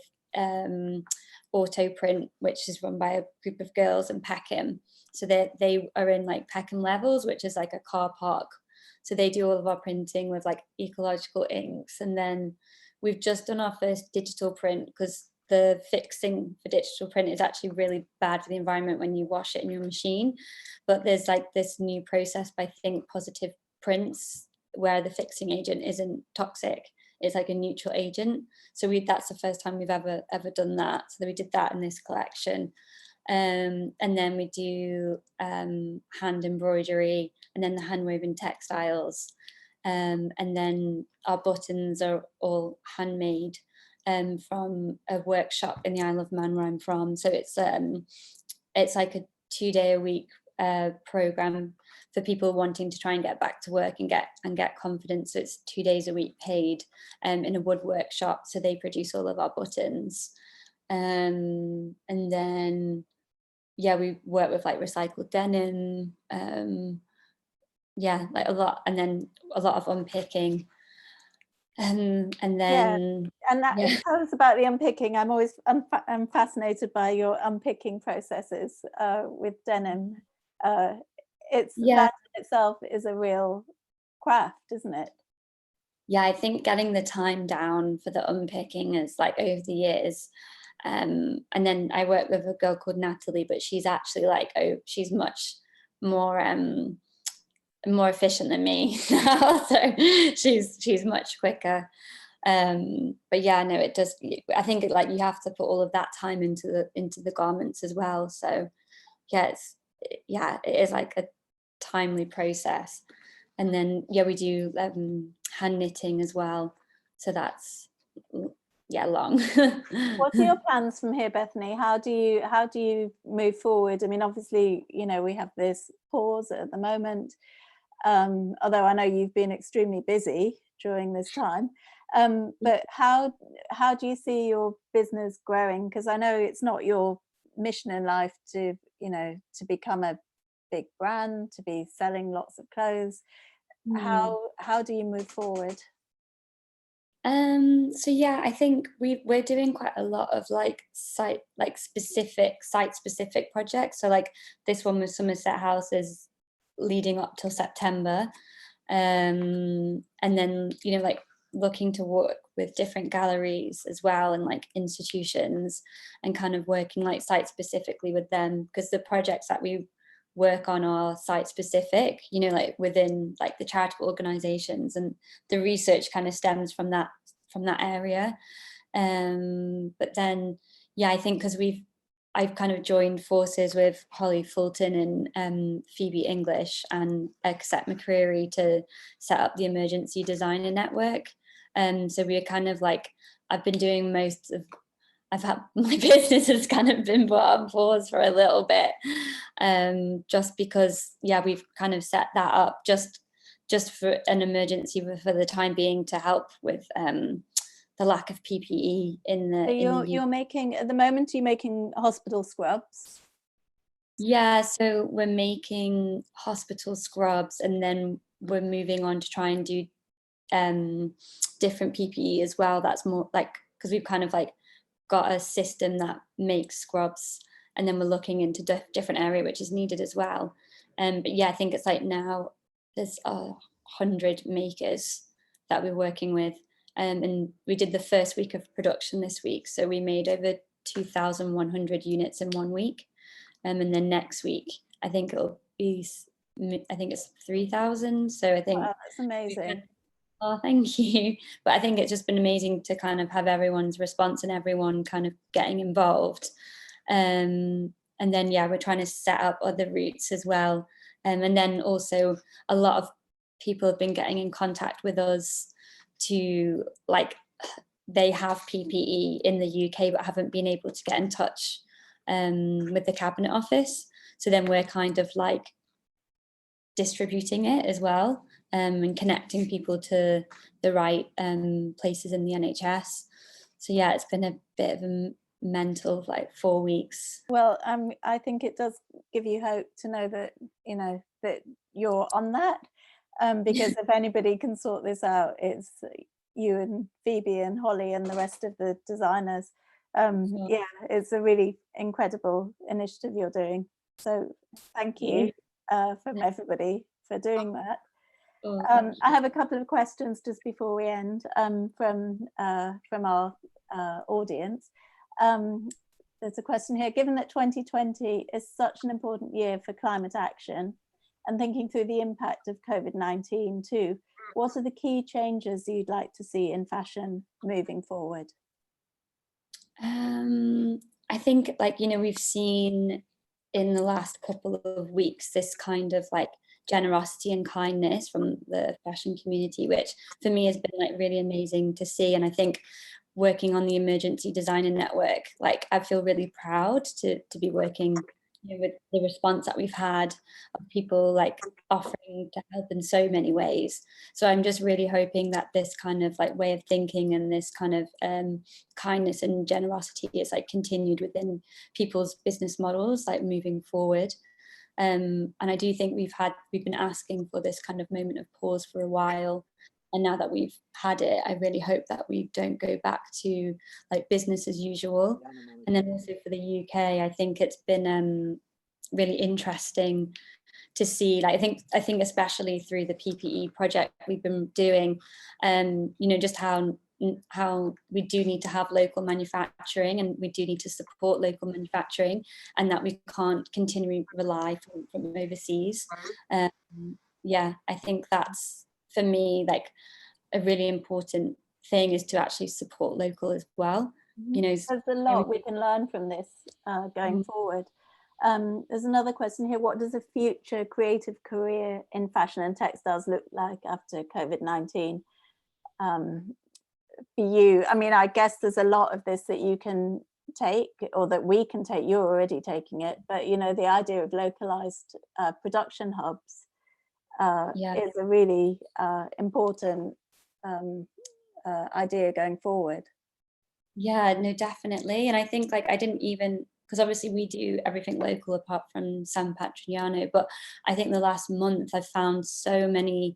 auto print, which is run by a group of girls in Peckham. So they are in like Peckham Levels, which is like a car park. So they do all of our printing with like ecological inks. And then we've just done our first digital print, because the fixing for digital print is actually really bad for the environment when you wash it in your machine. But there's like this new process by Think Positive Prints where the fixing agent isn't toxic. It's like a neutral agent. So that's the first time we've ever done that. So we did that in this collection. And then we do hand embroidery, and then the hand woven textiles. And then our buttons are all handmade from a workshop in the Isle of Man where I'm from. So it's like a 2-day-a-week program for people wanting to try and get back to work and get confidence. So it's 2 days a week paid in a wood workshop. So they produce all of our buttons. And then yeah, we work with like recycled denim, yeah, like a lot, and then a lot of unpicking. And then tell us about the unpicking. I'm fascinated by your unpicking processes with denim. That in itself is a real craft, isn't it? Yeah, I think getting the time down for the unpicking is like over the years. And then I work with a girl called Natalie, but she's actually like, she's much more efficient than me now, so she's much quicker. But yeah, no, it does. I think like you have to put all of that time into the garments as well. So yeah, it is like a timely process. And then yeah, we do hand knitting as well. So that's long. What are your plans from here, Bethany? How do you move forward? I mean, obviously, we have this pause at the moment. Although I know you've been extremely busy during this time, but how do you see your business growing? Because I know it's not your mission in life to, you know, to become a big brand, to be selling lots of clothes. How do you move forward? So yeah, I think we're doing quite a lot of like site specific projects. So like this one with Somerset House is leading up till September, and then, you know, like looking to work with different galleries as well, and like institutions, and kind of working like site specifically with them, because the projects that we work on are site specific, you know, like within like the charitable organizations, and the research kind of stems from that area. But then, yeah, I think because I've kind of joined forces with Holly Fulton and Phoebe English and Cassette McCreary to set up the Emergency Designer Network. So we're kind of like, I've been doing I've had, my business has kind of been put on pause for a little bit, just because, yeah, we've kind of set that up just for an emergency for the time being, to help with the lack of PPE in the. So you're making, at the moment, you're making hospital scrubs. Yeah, so we're making hospital scrubs, and then we're moving on to try and do different PPE as well. That's more like, because we've kind of like got a system that makes scrubs, and then we're looking into different area which is needed as well. But yeah, I think it's like now there's 100 makers that we're working with, and we did the first week of production this week, so we made over 2,100 units in 1 week, and then next week I think it'll be, I think it's 3,000. So I think, wow, that's amazing. Oh, thank you. But I think it's just been amazing to kind of have everyone's response and everyone kind of getting involved. And then, yeah, we're trying to set up other routes as well. And then also a lot of people have been getting in contact with us to, like, they have PPE in the UK but haven't been able to get in touch with the Cabinet Office. So then we're kind of like distributing it as well. And connecting people to the right places in the NHS. So yeah, it's been a bit of a mental like 4 weeks. Well, I think it does give you hope to know that, you know, that you're on that, because if anybody can sort this out, it's you and Phoebe and Holly and the rest of the designers. Yeah, it's a really incredible initiative you're doing. So thank you from everybody for doing that. I have a couple of questions just before we end from our audience. There's a question here. Given that 2020 is such an important year for climate action, and thinking through the impact of COVID-19 too, what are the key changes you'd like to see in fashion moving forward? I think, like, you know, we've seen in the last couple of weeks this kind of like generosity and kindness from the fashion community, which for me has been like really amazing to see. And I think working on the Emergency Designer Network, like I feel really proud to be working, you know, with the response that we've had of people like offering to help in so many ways. So I'm just really hoping that this kind of like way of thinking and this kind of kindness and generosity is like continued within people's business models, like moving forward. And I do think we've been asking for this kind of moment of pause for a while. And now that we've had it, I really hope that we don't go back to like business as usual. And then also for the UK, I think it's been really interesting to see, like, I think especially through the PPE project we've been doing, you know, just how we do need to have local manufacturing, and we do need to support local manufacturing, and that we can't continually rely from overseas. Yeah, I think that's, for me, like a really important thing is to actually support local as well. You know, there's a lot we can learn from this going forward. There's another question here. What does a future creative career in fashion and textiles look like after COVID-19 for you? I mean, I guess there's a lot of this that you can take, or that we can take. You're already taking it, but you know, the idea of localized production hubs is a really important idea going forward. Yeah, no, definitely. And I think like I didn't even because obviously we do everything local apart from San Patrignano, but I think the last month I've found so many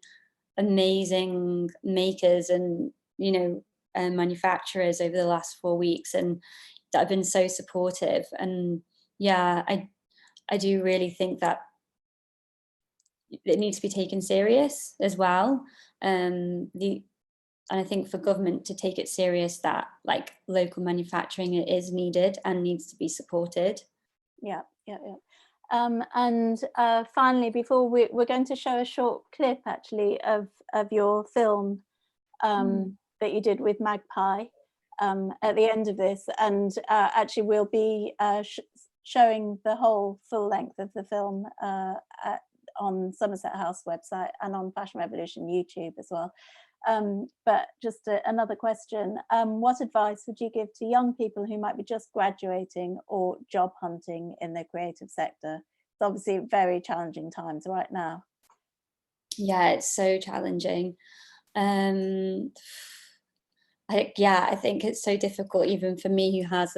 amazing makers and, you know, manufacturers over the last 4 weeks, and that have been so supportive. And yeah, I do really think that it needs to be taken serious as well. And I think for government to take it serious, that like local manufacturing is needed and needs to be supported. Yeah. And finally, before we're going to show a short clip actually of your film that you did with Magpie at the end of this, and actually we'll be showing the whole full length of the film on Somerset House website and on Fashion Revolution YouTube as well. But just another question, what advice would you give to young people who might be just graduating or job hunting in the creative sector? It's obviously very challenging times right now. Yeah, it's so challenging. I think it's so difficult, even for me who has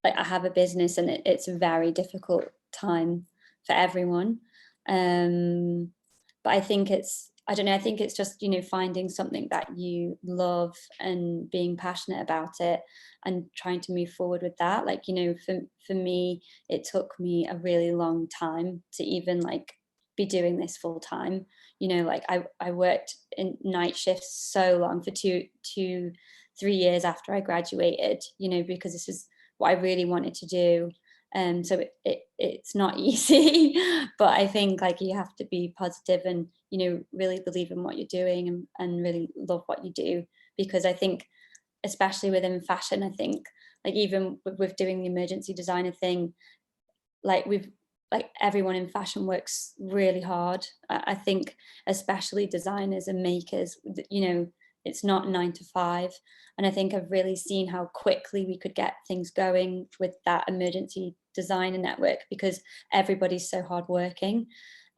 I have a business, and it's a very difficult time for everyone. But I think I don't know, I think it's just, you know, finding something that you love and being passionate about it and trying to move forward with that. Like, you know, for me, it took me a really long time to even like be doing this full time. You know, like I worked in night shifts so long for 2-3 years after I graduated, you know, because this is what I really wanted to do. So it's not easy, but I think like you have to be positive and, you know, really believe in what you're doing and really love what you do. Because I think, especially within fashion, I think like even with doing the emergency designer thing, like everyone in fashion works really hard. I think especially designers and makers, you know, it's not 9 to 5. And I think I've really seen how quickly we could get things going with that emergency designer network, because everybody's so hardworking.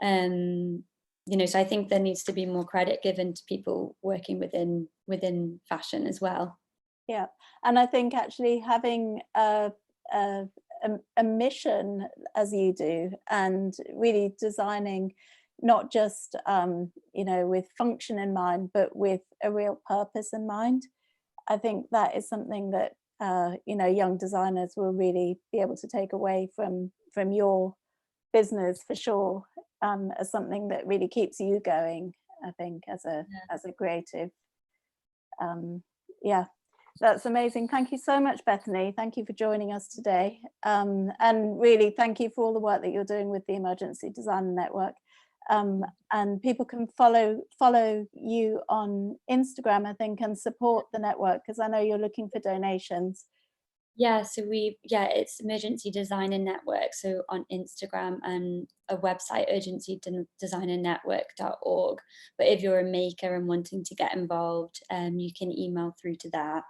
You know, so I think there needs to be more credit given to people working within fashion as well. Yeah, and I think actually having a mission as you do, and really designing not just you know, with function in mind, but with a real purpose in mind. I think that is something that you know, young designers will really be able to take away from your business for sure, as something that really keeps you going, I think, as a creative. Yeah, that's amazing. Thank you so much, Bethany. Thank you for joining us today, and really thank you for all the work that you're doing with the Emergency Designer Network. And people can follow you on Instagram, I think, and support the network, because I know you're looking for donations. Yeah, so it's Emergency Designer Network, so on Instagram, and a website, urgencydesignernetwork.org. But if you're a maker and wanting to get involved, you can email through to that,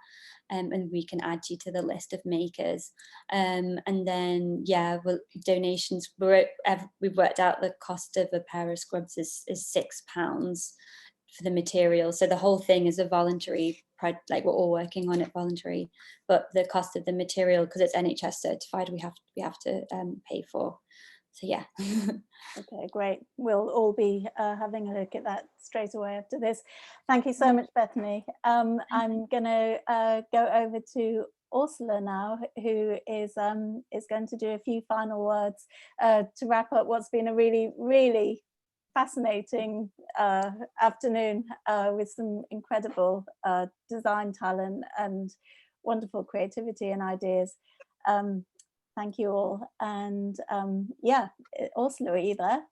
and we can add you to the list of makers. And then, donations, we've worked out the cost of a pair of scrubs is £6 for the material. So the whole thing is a voluntary, like we're all working on it voluntary, but the cost of the material, because it's NHS certified, we have to pay for. So yeah. Okay, great. We'll all be having a look at that straight away after this. Thank you so much, Bethany. I'm gonna go over to Orsola now, who is going to do a few final words to wrap up what's been a really, really fascinating afternoon with some incredible design talent and wonderful creativity and ideas. Thank you all. And Orsola, are you there?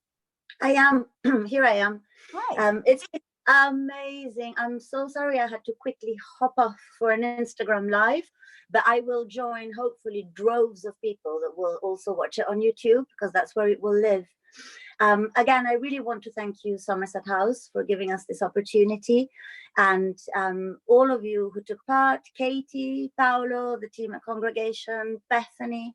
I am. Here I am. Hi. It's amazing. I'm so sorry I had to quickly hop off for an Instagram live, but I will join hopefully droves of people that will also watch it on YouTube, because that's where it will live. Again, I really want to thank you, Somerset House, for giving us this opportunity, and all of you who took part, Katie, Paolo, the team at Congregation, Bethany,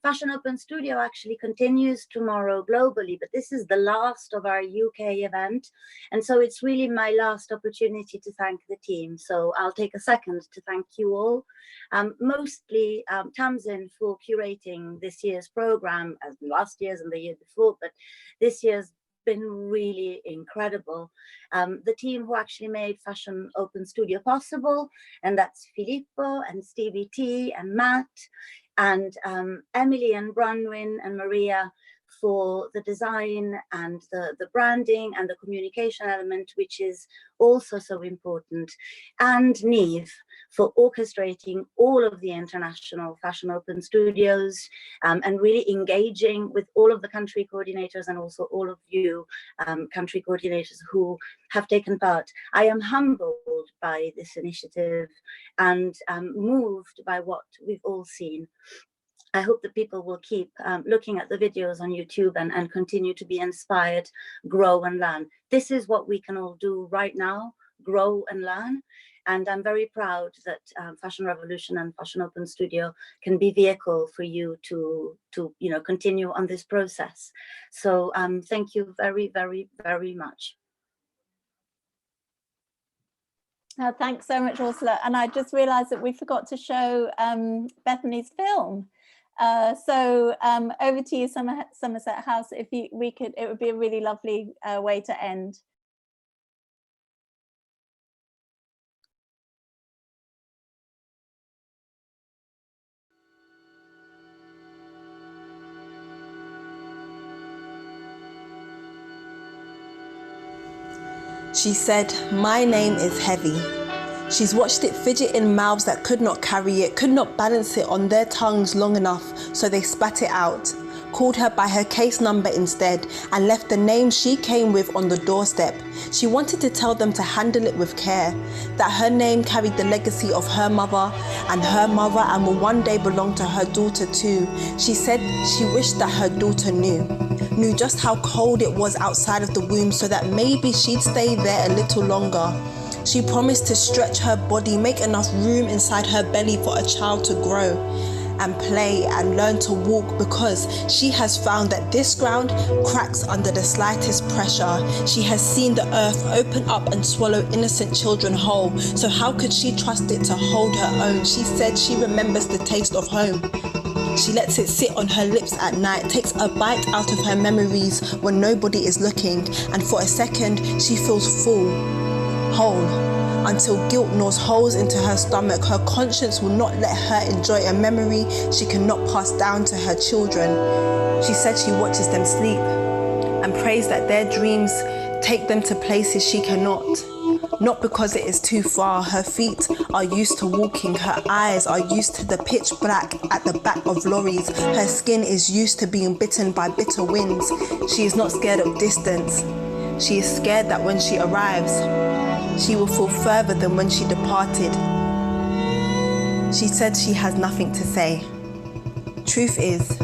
Fashion Open Studio actually continues tomorrow globally, but this is the last of our UK event. And so it's really my last opportunity to thank the team. So I'll take a second to thank you all. Mostly Tamsin for curating this year's program, as last year's and the year before, but this year's been really incredible. The team who actually made Fashion Open Studio possible, and that's Filippo and Stevie T and Matt, and Emily and Bronwyn and Maria for the design and the branding and the communication element, which is also so important, and Neve for orchestrating all of the international Fashion Open Studios and really engaging with all of the country coordinators and also all of you country coordinators who have taken part. I am humbled by this initiative and moved by what we've all seen. I hope that people will keep looking at the videos on YouTube and continue to be inspired, grow and learn. This is what we can all do right now, grow and learn. And I'm very proud that Fashion Revolution and Fashion Open Studio can be vehicle for you to continue on this process. So thank you very, very, very much. Thanks so much, Orsola. And I just realized that we forgot to show Bethany's film. So over to you, Somerset House. If we could, it would be a really lovely way to end. She said, "My name is heavy." She's watched it fidget in mouths that could not carry it, could not balance it on their tongues long enough, so they spat it out, called her by her case number instead, and left the name she came with on the doorstep. She wanted to tell them to handle it with care, that her name carried the legacy of her mother and will one day belong to her daughter too. She said she wished that her daughter knew just how cold it was outside of the womb, so that maybe she'd stay there a little longer. She promised to stretch her body, make enough room inside her belly for a child to grow and play and learn to walk, because she has found that this ground cracks under the slightest pressure. She has seen the earth open up and swallow innocent children whole, so how could she trust it to hold her own? She said she remembers the taste of home. She lets it sit on her lips at night, takes a bite out of her memories when nobody is looking, and for a second she feels full, whole, until guilt gnaws holes into her stomach. Her conscience will not let her enjoy a memory she cannot pass down to her children. She said she watches them sleep and prays that their dreams take them to places she cannot. Not because it is too far. Her feet are used to walking, her eyes are used to the pitch black at the back of lorries. Her skin is used to being bitten by bitter winds. She is not scared of distance. She is scared that when she arrives, she will fall further than when she departed. She said she has nothing to say. Truth is,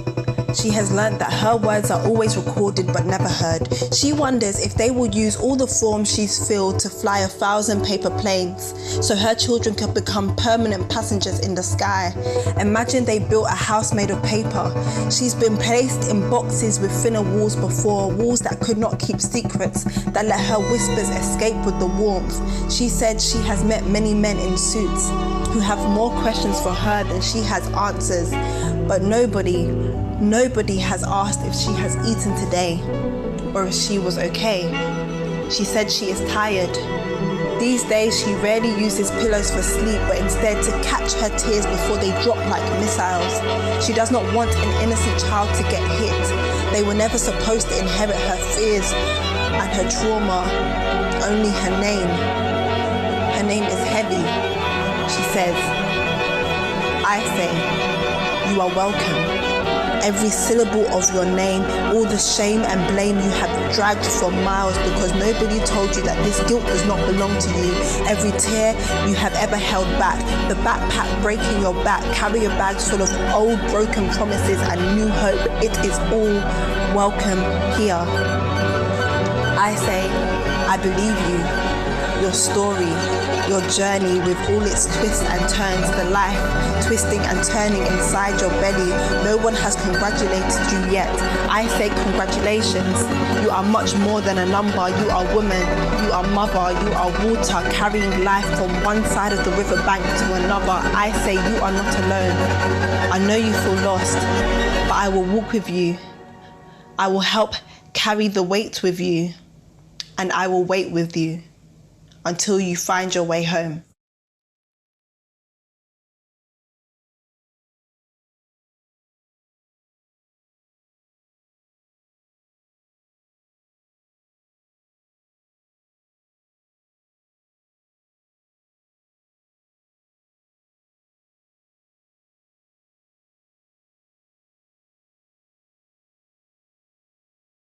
she has learned that her words are always recorded but never heard. She wonders if they will use all the forms she's filled to fly 1,000 paper planes, so her children can become permanent passengers in the sky. Imagine they built a house made of paper. She's been placed in boxes with thinner walls before, walls that could not keep secrets, that let her whispers escape with the warmth. She said she has met many men in suits who have more questions for her than she has answers, but nobody has asked if she has eaten today or if she was okay. She said she is tired. These days she rarely uses pillows for sleep, but instead to catch her tears before they drop like missiles. She does not want an innocent child to get hit. They were never supposed to inherit her fears and her trauma, only her name. Her name is heavy. She says, I say, you are welcome. Every syllable of your name, all the shame and blame you have dragged for miles because nobody told you that this guilt does not belong to you. Every tear you have ever held back, the backpack breaking your back, carrier bags full of old broken promises and new hope, it is all welcome here. I say, I believe you. your story, your journey with all its twists and turns, the life twisting and turning inside your belly. No one has congratulated you yet. I say congratulations. You are much more than a number. You are woman, you are mother, you are water, carrying life from one side of the riverbank to another. I say you are not alone. I know you feel lost, but I will walk with you. I will help carry the weight with you, and I will wait with you until you find your way home.